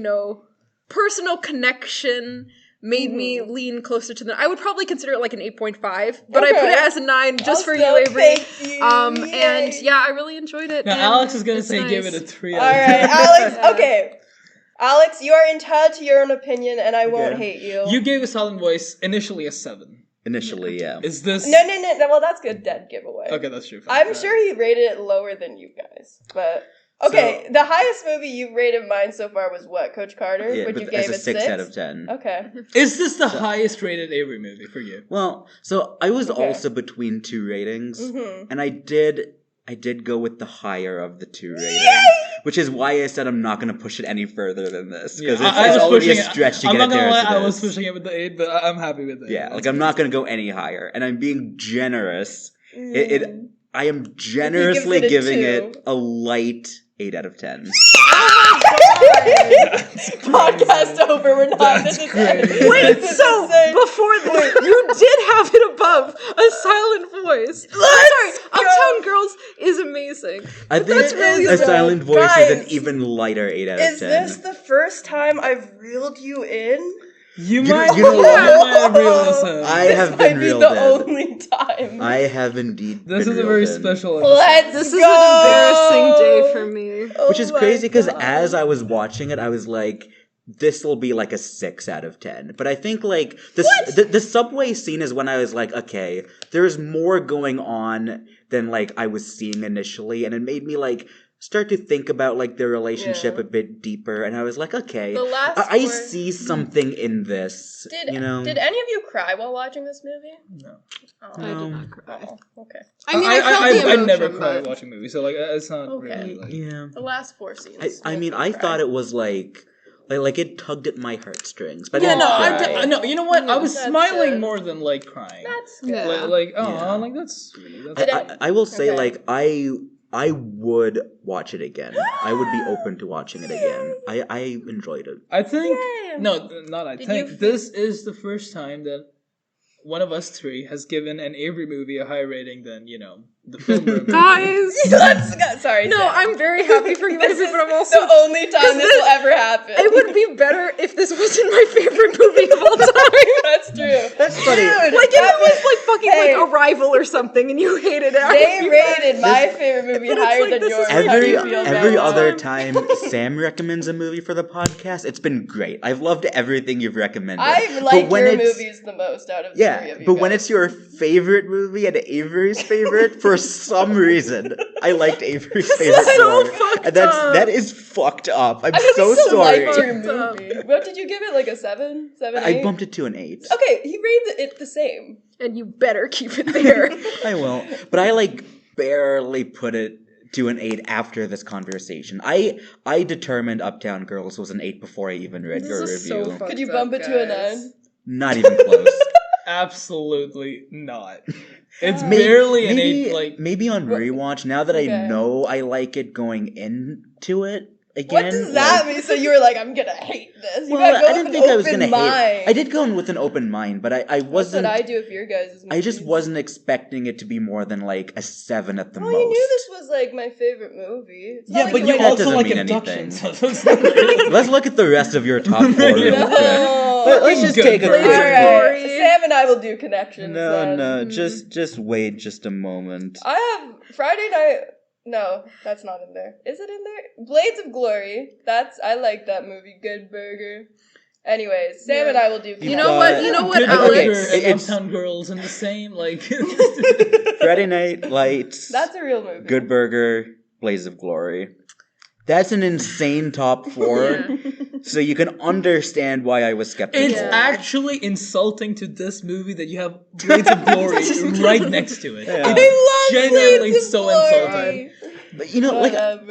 Speaker 3: personal connection made me lean closer to the. I would probably consider it like an 8.5, but I put it as a 9 just for you, Avery.
Speaker 1: Thank you.
Speaker 3: And yeah, I really enjoyed it.
Speaker 4: Now Alex is gonna say give it a 3.
Speaker 1: All right, Alex. Okay, Alex, you are entitled to your own opinion, and I won't hate you.
Speaker 4: You gave A Silent Voice initially a 7.
Speaker 2: Initially, yeah.
Speaker 4: Is this?
Speaker 1: No. Well, that's a dead giveaway.
Speaker 4: Okay, that's true.
Speaker 1: I'm sure he rated it lower than you guys, but. Okay, the highest movie you've rated mine so far was what, Coach Carter?
Speaker 2: Yeah,
Speaker 1: which you
Speaker 2: but
Speaker 1: gave
Speaker 2: as a
Speaker 1: it
Speaker 2: 6 out of 10.
Speaker 1: Okay.
Speaker 4: Is this the highest rated Avery movie for you?
Speaker 2: Well, so I was also between 2 ratings, and I did go with the higher of the 2 ratings, which is why I said I'm not going to push it any further than this, because it's already a stretch to get it there.
Speaker 4: I was pushing it with the 8, but I'm happy with it.
Speaker 2: Yeah, like I'm not going to go any higher, and I'm being generous. I am generously giving it a light 8 out of 10.
Speaker 3: Oh my god!
Speaker 1: Podcast over. We're not.
Speaker 4: That's great.
Speaker 3: Wait, so before this, you did have it above A Silent Voice. Sorry, Uptown Girls is amazing.
Speaker 2: I think A Silent Voice is an even lighter 8 out of 10.
Speaker 1: Is this the first time I've reeled you in?
Speaker 4: You might have reeled us in.
Speaker 2: I have been reeled
Speaker 1: in.
Speaker 2: in.
Speaker 1: This might be the only time.
Speaker 2: I have indeed.
Speaker 4: This
Speaker 2: been
Speaker 4: is a very
Speaker 2: reeled in.
Speaker 4: special episode.
Speaker 1: This
Speaker 3: is an embarrassing day for me.
Speaker 2: Which is crazy because as I was watching it, I was like, this will be like a 6 out of 10. But I think like the subway scene is when I was like, okay, there's more going on than like I was seeing initially, and it made me like start to think about like their relationship a bit deeper, and I was like, okay, I see something in this.
Speaker 1: Did any of you cry while watching this movie?
Speaker 4: No.
Speaker 3: I did not cry.
Speaker 1: Oh, okay.
Speaker 3: I mean, I felt the emotion,
Speaker 4: I never cried watching movies, so like it's not really like.
Speaker 2: Yeah.
Speaker 1: The last 4 scenes.
Speaker 2: I mean, I thought it was like it tugged at my heartstrings, but
Speaker 4: Yeah, no,
Speaker 2: I
Speaker 4: no. You know what? I was
Speaker 1: That's
Speaker 4: smiling
Speaker 1: good.
Speaker 4: more than like crying.
Speaker 1: That's good.
Speaker 3: Yeah.
Speaker 4: Like that's sweet. That's
Speaker 2: I will say
Speaker 1: Okay.
Speaker 2: like I would watch it again. I would be open to watching it again. I enjoyed it.
Speaker 4: I think
Speaker 1: Yay.
Speaker 4: no, not I
Speaker 1: Did
Speaker 4: think
Speaker 1: you-
Speaker 4: this is the first time that one of us 3 has given an Avery movie a higher rating than the film movie.
Speaker 3: Guys!
Speaker 1: Sorry.
Speaker 3: No,
Speaker 1: Sam.
Speaker 3: I'm very happy for you,
Speaker 1: This
Speaker 3: Avery,
Speaker 1: is
Speaker 3: but I'm also...
Speaker 1: the only time this will ever happen.
Speaker 3: It would be better if this wasn't my favorite movie of all time.
Speaker 1: That's true.
Speaker 2: That's funny.
Speaker 1: Dude,
Speaker 3: Like, if it was like fucking
Speaker 1: Hey.
Speaker 3: like Arrival or something and you hated it.
Speaker 1: They rated my favorite movie
Speaker 3: But it's
Speaker 1: higher
Speaker 3: like,
Speaker 1: than
Speaker 3: this is
Speaker 1: yours.
Speaker 3: like
Speaker 1: How do you
Speaker 3: you
Speaker 1: feel
Speaker 3: feel
Speaker 2: Every
Speaker 1: about
Speaker 2: other
Speaker 1: that?
Speaker 2: time Sam recommends a movie for the podcast, it's been great. I've loved everything you've recommended.
Speaker 1: I
Speaker 2: But
Speaker 1: like
Speaker 2: when
Speaker 1: your
Speaker 2: it's-
Speaker 1: movies the most out of the 3 of you
Speaker 2: but when
Speaker 1: guys.
Speaker 2: it's your favorite movie and Avery's favorite, for some reason, I liked Avery's favorite
Speaker 3: so
Speaker 2: more.
Speaker 3: fucked
Speaker 2: And
Speaker 3: up.
Speaker 2: that is fucked up. I'm
Speaker 1: I mean,
Speaker 2: so
Speaker 1: we still
Speaker 2: sorry.
Speaker 1: liked your
Speaker 3: Fucked up.
Speaker 1: movie. What did you give it? Like a 7? 7, 8?
Speaker 2: I bumped it to an 8.
Speaker 1: Okay, he rated it the same.
Speaker 3: And you better keep it there.
Speaker 2: I will. But I like barely put it to an 8 after this conversation. I determined Uptown Girls was an 8 before I even read your
Speaker 3: This is so
Speaker 2: review.
Speaker 3: fucked
Speaker 1: Could you
Speaker 3: up,
Speaker 1: bump it to a
Speaker 3: guys.
Speaker 1: 9?
Speaker 2: Not even close.
Speaker 4: Absolutely not. It's
Speaker 2: Maybe-
Speaker 4: barely an
Speaker 2: maybe,
Speaker 4: 8. Like
Speaker 2: maybe on rewatch, now that
Speaker 1: Okay.
Speaker 2: I know I like it going into it again.
Speaker 1: What does that mean? So you were like, I'm gonna hate this. You
Speaker 2: Well,
Speaker 1: gotta go
Speaker 2: I didn't
Speaker 1: with
Speaker 2: think
Speaker 1: an
Speaker 2: I was
Speaker 1: open
Speaker 2: gonna
Speaker 1: mind.
Speaker 2: hate. I did go in with an open mind, but I
Speaker 1: That's
Speaker 2: wasn't.
Speaker 1: what I do if your guys'
Speaker 2: I just
Speaker 1: movies.
Speaker 2: wasn't expecting it to be more than like a 7 at the
Speaker 1: Well,
Speaker 2: most.
Speaker 1: you knew this was like my favorite movie. It's not
Speaker 4: yeah,
Speaker 1: like
Speaker 4: but
Speaker 1: you
Speaker 4: you
Speaker 1: went-
Speaker 2: That
Speaker 4: also
Speaker 2: doesn't
Speaker 4: like
Speaker 2: mean
Speaker 4: abductions.
Speaker 2: anything. Let's look at the rest of your top 4 real quick.
Speaker 1: No.
Speaker 2: Let's just
Speaker 4: Good
Speaker 2: take a
Speaker 4: bird.
Speaker 2: quick.
Speaker 1: Alright,
Speaker 3: Glory.
Speaker 1: Sam and I will do connections.
Speaker 2: No,
Speaker 1: then.
Speaker 2: no, just wait just a moment.
Speaker 1: I have Friday Night. No, that's not in there. Is it in there? Blades of Glory. I like that movie. Good Burger. Anyways, Sam and I will do.
Speaker 3: You know what? You know what,
Speaker 4: Good
Speaker 3: Alex?
Speaker 4: Burger and
Speaker 2: It's-
Speaker 4: Uptown Girls in the same like.
Speaker 2: Friday Night Lights,
Speaker 1: That's a real movie.
Speaker 2: Good Burger, Blaze of Glory. That's an insane top 4.
Speaker 3: Yeah.
Speaker 2: So you can understand why I was skeptical.
Speaker 4: It's actually insulting to this movie that you have Blades of Glory right next to it.
Speaker 2: Yeah.
Speaker 4: It's genuinely so insulting.
Speaker 2: But you know,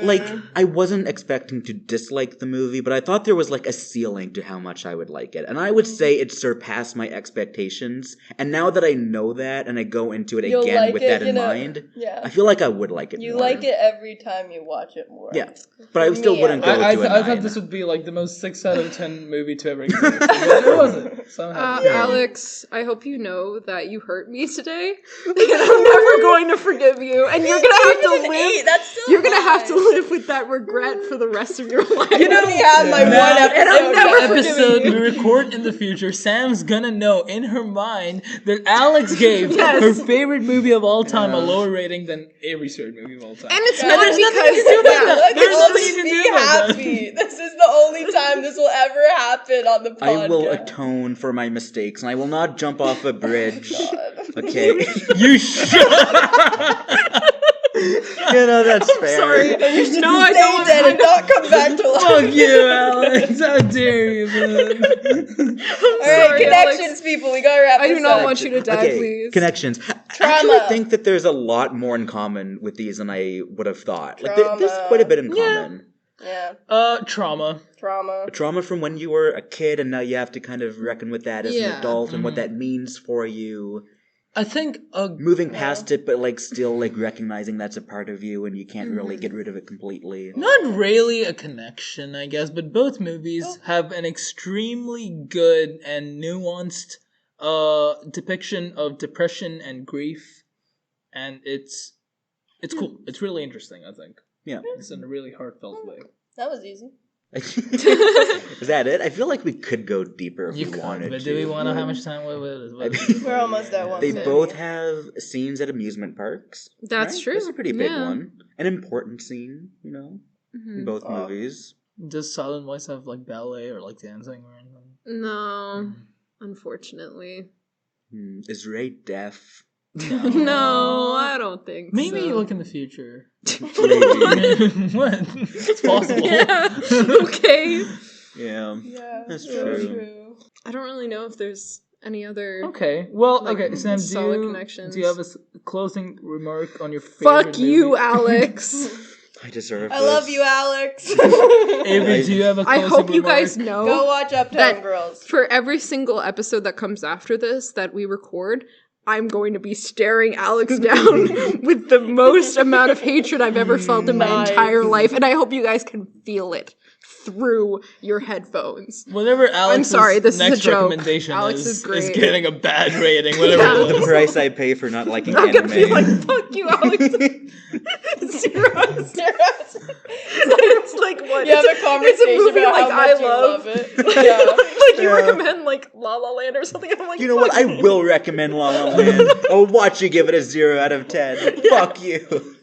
Speaker 2: like I wasn't expecting to dislike the movie, but I thought there was like a ceiling to how much I would like it. And I would say it surpassed my expectations. And now that I know that and I go into it again
Speaker 1: like
Speaker 2: with
Speaker 1: it,
Speaker 2: that in mind,
Speaker 1: yeah.
Speaker 2: I feel like I would like it
Speaker 1: You
Speaker 2: more.
Speaker 1: like it every time you watch it more.
Speaker 2: Yeah. But I still wouldn't go
Speaker 4: I
Speaker 2: to it.
Speaker 4: I thought this would be like the most 6 out of 10 movie to ever exist. But it wasn't. So I'm happy.
Speaker 3: Alex, I hope you know that you hurt me today. And I'm never going to forgive you. And you're going to have to live.
Speaker 1: That's still
Speaker 3: You're going to have to live with that regret for the rest of your life.
Speaker 1: You know, my one episode.
Speaker 3: And I'm never
Speaker 4: episode
Speaker 3: forgiving
Speaker 4: we
Speaker 3: you.
Speaker 4: record in the future, Sam's gonna know in her mind that Alex gave her favorite movie of all time a lower rating than Avery's favorite movie of all time.
Speaker 3: And it's
Speaker 4: And
Speaker 3: not
Speaker 4: there's
Speaker 3: because...
Speaker 4: nothing you can do about that.
Speaker 1: Look,
Speaker 4: There's
Speaker 1: just
Speaker 4: nothing you can
Speaker 1: be
Speaker 4: do about that.
Speaker 1: happy. This is the only time this will ever happen on the podcast.
Speaker 2: I will atone for my mistakes, and I will not jump off a bridge. Okay?
Speaker 4: You should.
Speaker 2: You know, that's fair.
Speaker 3: Sorry. No, I
Speaker 1: Stay
Speaker 3: don't.
Speaker 1: dead and not come back to life.
Speaker 4: Fuck you, Alex. How dare you, man.
Speaker 1: Alright,
Speaker 3: Sorry,
Speaker 1: connections,
Speaker 3: Alex.
Speaker 1: people. We gotta wrap
Speaker 3: I
Speaker 1: this
Speaker 3: do not
Speaker 1: up.
Speaker 3: want you to die,
Speaker 2: Okay,
Speaker 3: please.
Speaker 2: connections. I
Speaker 1: Trauma.
Speaker 2: actually think that there's a lot more in common with these than I would have thought. Like, there's
Speaker 1: Trauma.
Speaker 2: quite a bit in common.
Speaker 1: Yeah.
Speaker 4: Trauma.
Speaker 1: Trauma.
Speaker 2: Trauma from when you were a kid, and now you have to kind of reckon with that as an
Speaker 3: Yeah.
Speaker 2: adult and what that means for you.
Speaker 4: I think
Speaker 2: Moving past it, but like still like recognizing that's a part of you, and you can't really get rid of it completely.
Speaker 4: not really a connection, I guess, but both movies have an extremely good and nuanced depiction of depression and grief, and it's cool. It's really interesting, I think.
Speaker 2: Yeah.
Speaker 4: It's in a really heartfelt way.
Speaker 1: That was easy.
Speaker 2: Is that it? I feel like we could go deeper if
Speaker 4: You
Speaker 2: we
Speaker 4: could,
Speaker 2: wanted
Speaker 4: but
Speaker 2: to.
Speaker 4: do we want to? How much time? What
Speaker 2: I mean,
Speaker 1: We're almost at one.
Speaker 2: they
Speaker 1: minute.
Speaker 2: both have scenes at amusement parks.
Speaker 3: That's
Speaker 2: right?
Speaker 3: true.
Speaker 2: That's a pretty big
Speaker 3: Yeah.
Speaker 2: one. An important scene, you know, in both movies.
Speaker 4: Does Silent Voice have like ballet or like dancing or anything?
Speaker 3: No, unfortunately.
Speaker 2: Is Ray deaf?
Speaker 3: No, I don't think
Speaker 4: Maybe
Speaker 3: so.
Speaker 4: look in the future.
Speaker 2: Maybe.
Speaker 4: What? It's possible.
Speaker 3: Yeah. Okay.
Speaker 2: Yeah.
Speaker 1: Yeah,
Speaker 2: That's
Speaker 1: true.
Speaker 3: I don't really know if there's any other...
Speaker 4: Okay. Well,
Speaker 3: Like,
Speaker 4: okay, Sam,
Speaker 3: solid connections.
Speaker 4: do you have a closing remark on your favorite
Speaker 3: Fuck you,
Speaker 4: movie?
Speaker 3: Alex.
Speaker 2: I deserve
Speaker 1: I
Speaker 2: this.
Speaker 1: love you, Alex.
Speaker 4: Avery, do you have a
Speaker 3: I
Speaker 4: closing
Speaker 3: hope you
Speaker 4: remark?
Speaker 3: guys know
Speaker 1: Go watch Uptown
Speaker 3: that
Speaker 1: Girls.
Speaker 3: for every single episode that comes after this that we record, I'm going to be staring Alex down with the most amount of hatred I've ever felt in my
Speaker 1: Nice.
Speaker 3: entire life, and I hope you guys can feel it through your headphones.
Speaker 4: Whatever Alex's
Speaker 3: sorry, this is a
Speaker 4: next
Speaker 3: joke.
Speaker 4: recommendation
Speaker 3: Alex
Speaker 4: is
Speaker 3: is great.
Speaker 4: getting a bad rating, whatever
Speaker 3: Yeah.
Speaker 4: it
Speaker 2: The
Speaker 4: is.
Speaker 2: price I pay for not liking
Speaker 3: I'm gonna be like,
Speaker 2: anime.
Speaker 3: fuck you, Alex. Zero. It's like what?
Speaker 1: You have a
Speaker 3: It's
Speaker 1: conversation
Speaker 3: movie
Speaker 1: about
Speaker 3: like
Speaker 1: how
Speaker 3: I
Speaker 1: much you
Speaker 3: love.
Speaker 1: love it. Yeah.
Speaker 3: Like you
Speaker 2: Yeah.
Speaker 3: recommend like La La Land or something. I'm like,
Speaker 2: You know what?
Speaker 3: fuck
Speaker 2: I will recommend La La Land. I'll watch you give it a 0 out of 10. Fuck you.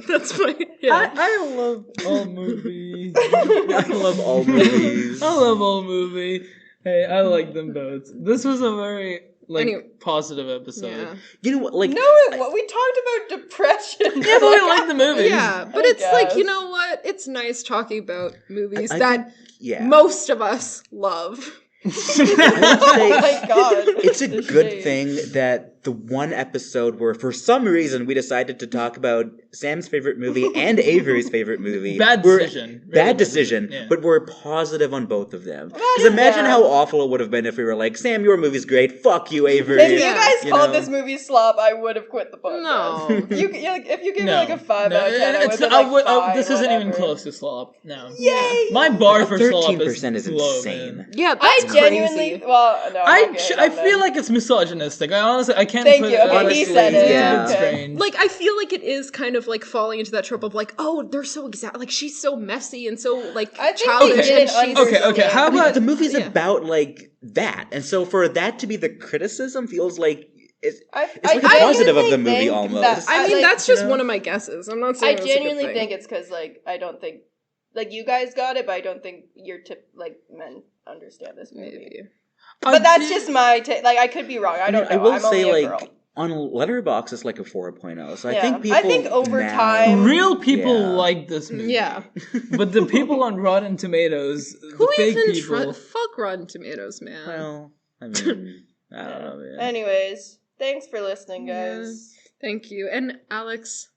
Speaker 3: That's my yeah.
Speaker 4: I love all movies.
Speaker 2: I love all movies.
Speaker 4: I love all movie. Hey, I like them both. This was a very
Speaker 3: Anyway.
Speaker 4: positive episode.
Speaker 3: Yeah.
Speaker 2: You know what? Like,
Speaker 1: No, we talked about depression.
Speaker 4: Yeah, but we like the movies.
Speaker 3: Yeah, but
Speaker 1: I
Speaker 3: it's like, you
Speaker 1: guess.
Speaker 3: know what? It's nice talking about movies
Speaker 2: I
Speaker 3: that
Speaker 2: think- yeah.
Speaker 3: most of us love.
Speaker 2: I would say
Speaker 1: Oh my god.
Speaker 2: it's a
Speaker 1: The
Speaker 2: good
Speaker 1: shade.
Speaker 2: thing that the one episode where, for some reason, we decided to talk about Sam's favorite movie and Avery's favorite movie.
Speaker 4: Bad
Speaker 2: we're-
Speaker 4: decision. Really
Speaker 2: Bad decision,
Speaker 4: Yeah.
Speaker 2: but we're positive on both of them. Because imagine how awful it would have been if we were like, Sam, your movie's great. Fuck you, Avery.
Speaker 1: If you guys
Speaker 2: You
Speaker 1: called
Speaker 2: know?
Speaker 1: this movie slop, I would have quit the podcast.
Speaker 3: No.
Speaker 1: If you gave me
Speaker 4: No.
Speaker 1: like a 5 out of 10, I would
Speaker 4: It's-
Speaker 1: have been like 5,
Speaker 4: this isn't even
Speaker 1: whatever.
Speaker 4: close to slop. No.
Speaker 1: Yay!
Speaker 4: My bar for slop
Speaker 2: 13% is
Speaker 4: low,
Speaker 2: insane.
Speaker 4: man.
Speaker 3: Yeah,
Speaker 1: I
Speaker 3: that's
Speaker 1: genuinely,
Speaker 3: crazy.
Speaker 1: well, no,
Speaker 4: I feel like it's misogynistic. I honestly, I can't
Speaker 1: Thank
Speaker 4: put
Speaker 1: you. Okay,
Speaker 2: he
Speaker 4: honestly,
Speaker 2: said it.
Speaker 4: it's a bit
Speaker 3: Yeah.
Speaker 4: strange.
Speaker 3: Like, I feel like it is kind of like falling into that trope of like, oh, they're so exact. Like, she's so messy and so like
Speaker 1: I think they
Speaker 3: childish, and
Speaker 1: didn't
Speaker 3: she's
Speaker 1: understand.
Speaker 4: Okay, how
Speaker 2: I mean,
Speaker 4: about
Speaker 2: the movie's
Speaker 3: Yeah.
Speaker 2: about like that, and so for that to be the criticism feels like it's like a
Speaker 1: I
Speaker 2: positive of the
Speaker 1: genuinely
Speaker 2: movie
Speaker 1: think
Speaker 2: almost.
Speaker 1: that-
Speaker 3: I mean,
Speaker 1: like,
Speaker 3: that's just
Speaker 2: you know?
Speaker 3: one of my guesses. I'm not
Speaker 1: I
Speaker 3: saying it's a good
Speaker 1: genuinely
Speaker 3: thing.
Speaker 1: think it's because like I don't think like you guys got it, but I don't think your men understand this movie.
Speaker 3: maybe.
Speaker 1: But that's just my take. Like I could be wrong. I don't know.
Speaker 2: I will
Speaker 1: I'm
Speaker 2: say
Speaker 1: only a
Speaker 2: like
Speaker 1: girl.
Speaker 2: on Letterboxd it's like a 4.0. So I
Speaker 1: Yeah.
Speaker 2: think people
Speaker 1: I think over
Speaker 2: now-
Speaker 1: time-
Speaker 4: Real people
Speaker 2: Yeah.
Speaker 4: like this movie.
Speaker 3: Yeah.
Speaker 4: But the people on Rotten Tomatoes, the
Speaker 3: Who
Speaker 4: fake
Speaker 3: even
Speaker 4: people.
Speaker 3: fuck Rotten Tomatoes, man.
Speaker 2: Well, I mean, I don't know, man.
Speaker 1: Anyways, thanks for listening,
Speaker 3: Yeah.
Speaker 1: guys.
Speaker 3: Thank you. And Alex,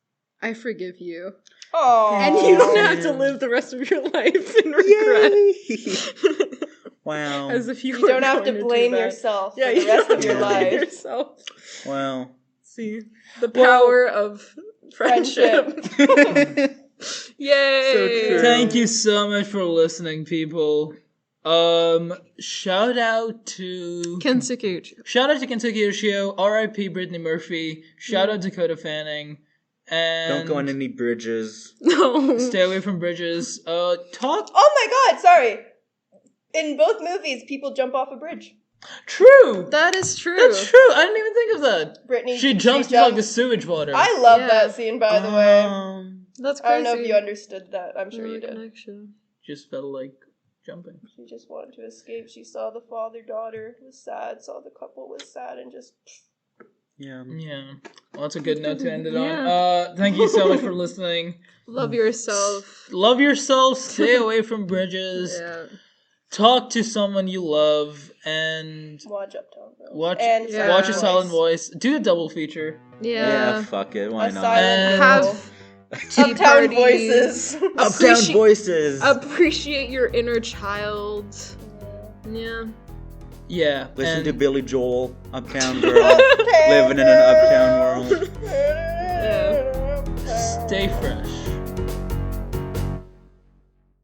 Speaker 3: I forgive you.
Speaker 1: Oh,
Speaker 3: And you don't have to live the rest of your life in regret.
Speaker 2: Wow.
Speaker 3: As if you
Speaker 1: You
Speaker 3: were
Speaker 1: don't have to
Speaker 3: going
Speaker 1: blame
Speaker 3: do that.
Speaker 1: yourself
Speaker 3: Yeah,
Speaker 1: for the
Speaker 3: you
Speaker 1: rest
Speaker 3: don't
Speaker 1: of your
Speaker 3: have to blame
Speaker 1: life.
Speaker 3: yourself.
Speaker 2: Well.
Speaker 3: See the power of friendship. Yay!
Speaker 2: So true.
Speaker 4: Thank you so much for listening, people. Shout out to
Speaker 3: Kensuke.
Speaker 4: Kentucky Yoshio, R.I.P. Brittany Murphy, shout out Dakota Fanning, and
Speaker 2: Don't go on any bridges.
Speaker 3: No.
Speaker 4: stay away from bridges. Talk
Speaker 1: Oh my god, sorry. In both movies, people jump off a bridge.
Speaker 4: true.
Speaker 3: That is true.
Speaker 4: That's true. I didn't even think of that.
Speaker 1: Brittany,
Speaker 4: She jumps into like the sewage water.
Speaker 1: I love
Speaker 3: Yeah.
Speaker 1: that scene, by the way.
Speaker 3: That's
Speaker 1: I
Speaker 3: crazy.
Speaker 1: don't know if you understood that. I'm sure you did.
Speaker 3: Connection.
Speaker 4: Just felt like jumping.
Speaker 1: She just wanted to escape. She saw the father-daughter was sad, saw the couple was sad, and just...
Speaker 2: Yeah.
Speaker 4: Yeah. Well, that's a good note to end it
Speaker 3: Yeah.
Speaker 4: on. Thank you so much for listening.
Speaker 3: Love yourself.
Speaker 4: Love yourself. Stay away from bridges.
Speaker 3: Yeah.
Speaker 4: Talk to someone you love, and
Speaker 1: Watch Uptown Girls.
Speaker 4: watch
Speaker 1: And
Speaker 3: Yeah.
Speaker 4: watch a
Speaker 1: Silent
Speaker 4: Silent
Speaker 1: Voice.
Speaker 4: Voice. Do a double feature.
Speaker 2: Yeah, fuck it. Why
Speaker 1: A
Speaker 2: not?
Speaker 1: silent
Speaker 3: Have tea
Speaker 1: Uptown
Speaker 3: parties.
Speaker 1: Voices.
Speaker 2: Uptown Voices.
Speaker 3: Appreciate your inner child. Yeah.
Speaker 4: Yeah.
Speaker 2: Listen
Speaker 4: and
Speaker 2: to Billy Joel, Uptown Girl, living in an uptown world.
Speaker 4: stay fresh.